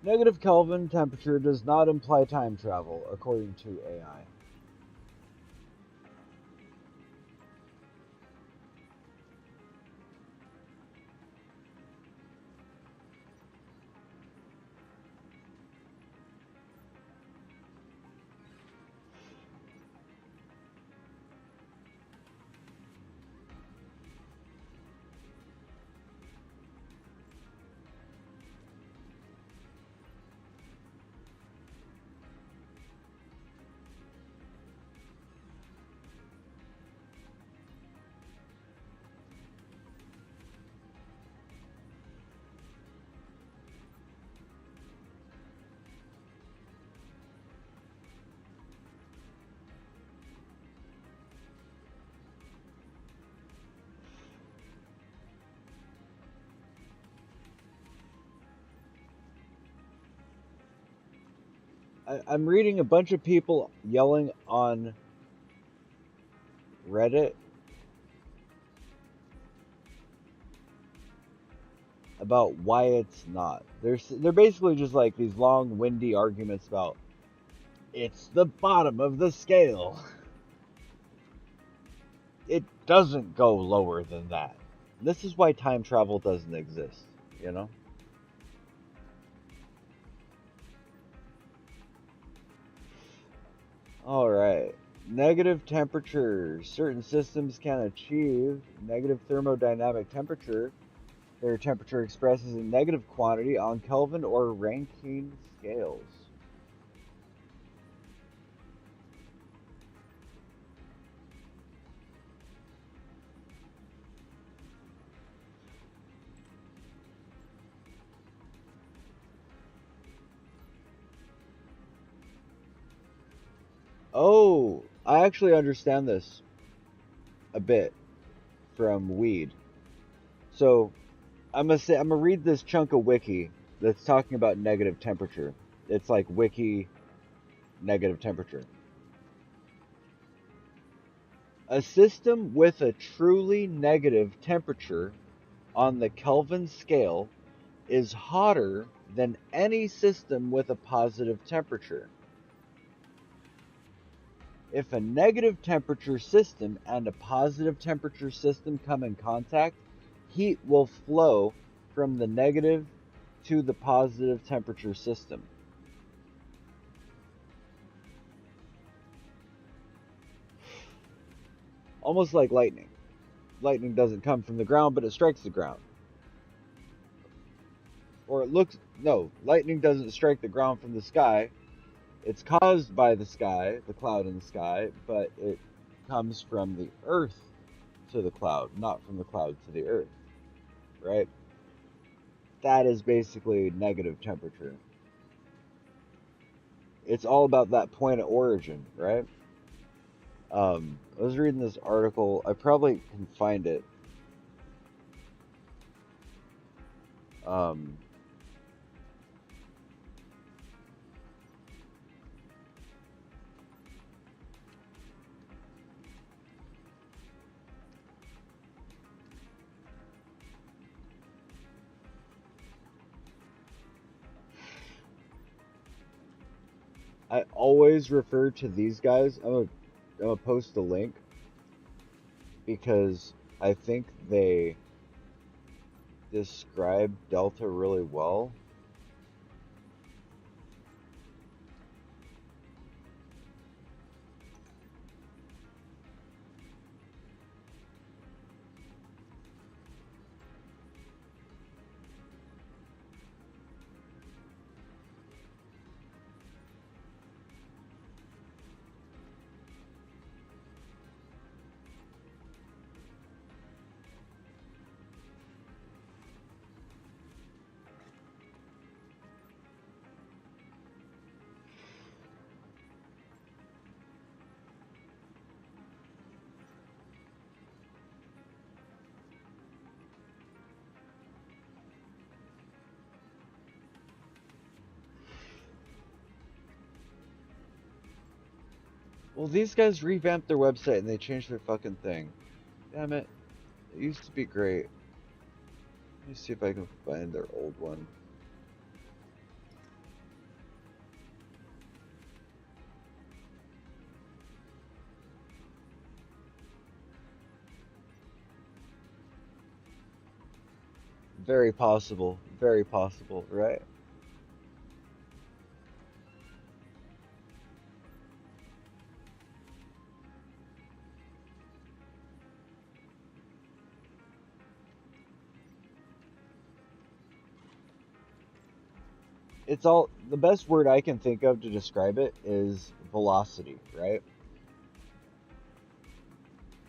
Negative Kelvin temperature does not imply time travel, according to AI. I'm reading a bunch of people yelling on Reddit about why it's not. They're basically just like these long, windy arguments about it's the bottom of the scale. It doesn't go lower than that. This is why time travel doesn't exist, you know? Alright. Negative temperature. Certain systems can achieve negative thermodynamic temperature. Their temperature expresses in negative quantity on Kelvin or Rankine scales. Oh, I actually understand this a bit from weed. So I'm gonna read this chunk of wiki that's talking about negative temperature. It's like wiki negative temperature. A system with a truly negative temperature on the Kelvin scale is hotter than any system with a positive temperature. If a negative temperature system and a positive temperature system come in contact, heat will flow from the negative to the positive temperature system. Almost like lightning. Lightning doesn't come from the ground, but it strikes the ground. Or it looks, no, lightning doesn't strike the ground from the sky. It's caused by the sky, the cloud in the sky, but it comes from the earth to the cloud, not from the cloud to the earth, right? That is basically negative temperature. It's all about that point of origin, right? I was reading this article. I probably can find it. Um, I always refer to these guys. I'm gonna post the link because I think they describe Delta really well. Well, these guys revamped their website and they changed their fucking thing. Damn it. It used to be great. Let me see if I can find their old one. very possible, right? It's all the best word I can think of to describe it is velocity, right?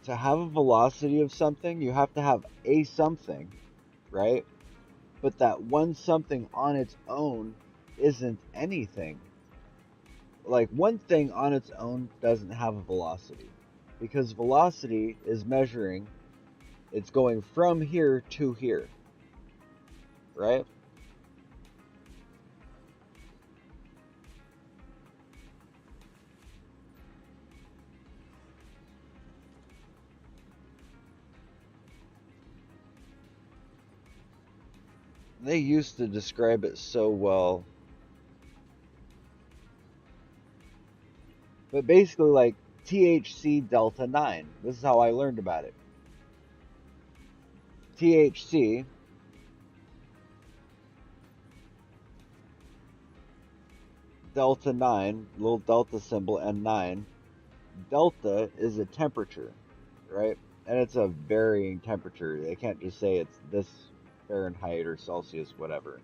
To have a velocity of something, you have to have a something, right? But that one something on its own isn't anything. Like one thing on its own doesn't have a velocity because velocity is measuring it's going from here to here, right? They used to describe it so well. But basically, like THC delta 9. This is how I learned about it. THC delta 9, little delta symbol, and 9. Delta is a temperature, right? And it's a varying temperature. They can't just say it's this Fahrenheit or Celsius, whatever.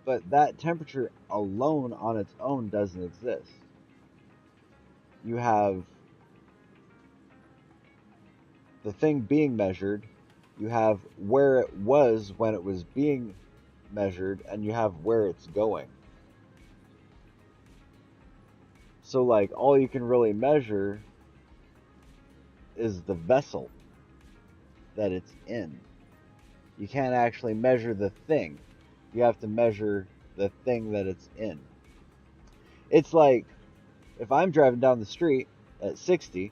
But that temperature alone on its own doesn't exist. You have the thing being measured, you have where it was when it was being measured, and you have where it's going. So, like, all you can really measure is the vessel that it's in. You can't actually measure the thing. You have to measure the thing that it's in. It's like if I'm driving down the street at 60,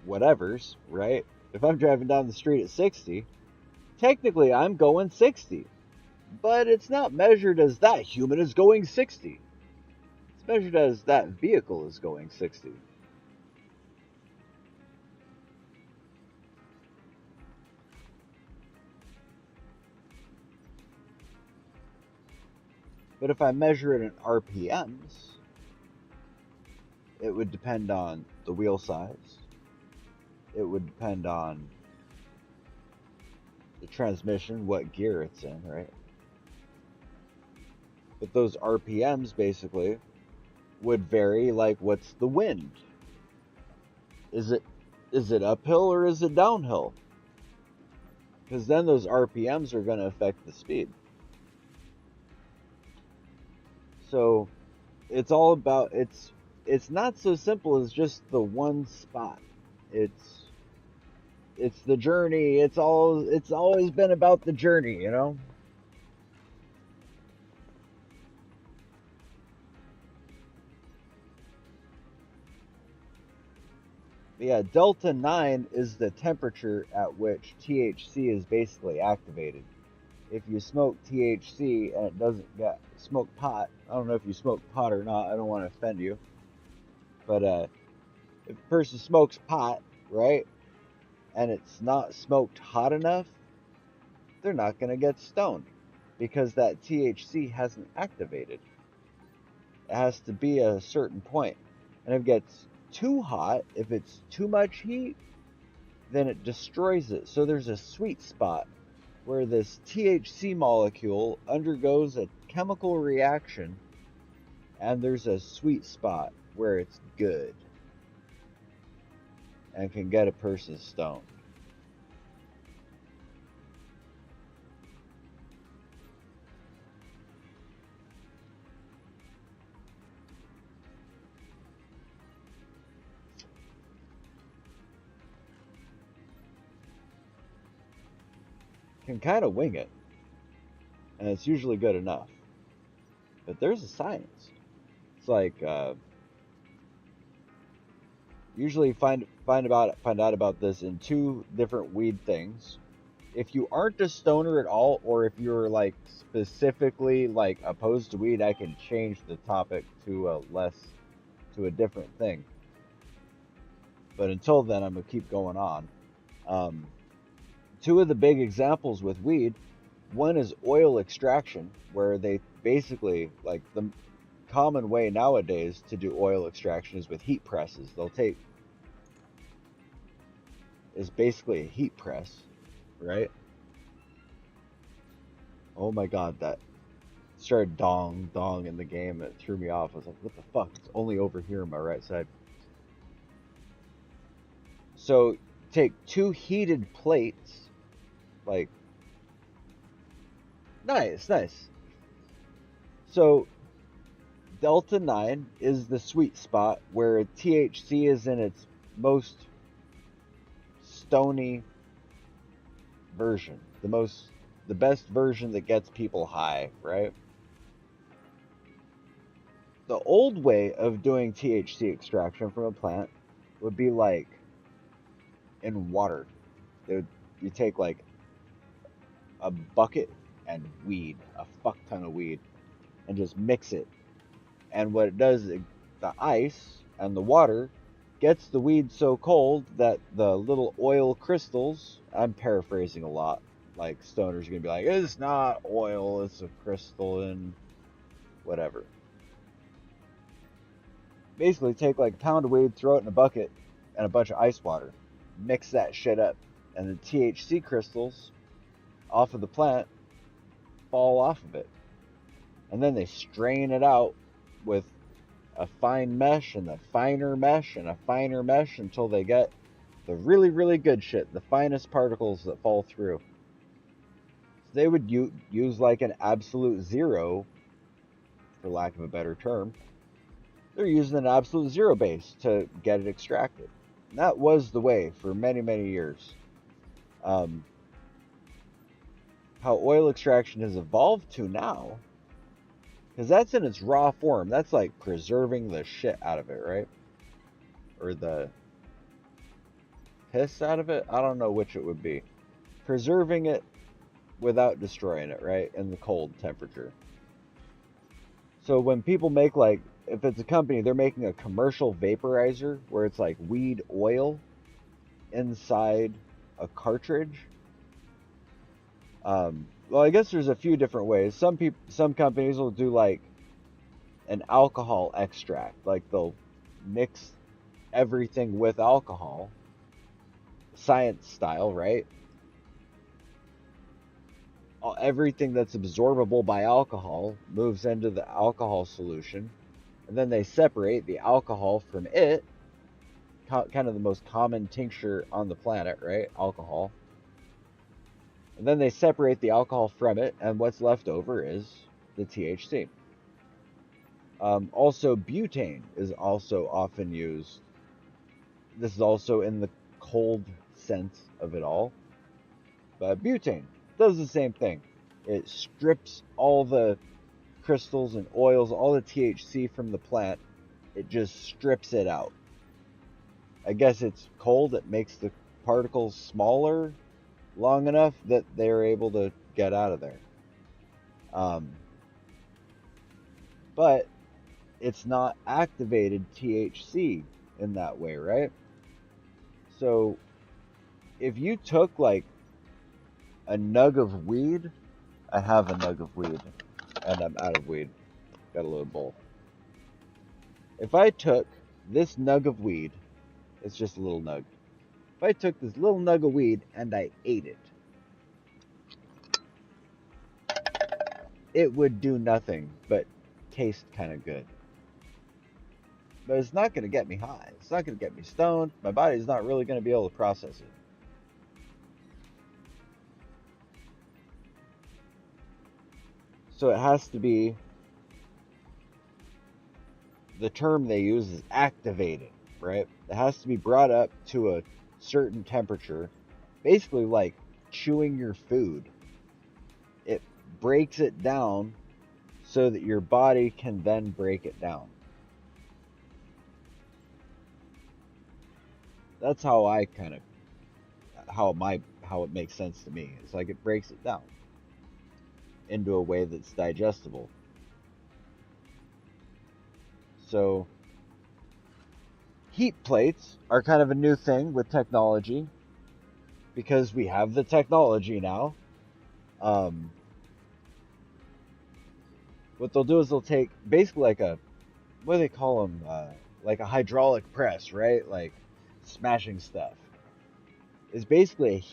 whatever's, right? If I'm driving down the street at 60, technically I'm going 60. But it's not measured as that human is going 60. It's measured as that vehicle is going 60. But if I measure it in RPMs, it would depend on the wheel size. It would depend on the transmission, what gear it's in, right? But those RPMs basically would vary like what's the wind? Is it uphill or is it downhill? Because then those RPMs are going to affect the speed. So it's all about it's not so simple as just the one spot. It's the journey. It's always been about the journey, you know? Yeah, delta 9 is the temperature at which THC is basically activated. If you smoke THC and it doesn't get smoke pot, I don't know if you smoke pot or not, I don't want to offend you. But if a person smokes pot, right, and it's not smoked hot enough, they're not going to get stoned because that THC hasn't activated. It has to be a certain point. And if it gets too hot, if it's too much heat, then it destroys it. So there's a sweet spot where this THC molecule undergoes a chemical reaction, and there's a sweet spot where it's good and can get a person stoned. Can kind of wing it, and it's usually good enough. But there's a science. It's like usually find out about this in two different weed things. If you aren't a stoner at all, or if you're like specifically like opposed to weed, I can change the topic to a different thing. But until then, I'm gonna keep going on. two of the big examples with weed, one is oil extraction, where they basically, like, the common way nowadays to do oil extraction is with heat presses. Is basically a heat press, right? Oh my god, that started dong dong in the game. It threw me off. I was like, what the fuck? It's only over here on my right side. So take two heated plates, like, nice. So Delta 9 is the sweet spot where THC is in its most stony version, the best version that gets people high, right? The old way of doing THC extraction from a plant would be like in water. You take like a bucket and weed, a fuck ton of weed, and just mix it. And what it does is the ice and the water gets the weed so cold that the little oil crystals, I'm paraphrasing a lot, like stoners are going to be like, it's not oil, it's a crystalline, whatever. Basically, take like a pound of weed, throw it in a bucket and a bunch of ice water. Mix that shit up, and the THC crystals off of the plant fall off of it. And then they strain it out with a fine mesh and a finer mesh and a finer mesh until they get the really, really good shit, the finest particles that fall through. So they would use like an absolute zero, for lack of a better term. They're using an absolute zero base to get it extracted. And that was the way for many, many years. How oil extraction has evolved to now, because that's in its raw form. That's like preserving the shit out of it, right? Or the piss out of it. I don't know which it would be. Preserving it without destroying it, right? In the cold temperature. So when people make, like, if it's a company, they're making a commercial vaporizer where it's like weed oil inside a cartridge. Well, I guess there's a few different ways. Some companies will do like an alcohol extract, like they'll mix everything with alcohol, science style, right? Everything that's absorbable by alcohol moves into the alcohol solution, and then they separate the alcohol from it, kind of the most common tincture on the planet, right? Alcohol. And then they separate the alcohol from it, and what's left over is the THC. Also, butane is also often used. This is also in the cold sense of it all. But butane does the same thing. It strips all the crystals and oils, all the THC from the plant. It just strips it out. I guess it's cold. It makes the particles smaller long enough that they're able to get out of there. But it's not activated THC in that way, right? So if you took like a nug of weed, I have a nug of weed and I'm out of weed. Got a little bowl. If I took this nug of weed, it's just a little nug. If I took this little nug of weed and I ate it, it would do nothing but taste kind of good. But it's not going to get me high. It's not going to get me stoned. My body's not really going to be able to process it. So it has to be, the term they use is activated, right? It has to be brought up to a certain temperature, basically like chewing your food. It breaks it down so that your body can then break it down. That's how I kind of, how it makes sense to me. It's like it breaks it down into a way that's digestible. So heat plates are kind of a new thing with technology. because we have the technology now. What they'll do is they'll take basically like a, what do they call them? Like a hydraulic press, right? Like smashing stuff. It's basically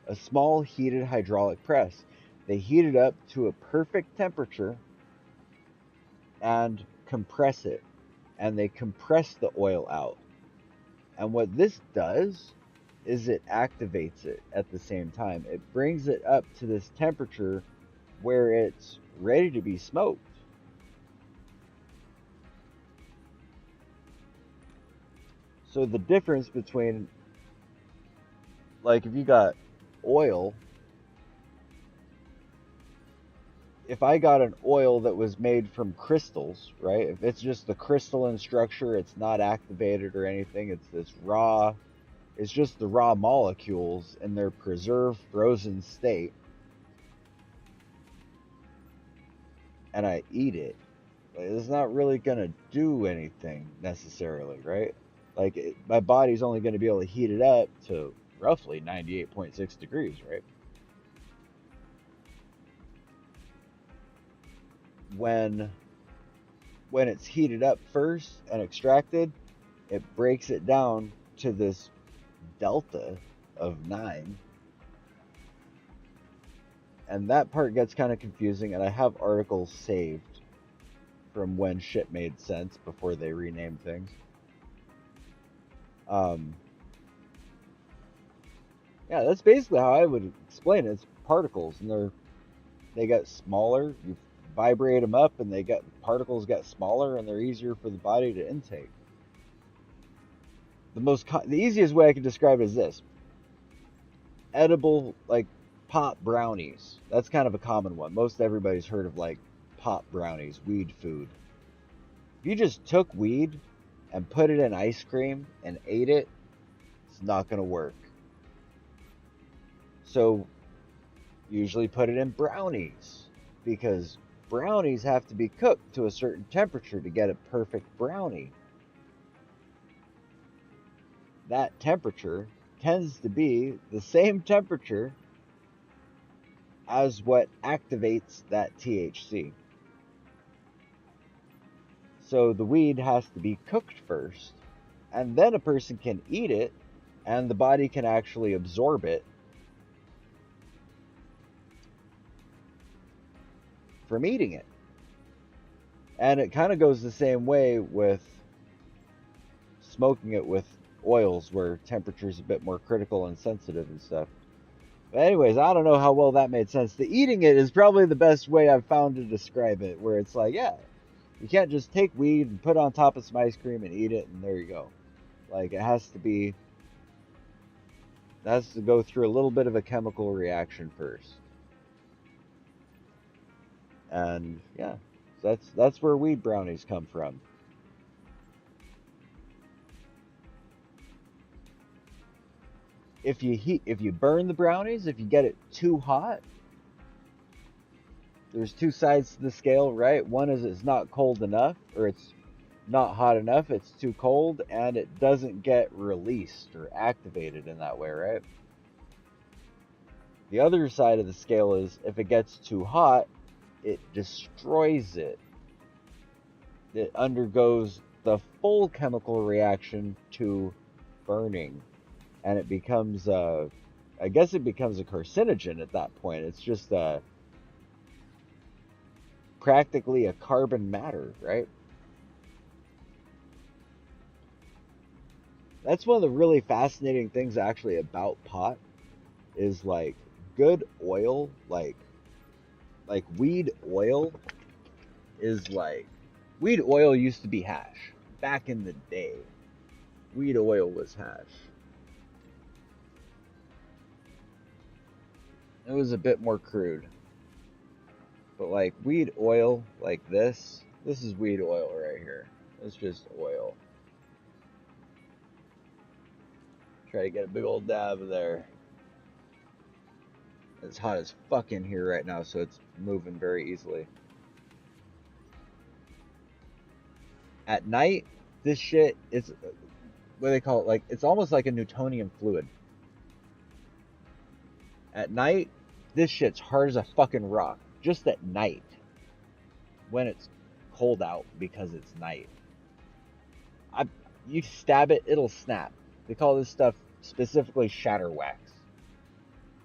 a small heated hydraulic press. They heat it up to a perfect temperature and compress it. And they compress the oil out. And what this does is it activates it at the same time. It brings it up to this temperature where it's ready to be smoked. So the difference between, like, if you got oil, if I got an oil that was made from crystals, right? If it's just the crystalline structure, it's not activated or anything, it's this raw, it's just the raw molecules in their preserved frozen state, and I eat it, it's not really gonna do anything necessarily, right? Like my body's only going to be able to heat it up to roughly 98.6 degrees, right? When it's heated up first and extracted, it breaks it down to this delta of 9. And that part gets kind of confusing, and I have articles saved from when shit made sense before they renamed things. Yeah, that's basically how I would explain it. It's particles, and they get smaller. You vibrate them up, and particles get smaller, and they're easier for the body to intake. The easiest way I can describe it is this: edible, like pop brownies. That's kind of a common one. Most everybody's heard of like pop brownies, weed food. If you just took weed and put it in ice cream and ate it, it's not going to work. So usually put it in brownies, because brownies have to be cooked to a certain temperature to get a perfect brownie. That temperature tends to be the same temperature as what activates that THC. So the weed has to be cooked first, and then a person can eat it, and the body can actually absorb it from eating it. And it kind of goes the same way with smoking it with oils, where temperature is a bit more critical and sensitive and stuff. But anyways, I don't know how well that made sense. The eating it is probably the best way I've found to describe it, where it's like, yeah, you can't just take weed and put it on top of some ice cream and eat it, and there you go. Like, it has to go through a little bit of a chemical reaction first. And yeah, that's where weed brownies come from. If you burn the brownies, if you get it too hot, there's two sides to the scale, right? One is it's not cold enough, or it's not hot enough, it's too cold, and it doesn't get released or activated in that way, right? The other side of the scale is if it gets too hot, it destroys it. It undergoes the full chemical reaction to burning, and it becomes I guess it becomes a carcinogen at that point. It's just practically a carbon matter, right? That's one of the really fascinating things actually about pot, is like good oil, like weed oil is like, weed oil used to be hash. Back in the day, weed oil was hash. It was a bit more crude. But like weed oil like this is weed oil right here. It's just oil. Try to get a big old dab of there. It's hot as fuck in here right now, so it's moving very easily. At night, this shit is, what do they call it? Like, it's almost like a Newtonian fluid. At night, this shit's hard as a fucking rock. Just at night. When it's cold out because it's night. You stab it, it'll snap. They call this stuff specifically shatter wax.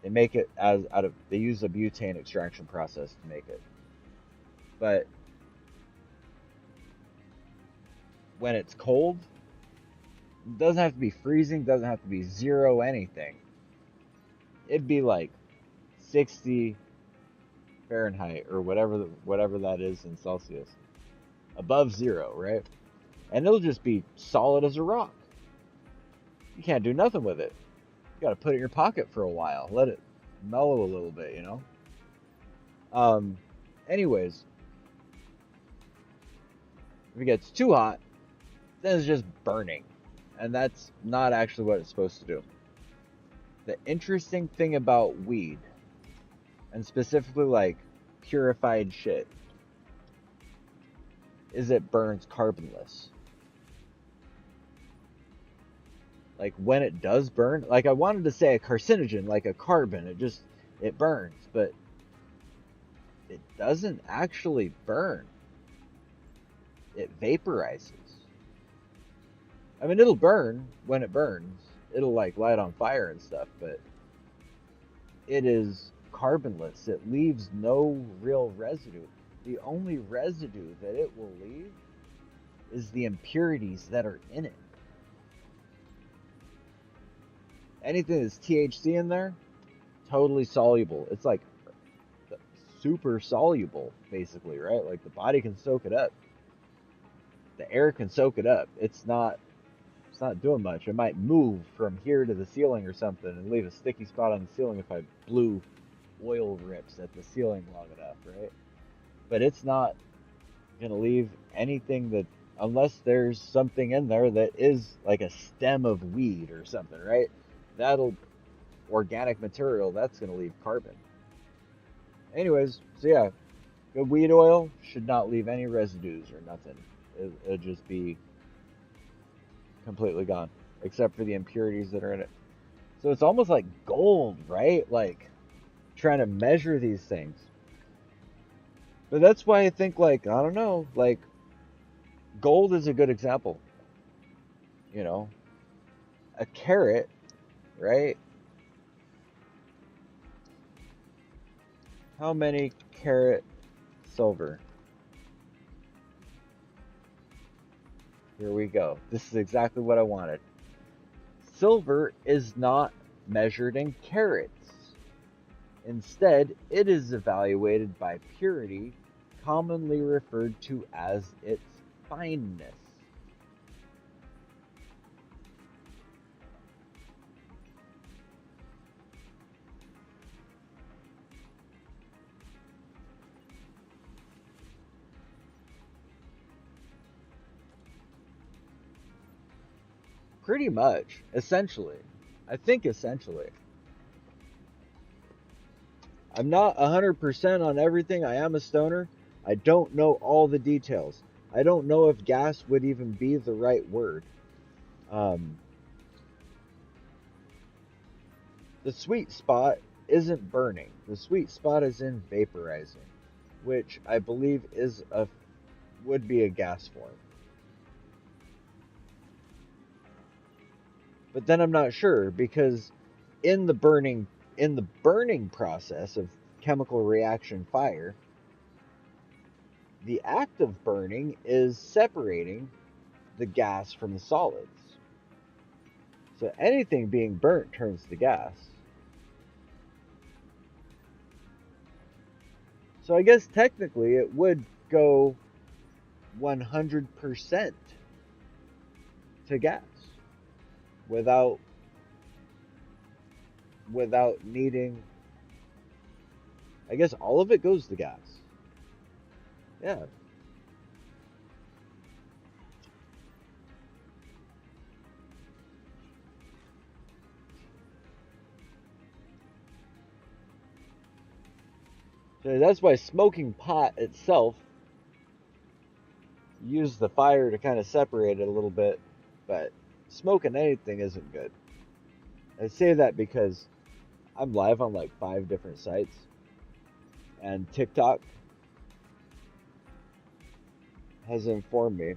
They make it they use a butane extraction process to make it. But when it's cold, it doesn't have to be freezing, doesn't have to be zero anything. It'd be like 60 Fahrenheit or whatever that is in Celsius. Above zero, right? And it'll just be solid as a rock. You can't do nothing with it. You gotta put it in your pocket for a while. Let it mellow a little bit, you know? Anyways, if it gets too hot, then it's just burning. And that's not actually what it's supposed to do. The interesting thing about weed, and specifically like purified shit, is it burns carbonless. Like when it does burn, like I wanted to say a carcinogen, like a carbon, it burns, but it doesn't actually burn. It vaporizes. I mean, it'll burn when it burns. It'll like light on fire and stuff, but it is carbonless. It leaves no real residue. The only residue that it will leave is the impurities that are in it. Anything that's THC in there, totally soluble. It's like super soluble, basically, right? Like the body can soak it up. The air can soak it up. It's not doing much. It might move from here to the ceiling or something and leave a sticky spot on the ceiling if I blew oil rips at the ceiling long enough, right? But it's not gonna leave anything that, unless there's something in there that is like a stem of weed or something, right? Organic material, that's gonna leave carbon. Anyways, so yeah, good weed oil should not leave any residues or nothing. It'll just be completely gone, except for the impurities that are in it. So it's almost like gold, right? Like trying to measure these things. But that's why I think, like, I don't know, like gold is a good example. You know, a carat, right? How many carat silver? Here we go. This is exactly what I wanted. Silver is not measured in carats. Instead, it is evaluated by purity, commonly referred to as its fineness. Pretty much, essentially. I think essentially. I'm not 100% on everything. I am a stoner. I don't know all the details. I don't know if gas would even be the right word. The sweet spot isn't burning. The sweet spot is in vaporizing, which I believe would be a gas form. But then I'm not sure, because in the burning process of chemical reaction fire, the act of burning is separating the gas from the solids. So anything being burnt turns to gas. So I guess technically it would go 100% to gas without needing, I guess all of it goes to gas. Yeah. So that's why smoking pot itself, use the fire to kind of separate it a little bit, but smoking anything isn't good. I say that because I'm live on like 5 different sites, and TikTok has informed me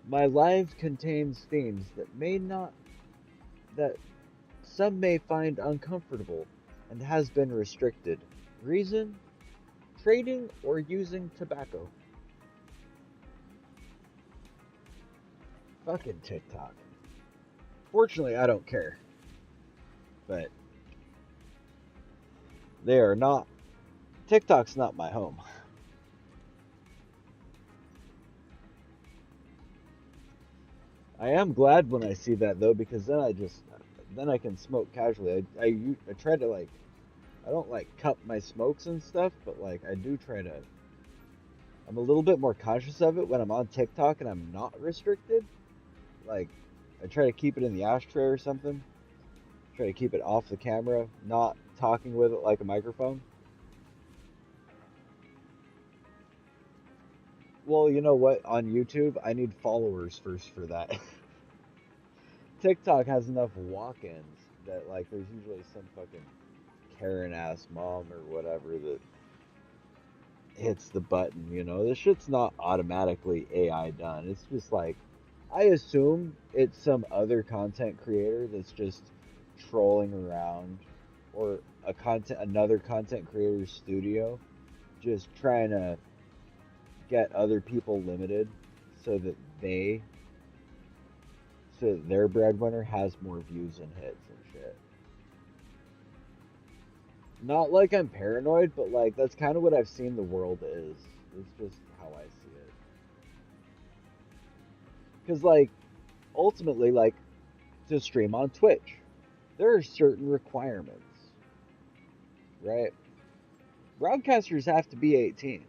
my live contains themes that some may find uncomfortable and has been restricted. Reason? Trading or using tobacco. Fucking TikTok. Fortunately, I don't care. But they are not. TikTok's not my home. I am glad when I see that though, because then I can smoke casually. I try to like I don't like cup my smokes and stuff, but like I do try to. I'm a little bit more conscious of it when I'm on TikTok and I'm not restricted. Like I try to keep it in the ashtray or something. Try to keep it off the camera, not talking with it like a microphone. Well, you know what? On YouTube, I need followers first for that. TikTok has enough walk-ins that like there's usually some fucking Karen ass mom or whatever that hits the button, you know. This shit's not automatically AI done. It's just like I assume it's some other content creator that's just trolling around or another content creator's studio just trying to get other people limited so that they so that their breadwinner has more views and hits and shit. Not like I'm paranoid, but like that's kind of what I've seen the world is. It's just how I see it. Cuz like ultimately like to stream on Twitch, there are certain requirements, right? Broadcasters have to be 18.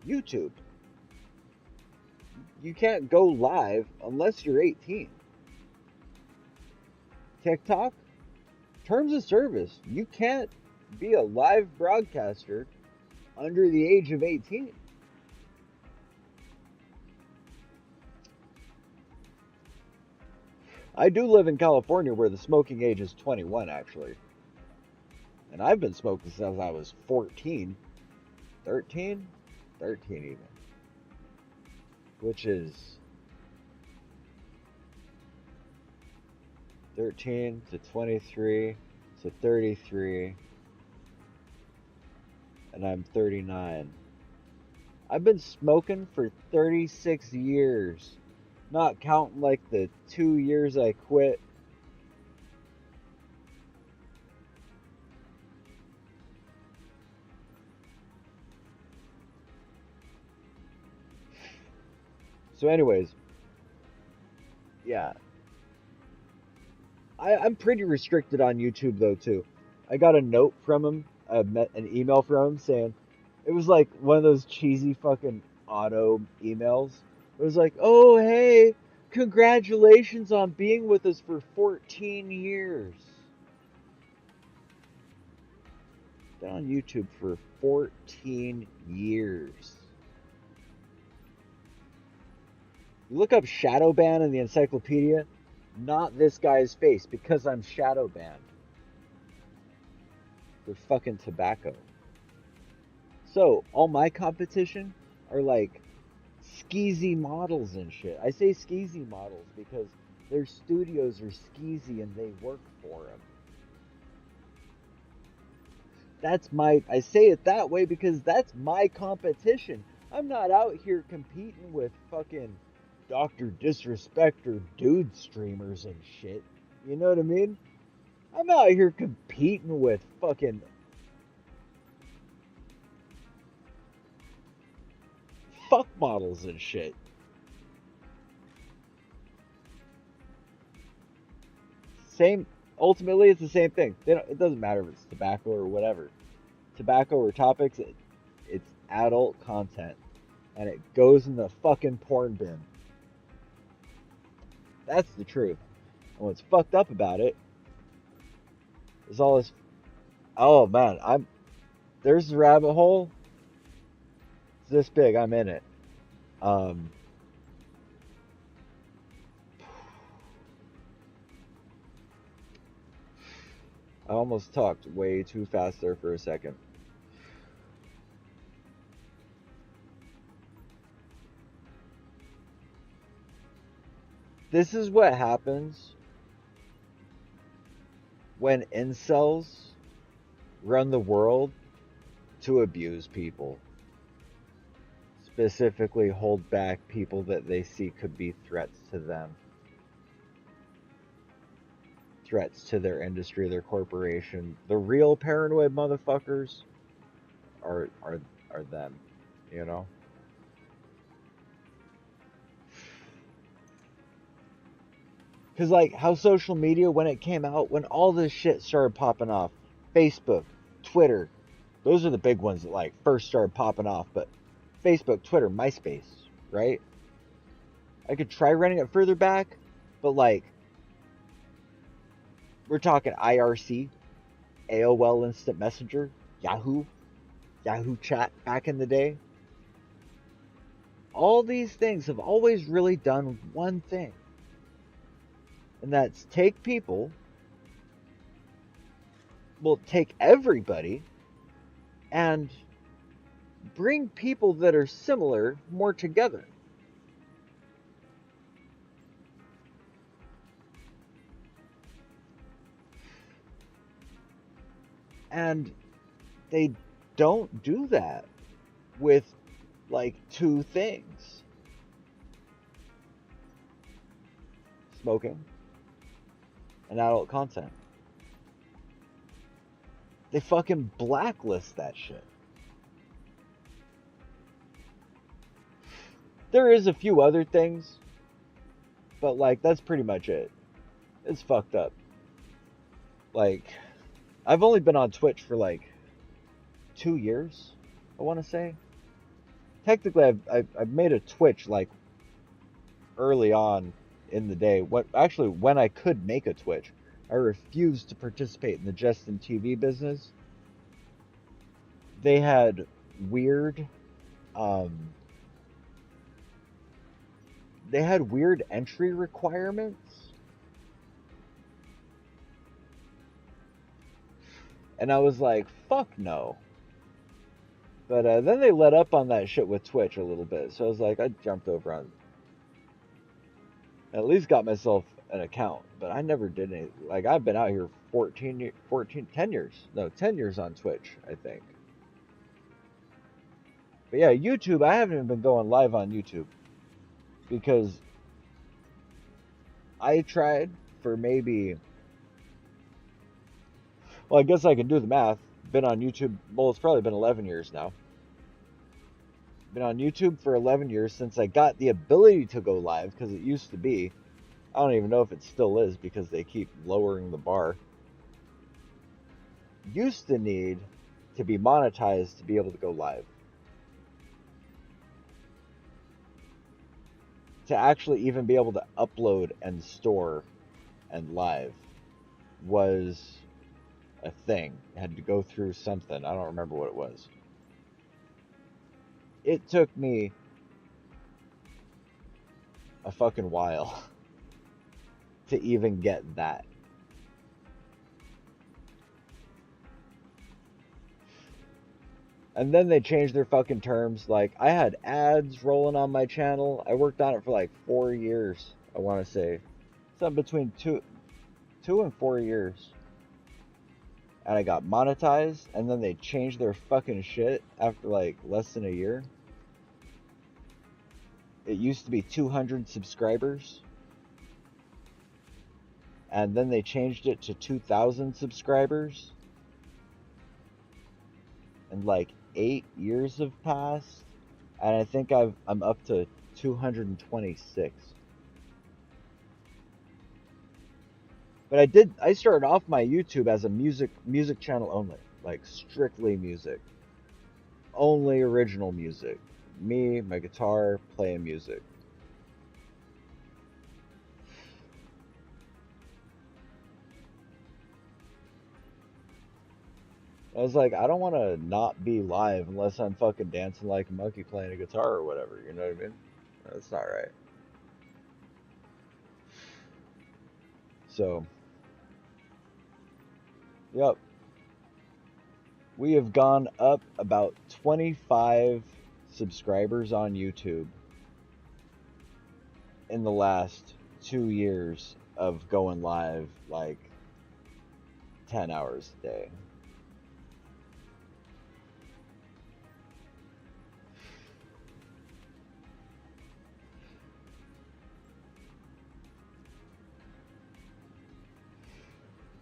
YouTube, you can't go live unless you're 18. TikTok, terms of service, you can't be a live broadcaster under the age of 18. I do live in California where the smoking age is 21 actually. And I've been smoking since I was 14, 13, 13 even. Which is 13 to 23 to 33, and I'm 39. I've been smoking for 36 years, not counting like the 2 years I quit. So anyways, yeah. I'm pretty restricted on YouTube though too. I got a note from him, an email from him saying it was like one of those cheesy fucking auto emails. It was like, "Oh hey, congratulations on being with us for 14 years." Been on YouTube for 14 years. You look up shadow ban in the encyclopedia, not this guy's face because I'm shadow banned for fucking tobacco. So, all my competition are like skeezy models and shit. I say skeezy models because their studios are skeezy and they work for them. I say it that way because that's my competition. I'm not out here competing with fucking Dr. Disrespect or dude streamers and shit. You know what I mean? I'm out here competing with fucking fuck models and shit. Same. Ultimately, it's the same thing. It doesn't matter if it's tobacco or whatever. Tobacco or topics, it's adult content. And it goes in the fucking porn bin. That's the truth. And what's fucked up about it is all this. Oh man, there's the rabbit hole. It's this big. I'm in it. Um, I almost talked way too fast there for a second. This is what happens when incels run the world to abuse people. Specifically hold back people that they see could be threats to them. Threats to their industry, their corporation. The real paranoid motherfuckers are them, you know? Cause like how social media when it came out, when all this shit started popping off, Facebook, Twitter, those are the big ones that like first started popping off, but Facebook, Twitter, MySpace, right? I could try running it further back, but like we're talking IRC, AOL Instant Messenger, Yahoo Chat back in the day. All these things have always really done one thing, and that's take people, well, take everybody, and bring people that are similar more together. And they don't do that with like two things: smoking and adult content. They fucking blacklist that shit. There is a few other things, but like that's pretty much it. It's fucked up. Like I've only been on Twitch for like 2 years, I want to say. Technically, I've made a Twitch like early on in the day. When I could make a Twitch, I refused to participate in the Justin TV business. They had weird, um, they had weird entry requirements, and I was like, fuck no. But then they let up on that shit with Twitch a little bit, so I was like, I jumped over on. At least got myself an account, but I never did any. Like I've been out here 10 years. No, 10 years on Twitch, I think. But yeah, YouTube, I haven't even been going live on YouTube because I tried for maybe, well, I guess I can do the math. Been on YouTube, well, it's probably been 11 years now. Been on YouTube for 11 years since I got the ability to go live because it used to be. I don't even know if it still is because they keep lowering the bar. Used to need to be monetized to be able to go live. To actually even be able to upload and store and live was a thing. It had to go through something. I don't remember what it was. It took me a fucking while to even get that. And then they changed their fucking terms. Like, I had ads rolling on my channel. I worked on it for like 4 years, I want to say. Something between two and 4 years. And I got monetized, and then they changed their fucking shit after like less than a year. It used to be 200 subscribers. And then they changed it to 2,000 subscribers. And like 8 years have passed, and I think I'm up to 226. But I started off my YouTube as a music channel only, like strictly music, only original music, me, my guitar, playing music. I was like, I don't want to not be live unless I'm fucking dancing like a monkey playing a guitar or whatever. You know what I mean? That's not right. So Yep. We have gone up about 25 subscribers on YouTube in the last 2 years of going live like 10 hours a day.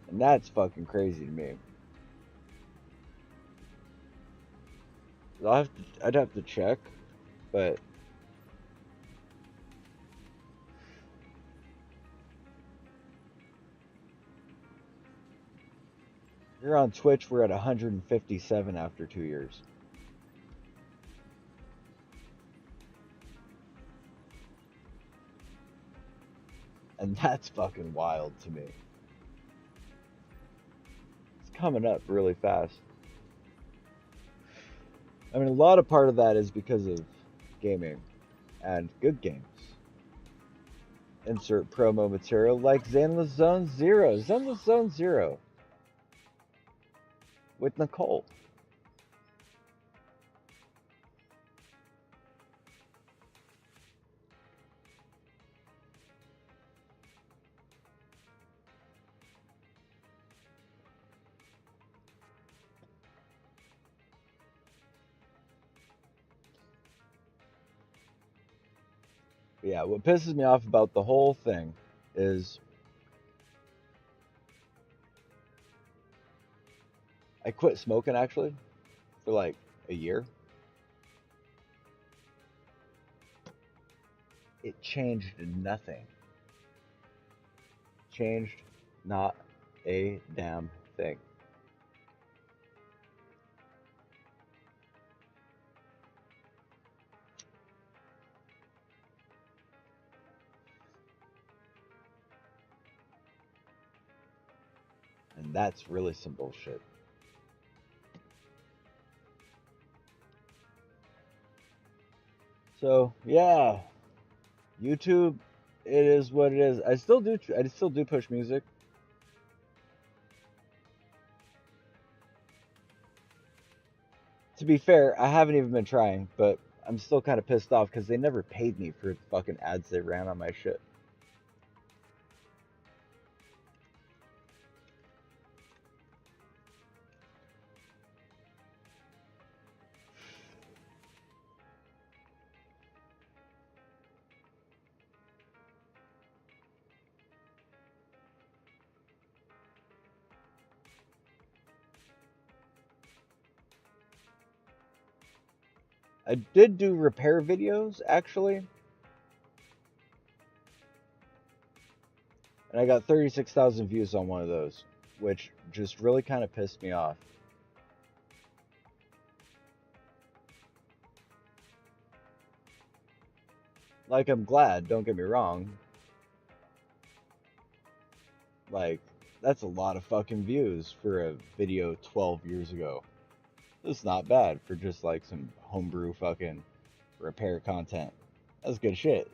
And that's fucking crazy to me. I'd have to check, but here on Twitch we're at 157 after 2 years. And that's fucking wild to me. It's coming up really fast. I mean, a lot of part of that is because of gaming and good games. Insert promo material like Zenless Zone Zero. Zenless Zone Zero. With Nicole. Yeah, what pisses me off about the whole thing is I quit smoking actually for like a year. It changed nothing. Changed not a damn thing. And that's really some bullshit. So, yeah. YouTube, it is what it is. I still do push music. To be fair, I haven't even been trying, but I'm still kind of pissed off because they never paid me for the fucking ads they ran on my shit. I did do repair videos, actually. And I got 36,000 views on one of those, which just really kind of pissed me off. Like, I'm glad, don't get me wrong. Like, that's a lot of fucking views for a video 12 years ago. It's not bad for just like some homebrew fucking repair content. That's good shit.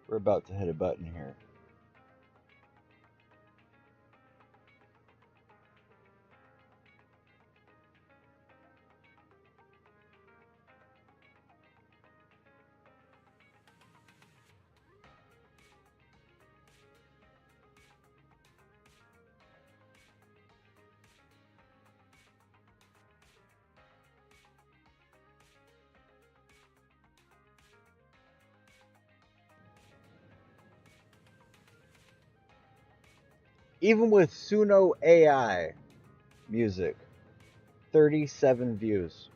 We're about to hit a button here. Even with Suno AI music, 37 views.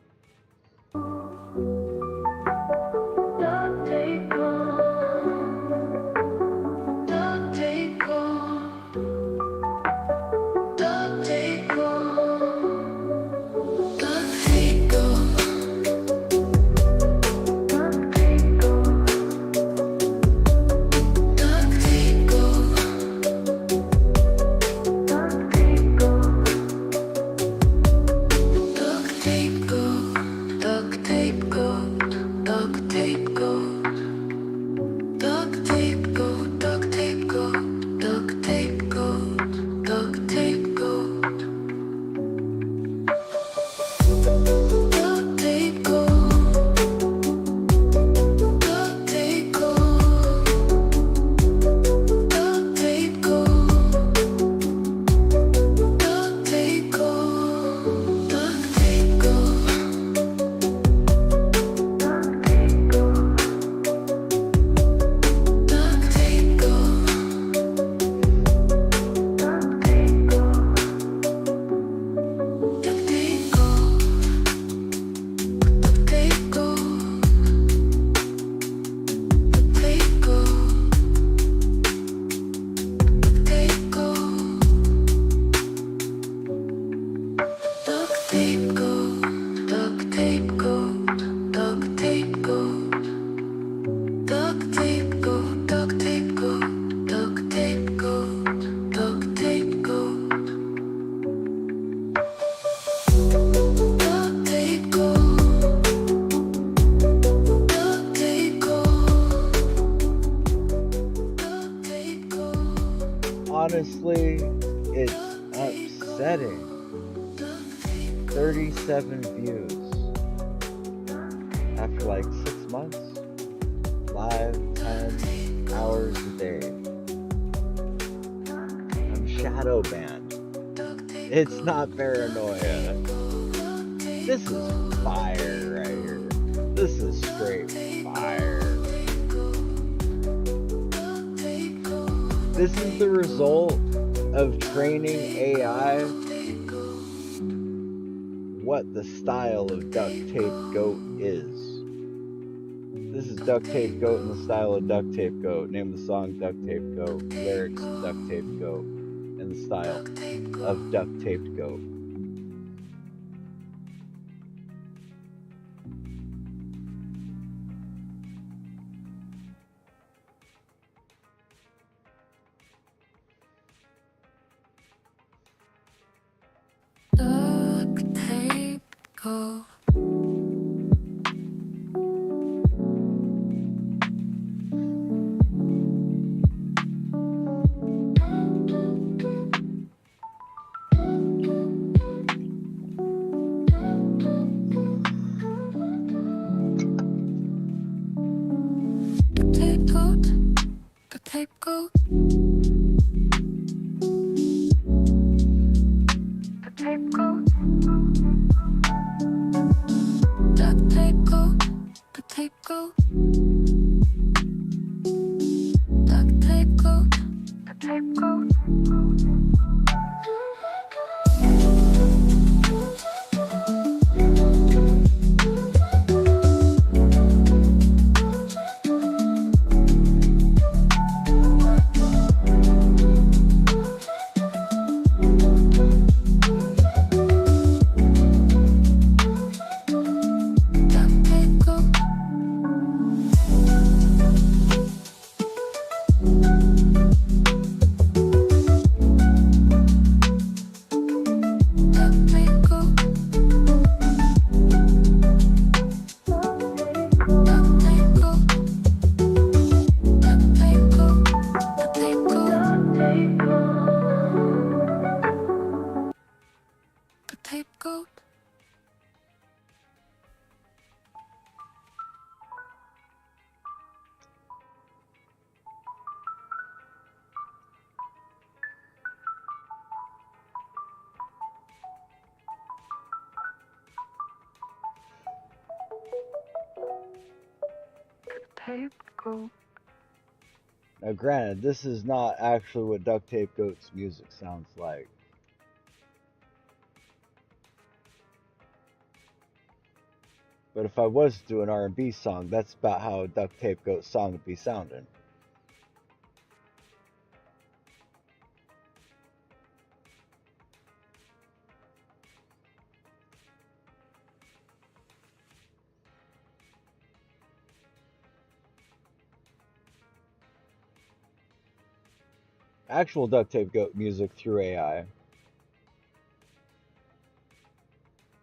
It's upsetting. 37 views. After like 6 months? 5, 10 hours a day. I'm shadow banned. It's not paranoia. This is fire right here. This is straight fire. This is the result of training AI what the style of Duct Tape Goat is. This is Duct Tape Goat in the style of Duct Tape Goat. Name the song Duct Tape Goat. Lyrics Duct Tape Goat. In the style of Duct Taped Goat. Duct tape go. Tape goat, the tape goat. The tape goat. Duct tape goat, the tape goat. Duct tape goat, the tape goat. Tape goat. Tape goat. Now granted, this is not actually what Duct Tape Goat's music sounds like. But if I was to do an R&B song, that's about how a Duct Tape Goat song would be sounding. Actual Duct Tape Goat music through AI.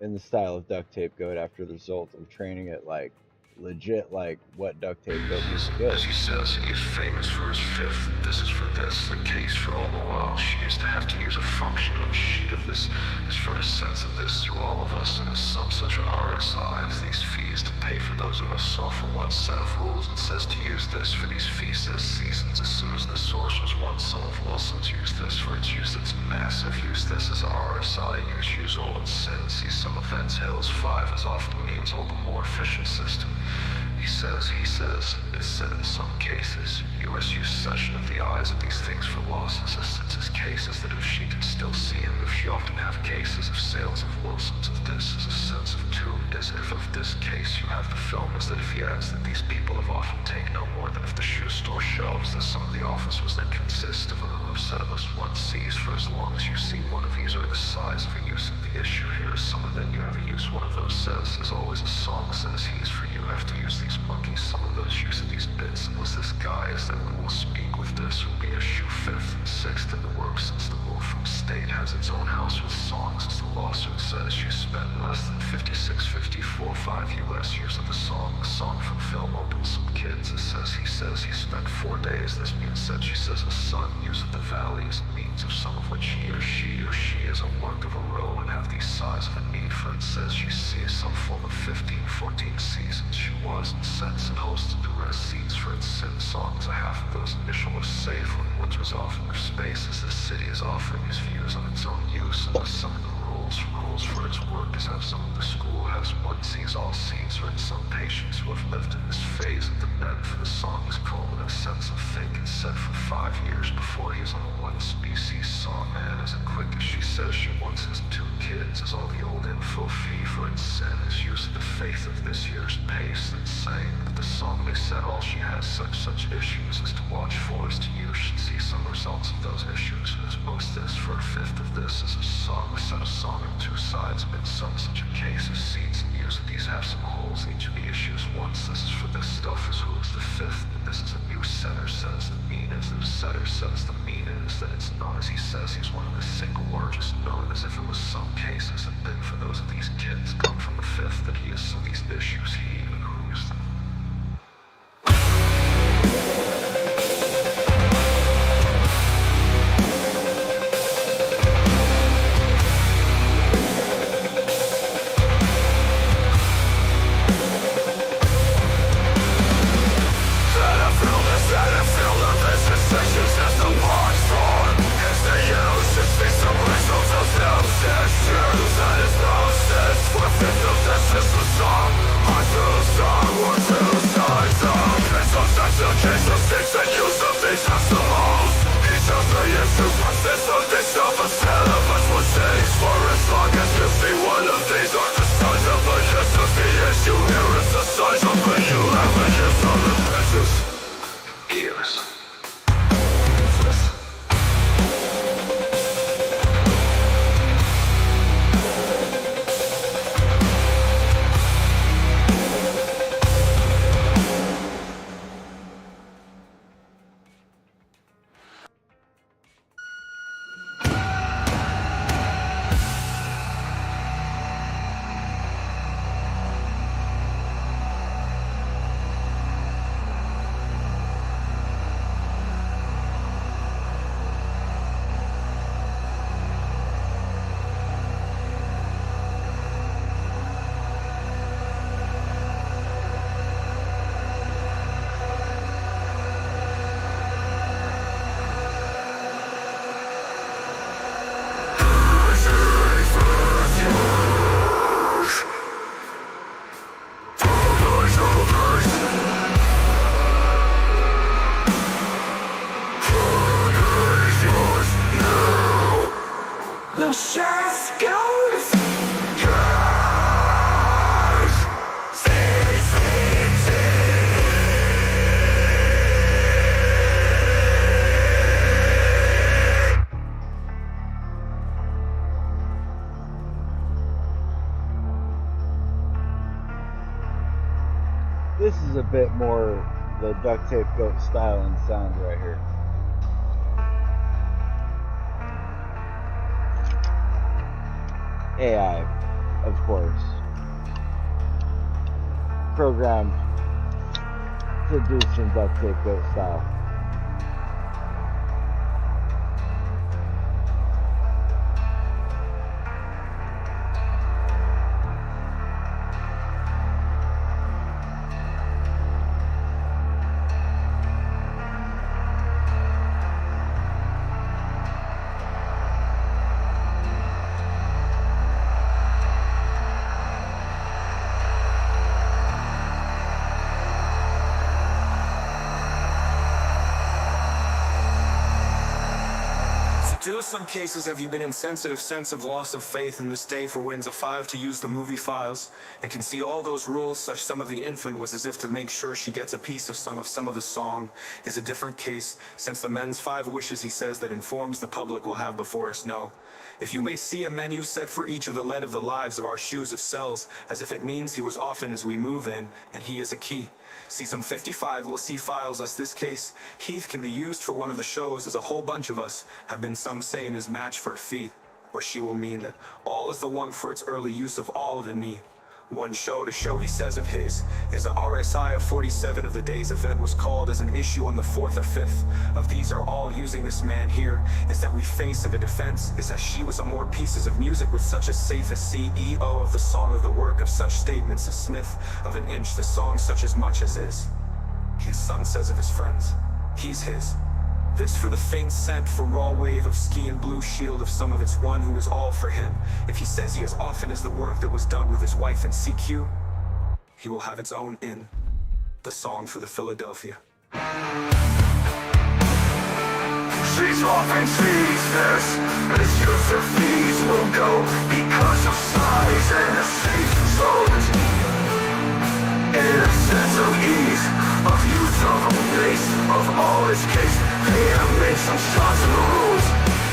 In the style of Duct Tape Goat after the result of training it like legit like what Duct Tape Goat music is. As he says, he is famous for his fifth. This is for this, the case for all the while. She used to have to use a function of a sheet of this is for a sense of this through all of us, and as some such RSI as these fees to pay for those of us saw for one set of rules, and says to use this for these fees says seasons as soon as the source was one. Some of Wilson's use this for its use, its massive use this as RSI use all and sin. See some events hills 5 as often means all the more efficient system. He says, it's said in some cases, U.S. use session of the eyes of these things for losses, as since his cases that if she could still see him, if she often have cases of sales of Wilson's of this as a sense of two, as if of this case you have the film, is that if he adds that these people have often taken no more than if the shoe store shelves, that some of the office was then consist of a set of us one sees, for as long as you see one of these or the size of a use of the issue here is some of them you have a use one of those says, as always a song says he is for you, have to use these monkeys, some of those use of these bits, and was this guy, is that we will speak with this, will be issue 5th and 6th in the work, since the move from state has its own house with songs, as the lawsuit says you spend less than 56.54 5 US use of the song from film opens some kids, it says he spent 4 days, this means that she says a son use of the valleys and means of some of which he or she work of a row and have the size of an infant. Says she sees some form of 15, 14 seasons. She was incensed and hosted the rest scenes for its sin songs. A half of those initial was safe when winter's off in their spaces. The city is offering his views on its own use and some of the rules for its work is how some of the school has one sees all seeds, or in some patients who have lived in this phase of the men for the song is called a sense of thinking said for 5 years before he is on one species saw man as quick as she says she wants his 2 kids as all the old info fee for its sin is used to the faith of this year's pace and saying that the song they said all she has such issues as to watch for is to you should see some results of those issues as most is for a fifth of this is a song set a song on 2 sides in some such a case as seeds and years of these have some holes in each of the issues once this is for this stuff is who is the fifth and this is a new setter says the mean is the setter says the mean is that it's not as he says he's one of the single largest known as if it was some cases and then for those of these kids come from the fifth that he is some of these issues he even who's This is a bit more the duct tape goat style and sound right here. AI, of course, programmed to do some duct tape goat style. Do some cases have you been insensitive sense of loss of faith in this day for wins a 5 to use the movie files and can see all those rules such some of the infant was as if to make sure she gets a piece of some of the song is a different case since the men's 5 wishes he says that informs the public will have before us know. If you may see a menu set for each of the lead of the lives of our shoes of cells as if it means he was often as we move in and he is a key. See some 55 will see files as this case. Heath can be used for one of the shows as a whole bunch of us have been some say in his match for feet. Or she will mean that all is the one for its early use of all of the me. One show to show he says of his is a RSI of 47 of the day's event was called as an issue on the 4th or 5th. Of these are all using this man here is that we face in the defense is that she was a more pieces of music with such a safe as CEO of the song of the work of such statements as Smith of an inch the song such as much as is. His son says of his friends, he's his. This for the faint scent for raw wave of ski and blue shield of some of its one who is all for him. If he says he as often as the work that was done with his wife in CQ, he will have its own in the song for the Philadelphia. She's often sees this, misuse her fees will go because of size and a safe zone. In a sense of ease, of use of a base, of all its case, they have made some shots in the rules.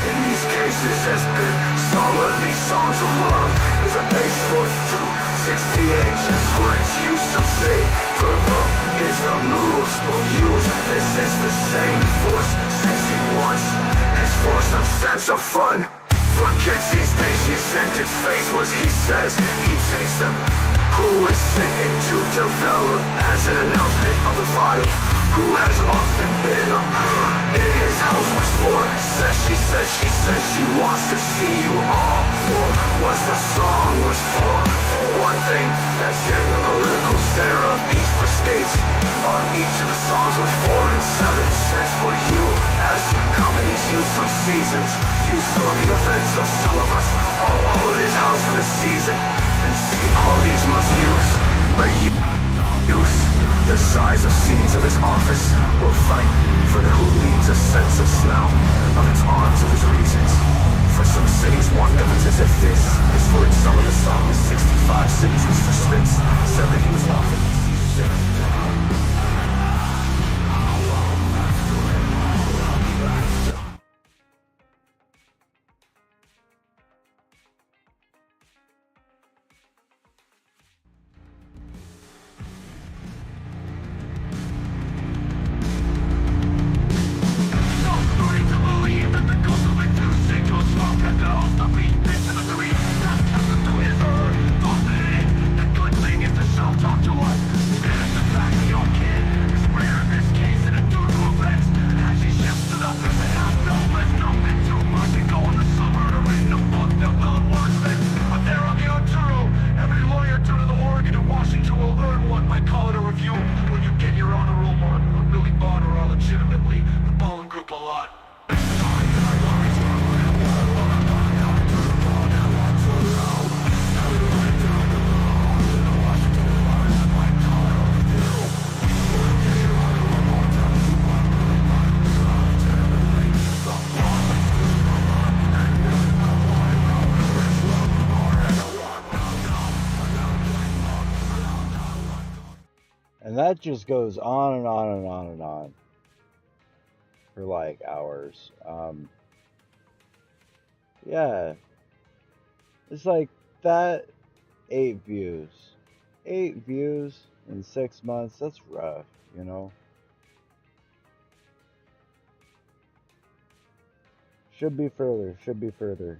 In these cases has been some of these songs of love is a base for 268, just for its use of say, for love is the moves will use. This is the same force since he wants, it's for some sense of fun. For kids these days he sent his face was he says he takes them. Who is singing to develop as an announcement of the file? Who has often been in his house was for? Says she wants to see you all for what the song was for. One thing that's analytical therapies for states on each of the songs was 4 and 7 cents for you as companies use some seasons. Use for the events of some of us all of his house for the season. And see all these must use, but use the size of scenes of his office will fight for the who leads a sense of smell of its arms of his reasons. For some cities want evidence as if this is for in some of the songs 65 cities Mr. Spence said that he was often And that just goes on and on and on and on for like hours. Yeah, it's like that 8 views. 8 views in 6 months, that's rough, you know? Should be further, should be further.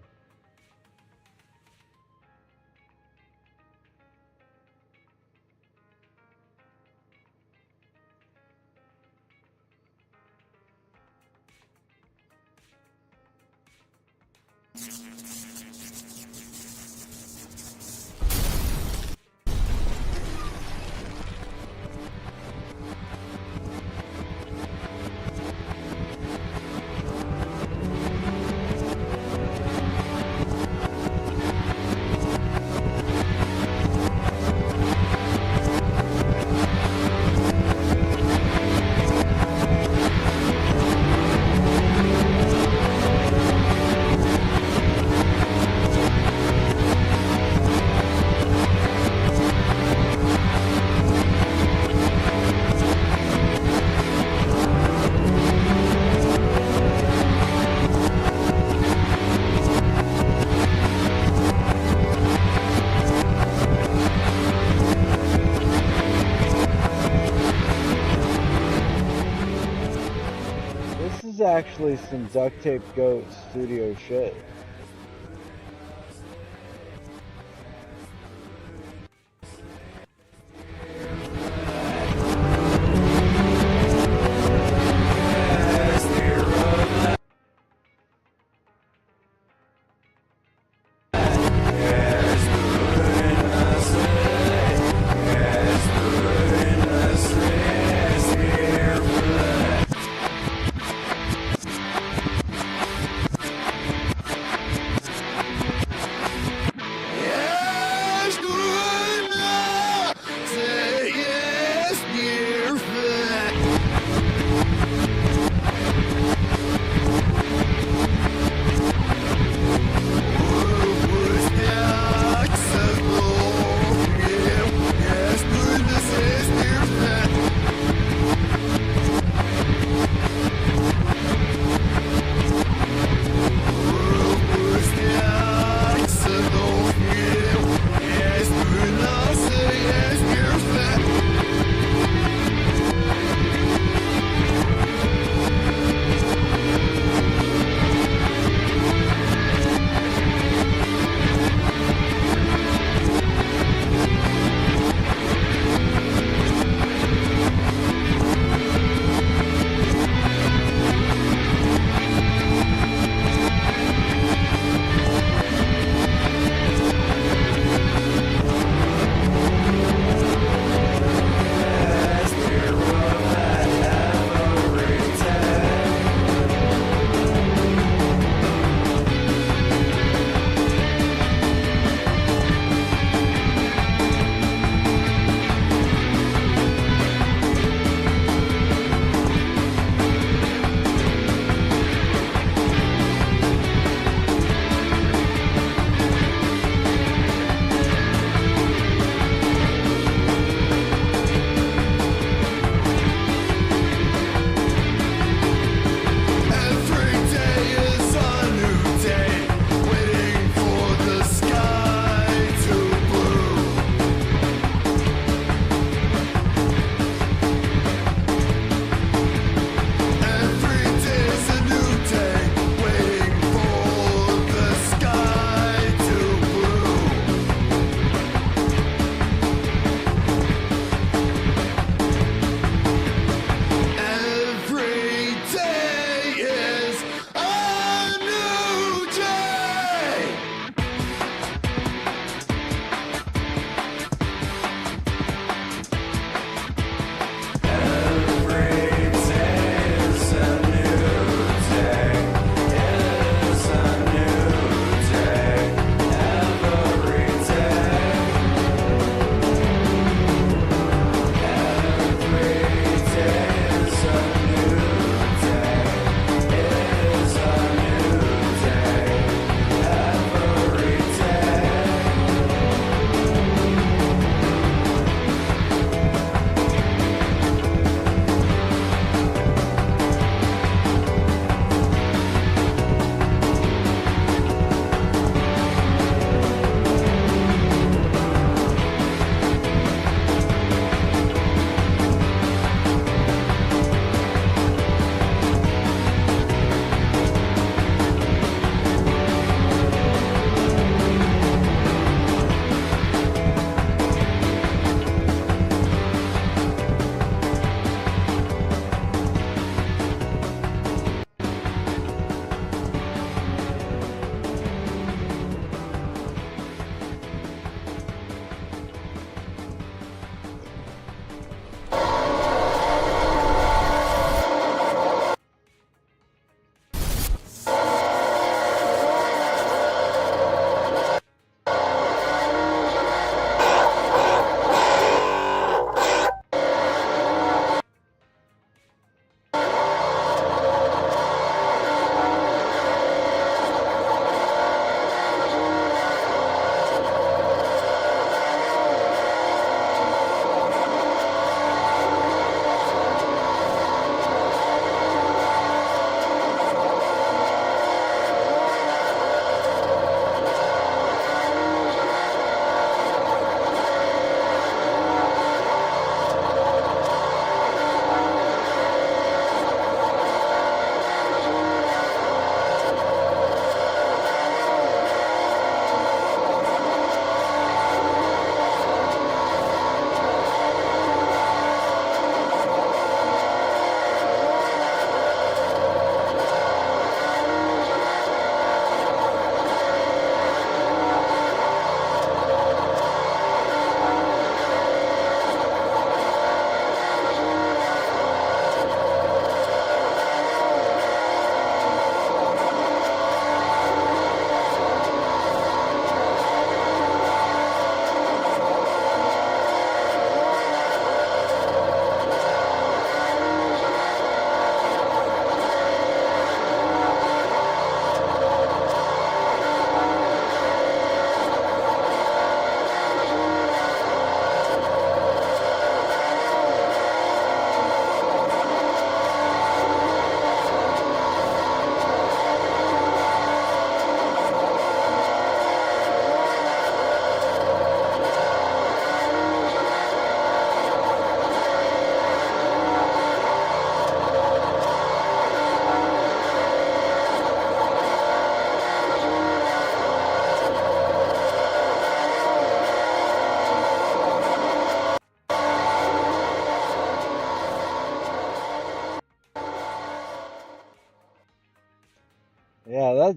Actually some Duct Tape Goat studio shit.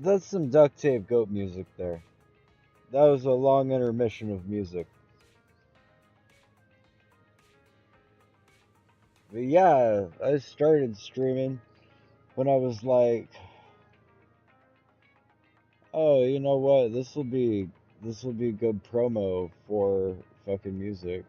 That's some duct tape goat music there. That was a long intermission of music. But yeah, I started streaming when I was like, oh, you know what? This will be good promo for fucking music.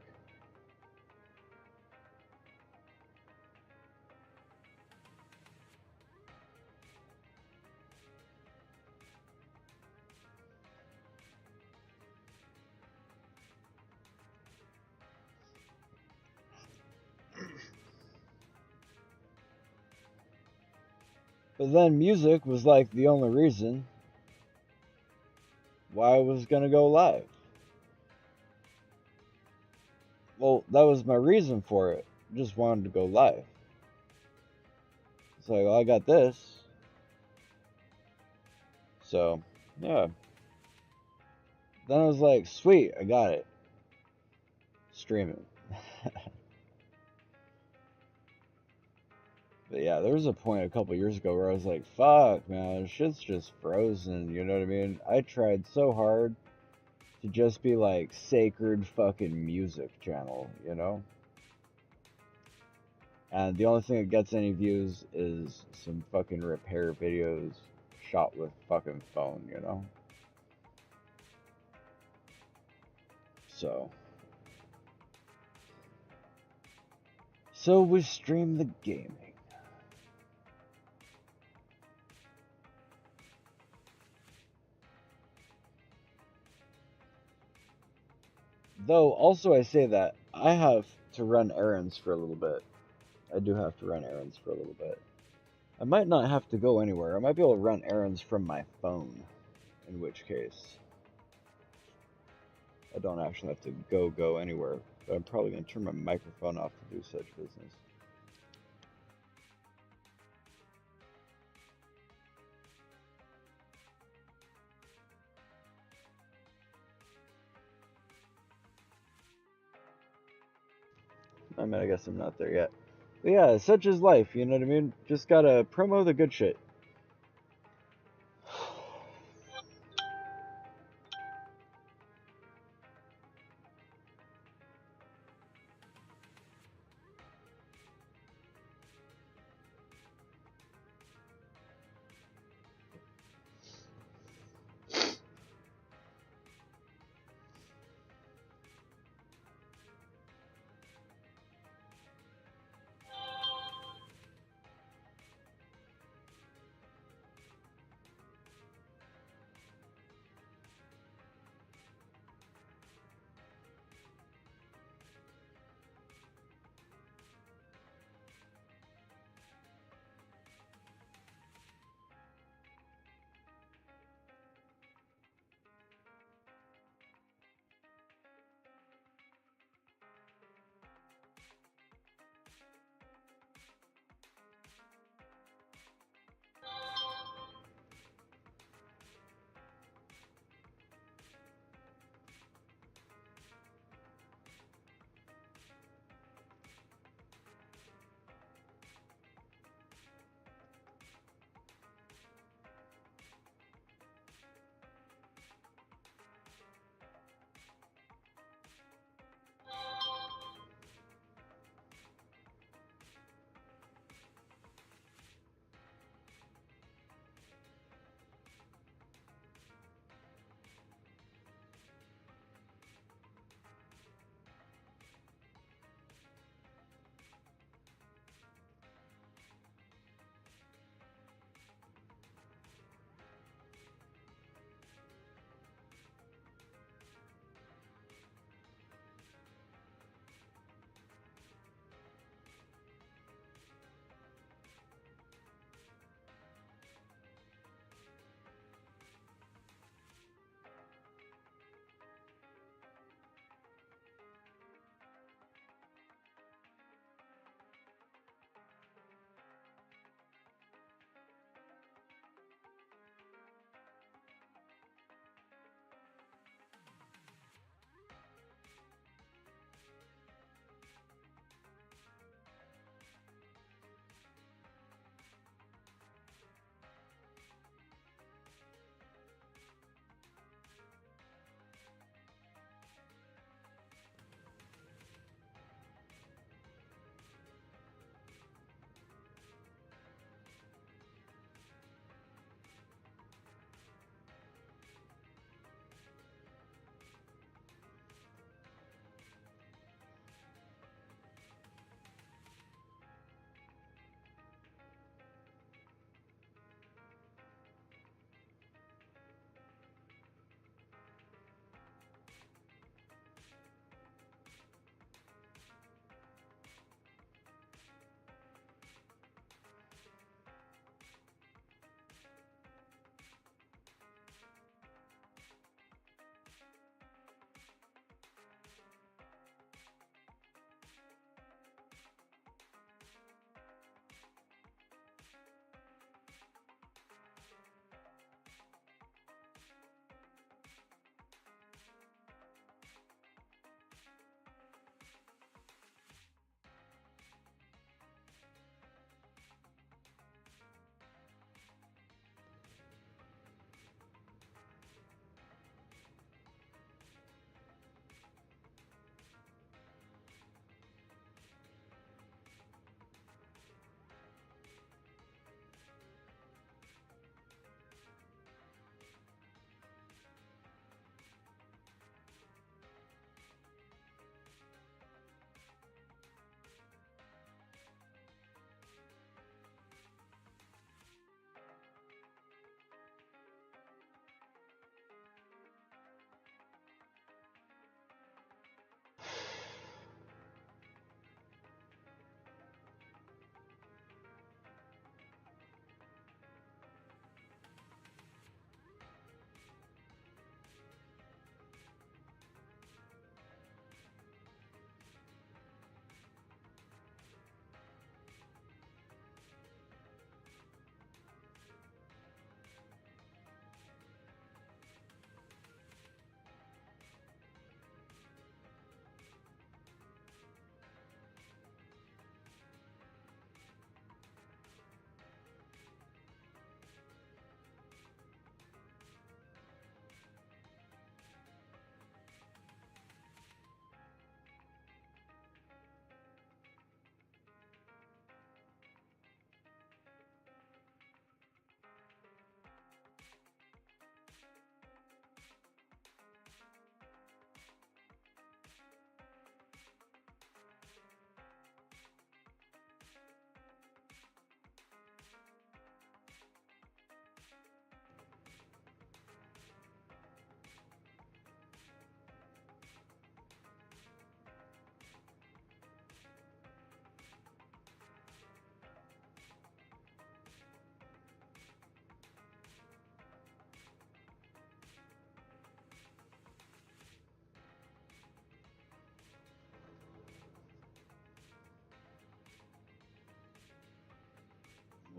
But then music was like the only reason why I was gonna go live. Well, that was my reason for it. Just wanted to go live. It's like, well, I got this. So, yeah. Then I was like, sweet, I got it. Streaming. But yeah, there was a point a couple years ago where I was like, fuck, man, shit's just frozen, you know what I mean? I tried so hard to just be like sacred fucking music channel, you know? And the only thing that gets any views is some fucking repair videos shot with fucking phone, you know? So we stream the gaming. Though, also I say that, I have to run errands for a little bit. I do have to run errands for a little bit. I might not have to go anywhere. I might be able to run errands from my phone. In which case, I don't actually have to go anywhere. But I'm probably going to turn my microphone off to do such business. I mean, I guess I'm not there yet. But yeah, such is life, you know what I mean? Just gotta promo the good shit.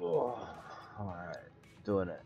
Oh, alright, doing it.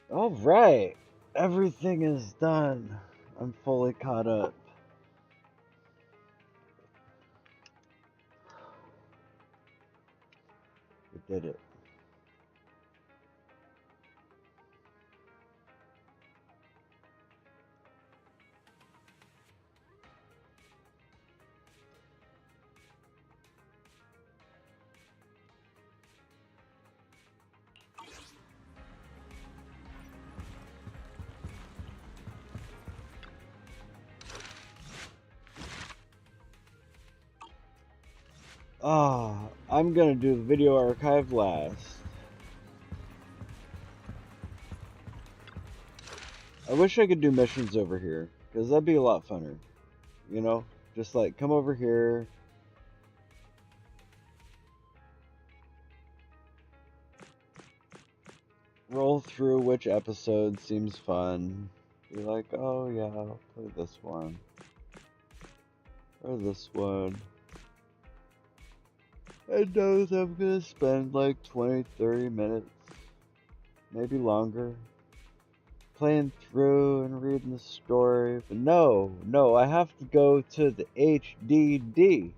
All right, everything is done. I'm fully caught up. We did it. Ah, I'm gonna do the video archive last. I wish I could do missions over here, because that'd be a lot funner. You know? Just like, come over here. Roll through which episode seems fun. Be like, oh yeah, I'll play this one. Or this one. I know that I'm gonna spend like 20, 30 minutes. Maybe longer. Playing through and reading the story. But no, I have to go to the HDD.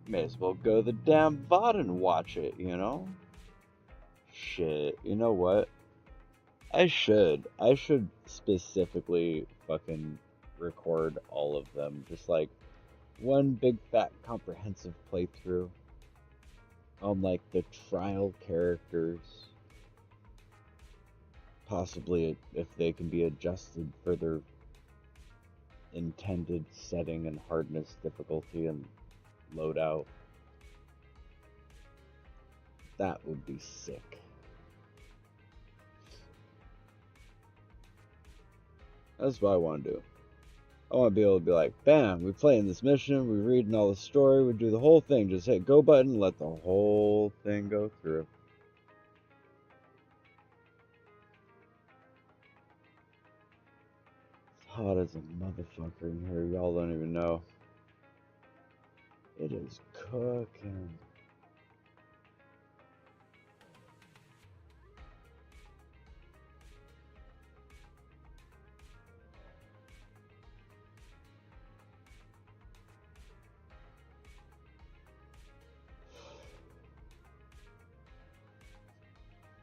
May as well go to the damn VOD and watch it, you know? Shit, you know what? I should specifically fucking record all of them. Just like one big fat comprehensive playthrough on like the trial characters. Possibly if they can be adjusted for their intended setting and hardness, difficulty, and loadout. That would be sick. That's what I want to do. I want to be able to be like, bam, we play in this mission, we reading all the story, we do the whole thing, just hit go button, let the whole thing go through. It's hot as a motherfucker in here, y'all don't even know. It is cooking.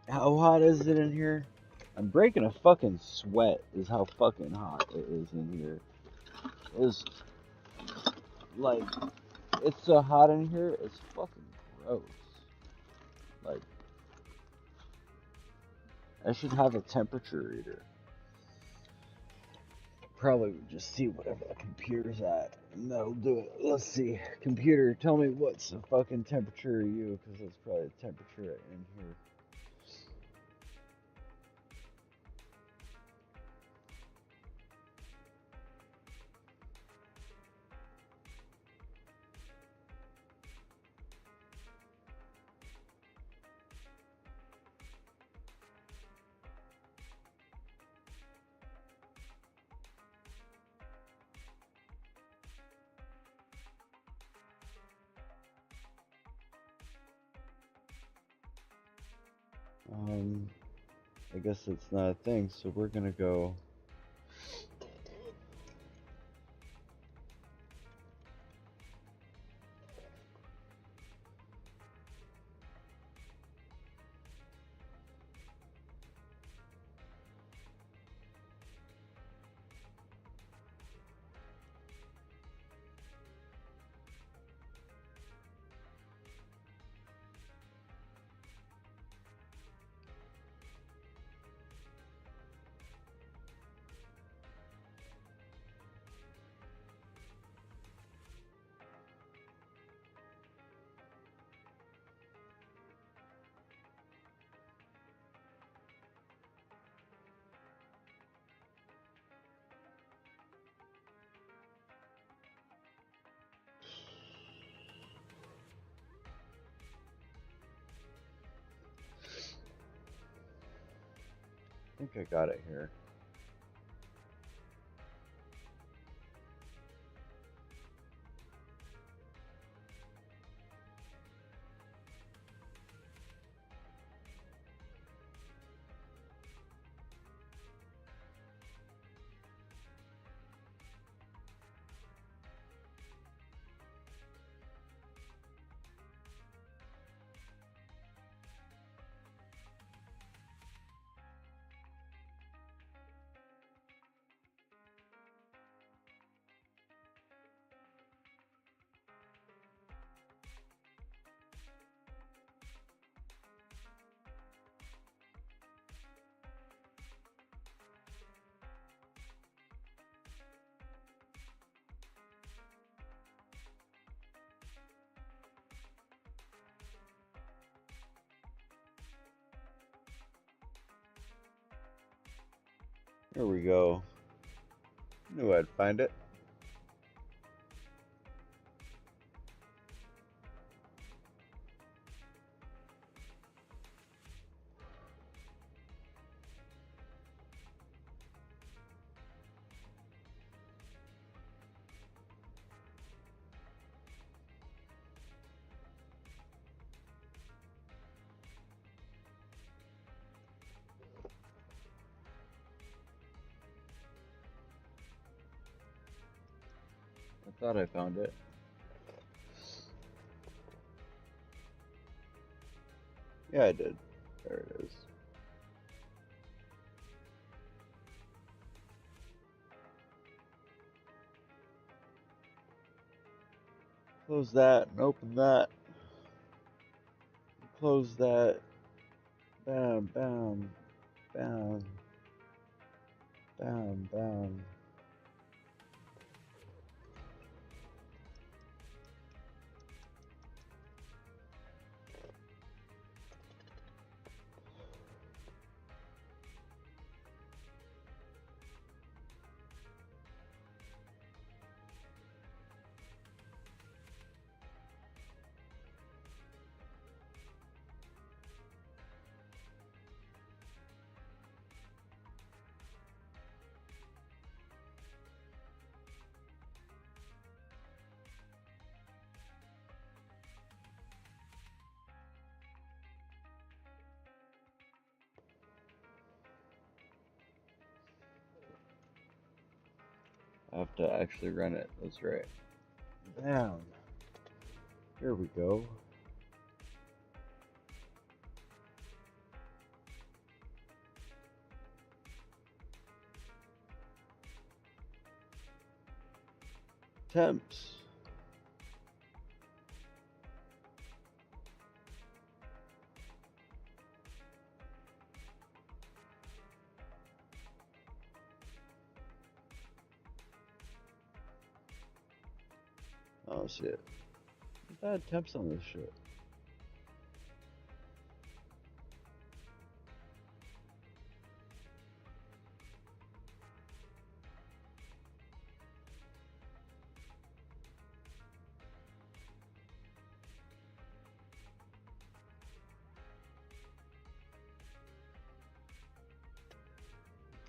How hot is it in here? I'm breaking a fucking sweat is how fucking hot it is in here. It's like, it's so hot in here, it's fucking gross. Like, I should have a temperature reader. Probably would just see whatever the computer's at, and that'll do it. Let's see. Computer, tell me what's the fucking temperature of you, because that's probably the temperature in here. I guess it's not a thing, so we're gonna go. I think I got it here. Here we go. Knew I'd find it. I thought I found it. Yeah, I did. There it is. Close that and open that. Close that. Bam, bam, bam, bam, bam. I have to actually run it. That's right. Bam. Here we go. Temps. Oh shit. I had temps on this shit.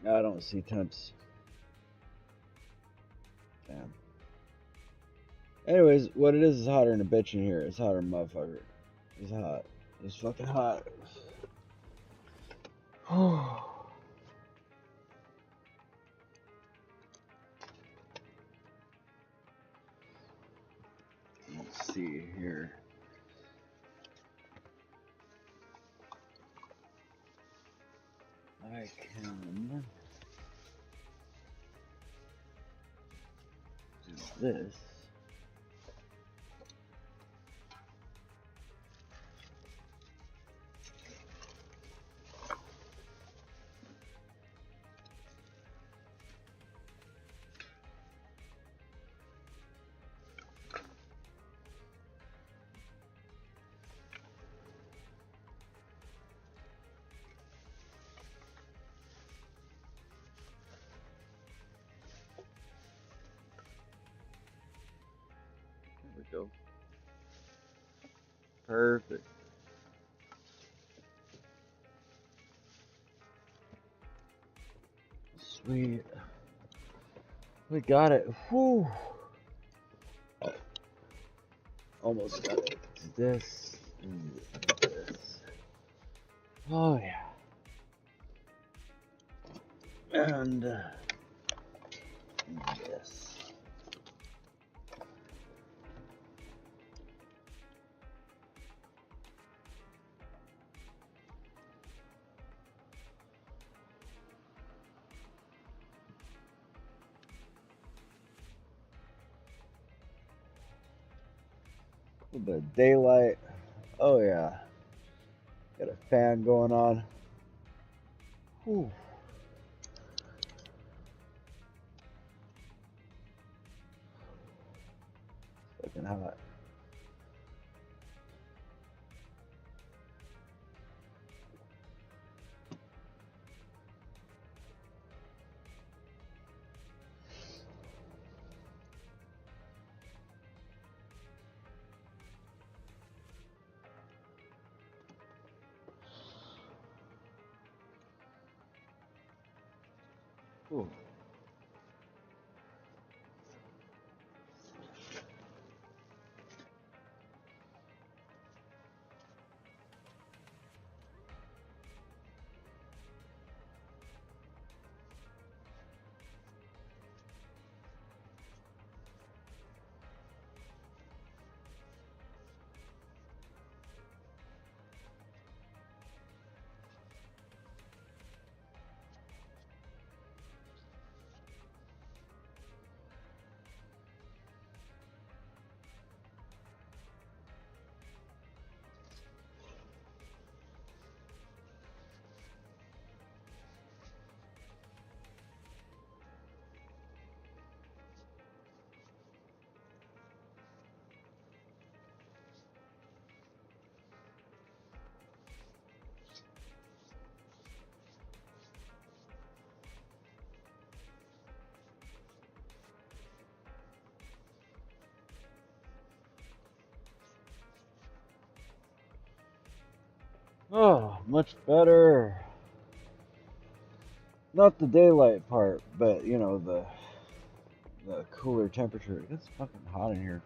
I don't see temps. Damn. Anyways, what it is hotter than a bitch in here. It's hotter than a motherfucker. It's hot. It's fucking hot. Let's see here. I can do this. There we go. Perfect. Sweet. We got it. Whew. Almost got it. This and this. Oh yeah. And this. A little bit of daylight. Oh yeah. Got a fan going on. Whew. Fucking hot. Ooh. Oh, much better. Not the daylight part, but you know the cooler temperature. It's fucking hot in here.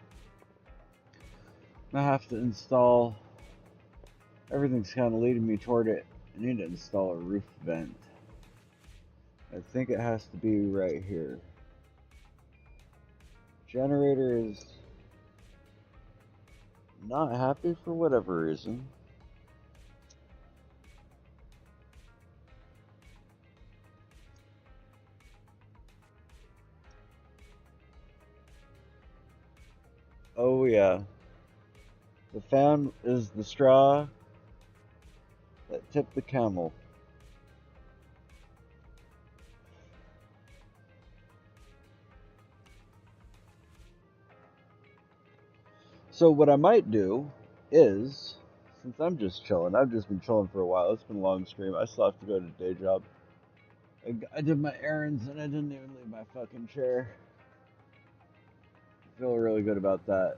I have to install. Everything's kind of leading me toward it. I need to install a roof vent. I think it has to be right here. Generator is not happy for whatever reason. Oh yeah. The fan is the straw that tipped the camel. So what I might do is, since I'm just chilling, I've just been chilling for a while. It's been a long stream. I still have to go to day job. I did my errands and I didn't even leave my fucking chair. I feel really good about that.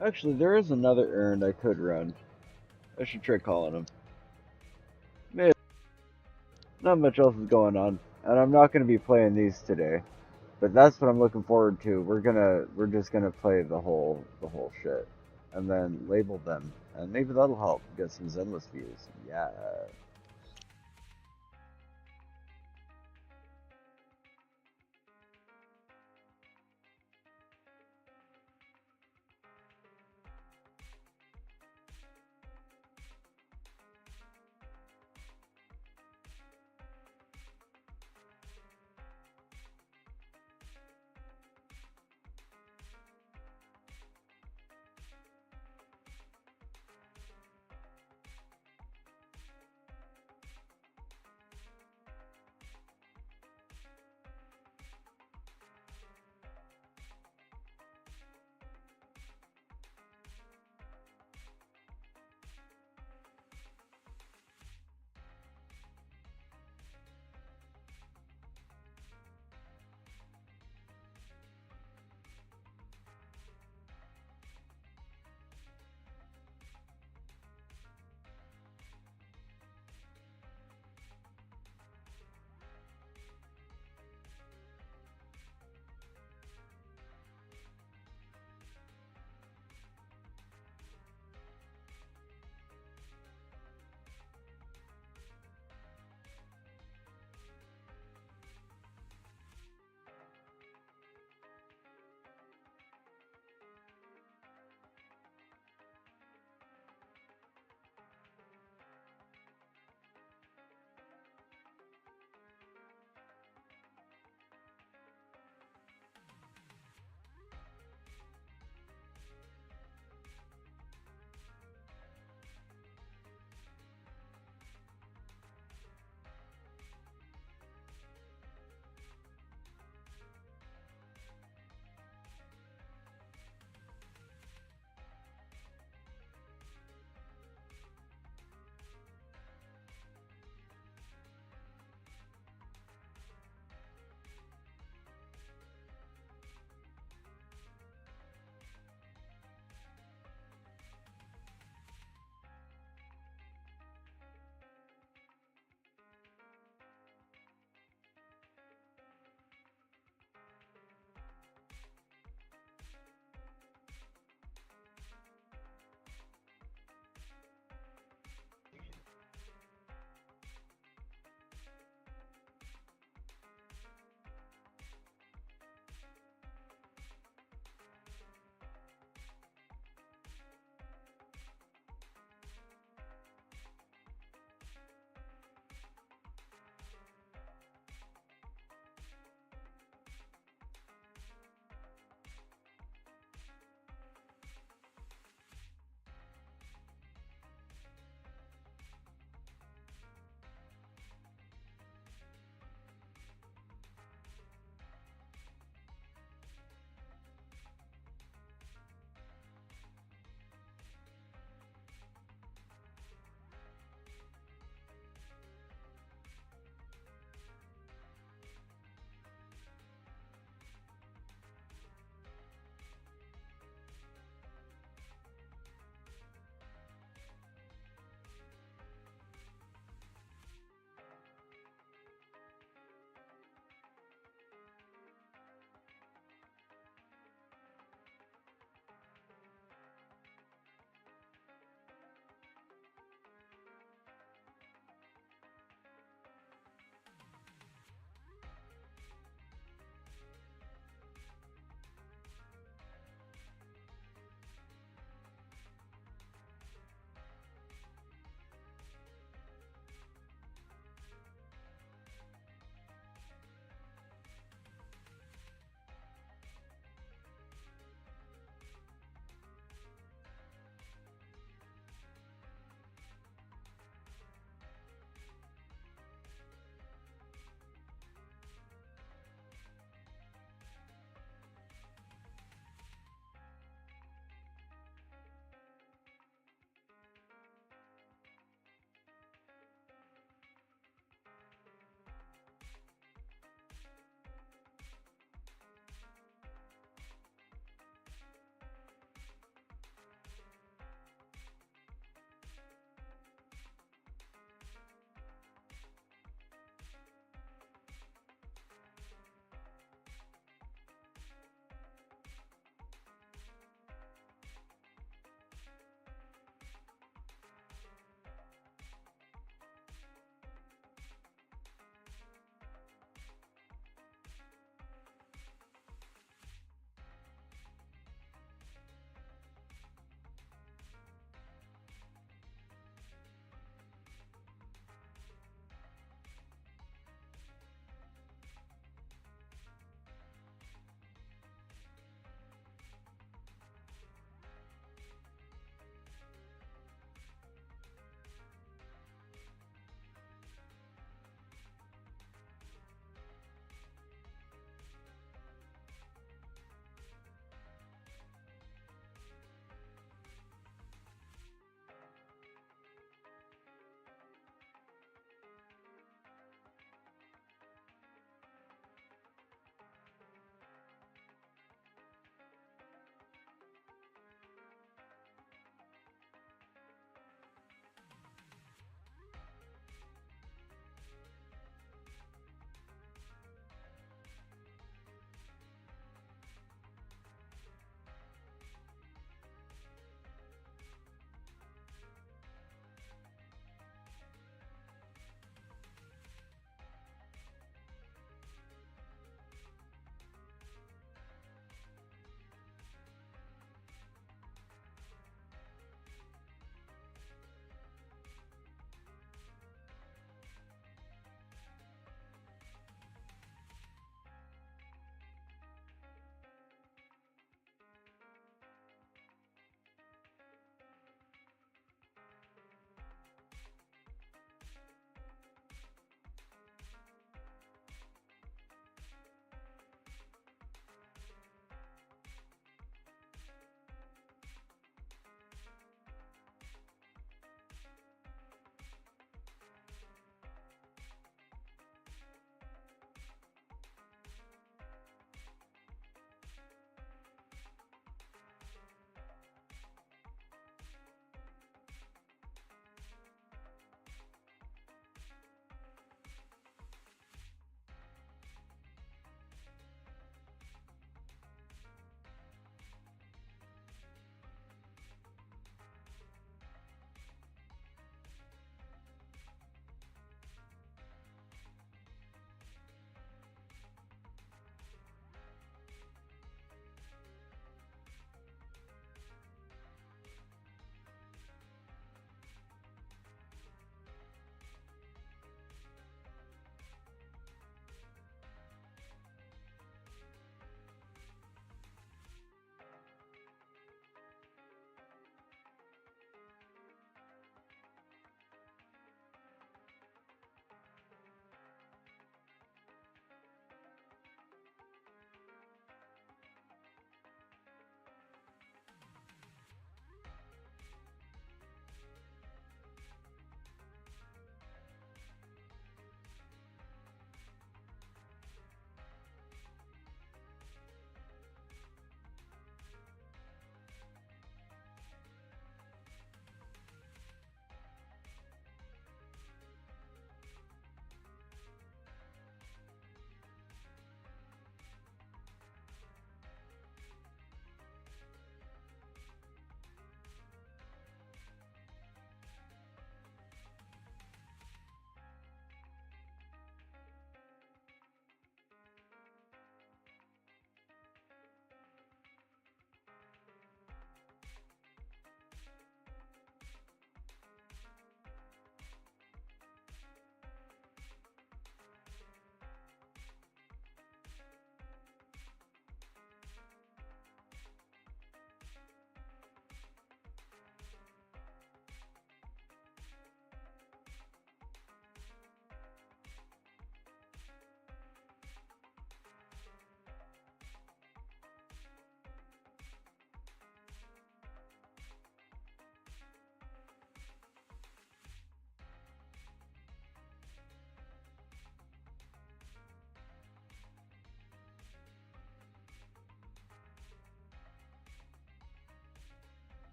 Actually, there is another errand I could run. I should try calling him. Maybe. Not much else is going on, and I'm not going to be playing these today. But that's what I'm looking forward to. We're just gonna play the whole shit, and then label them, and maybe that'll help get some Zenless views. Yeah.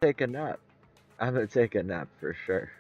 Take a nap. I'm gonna take a nap for sure.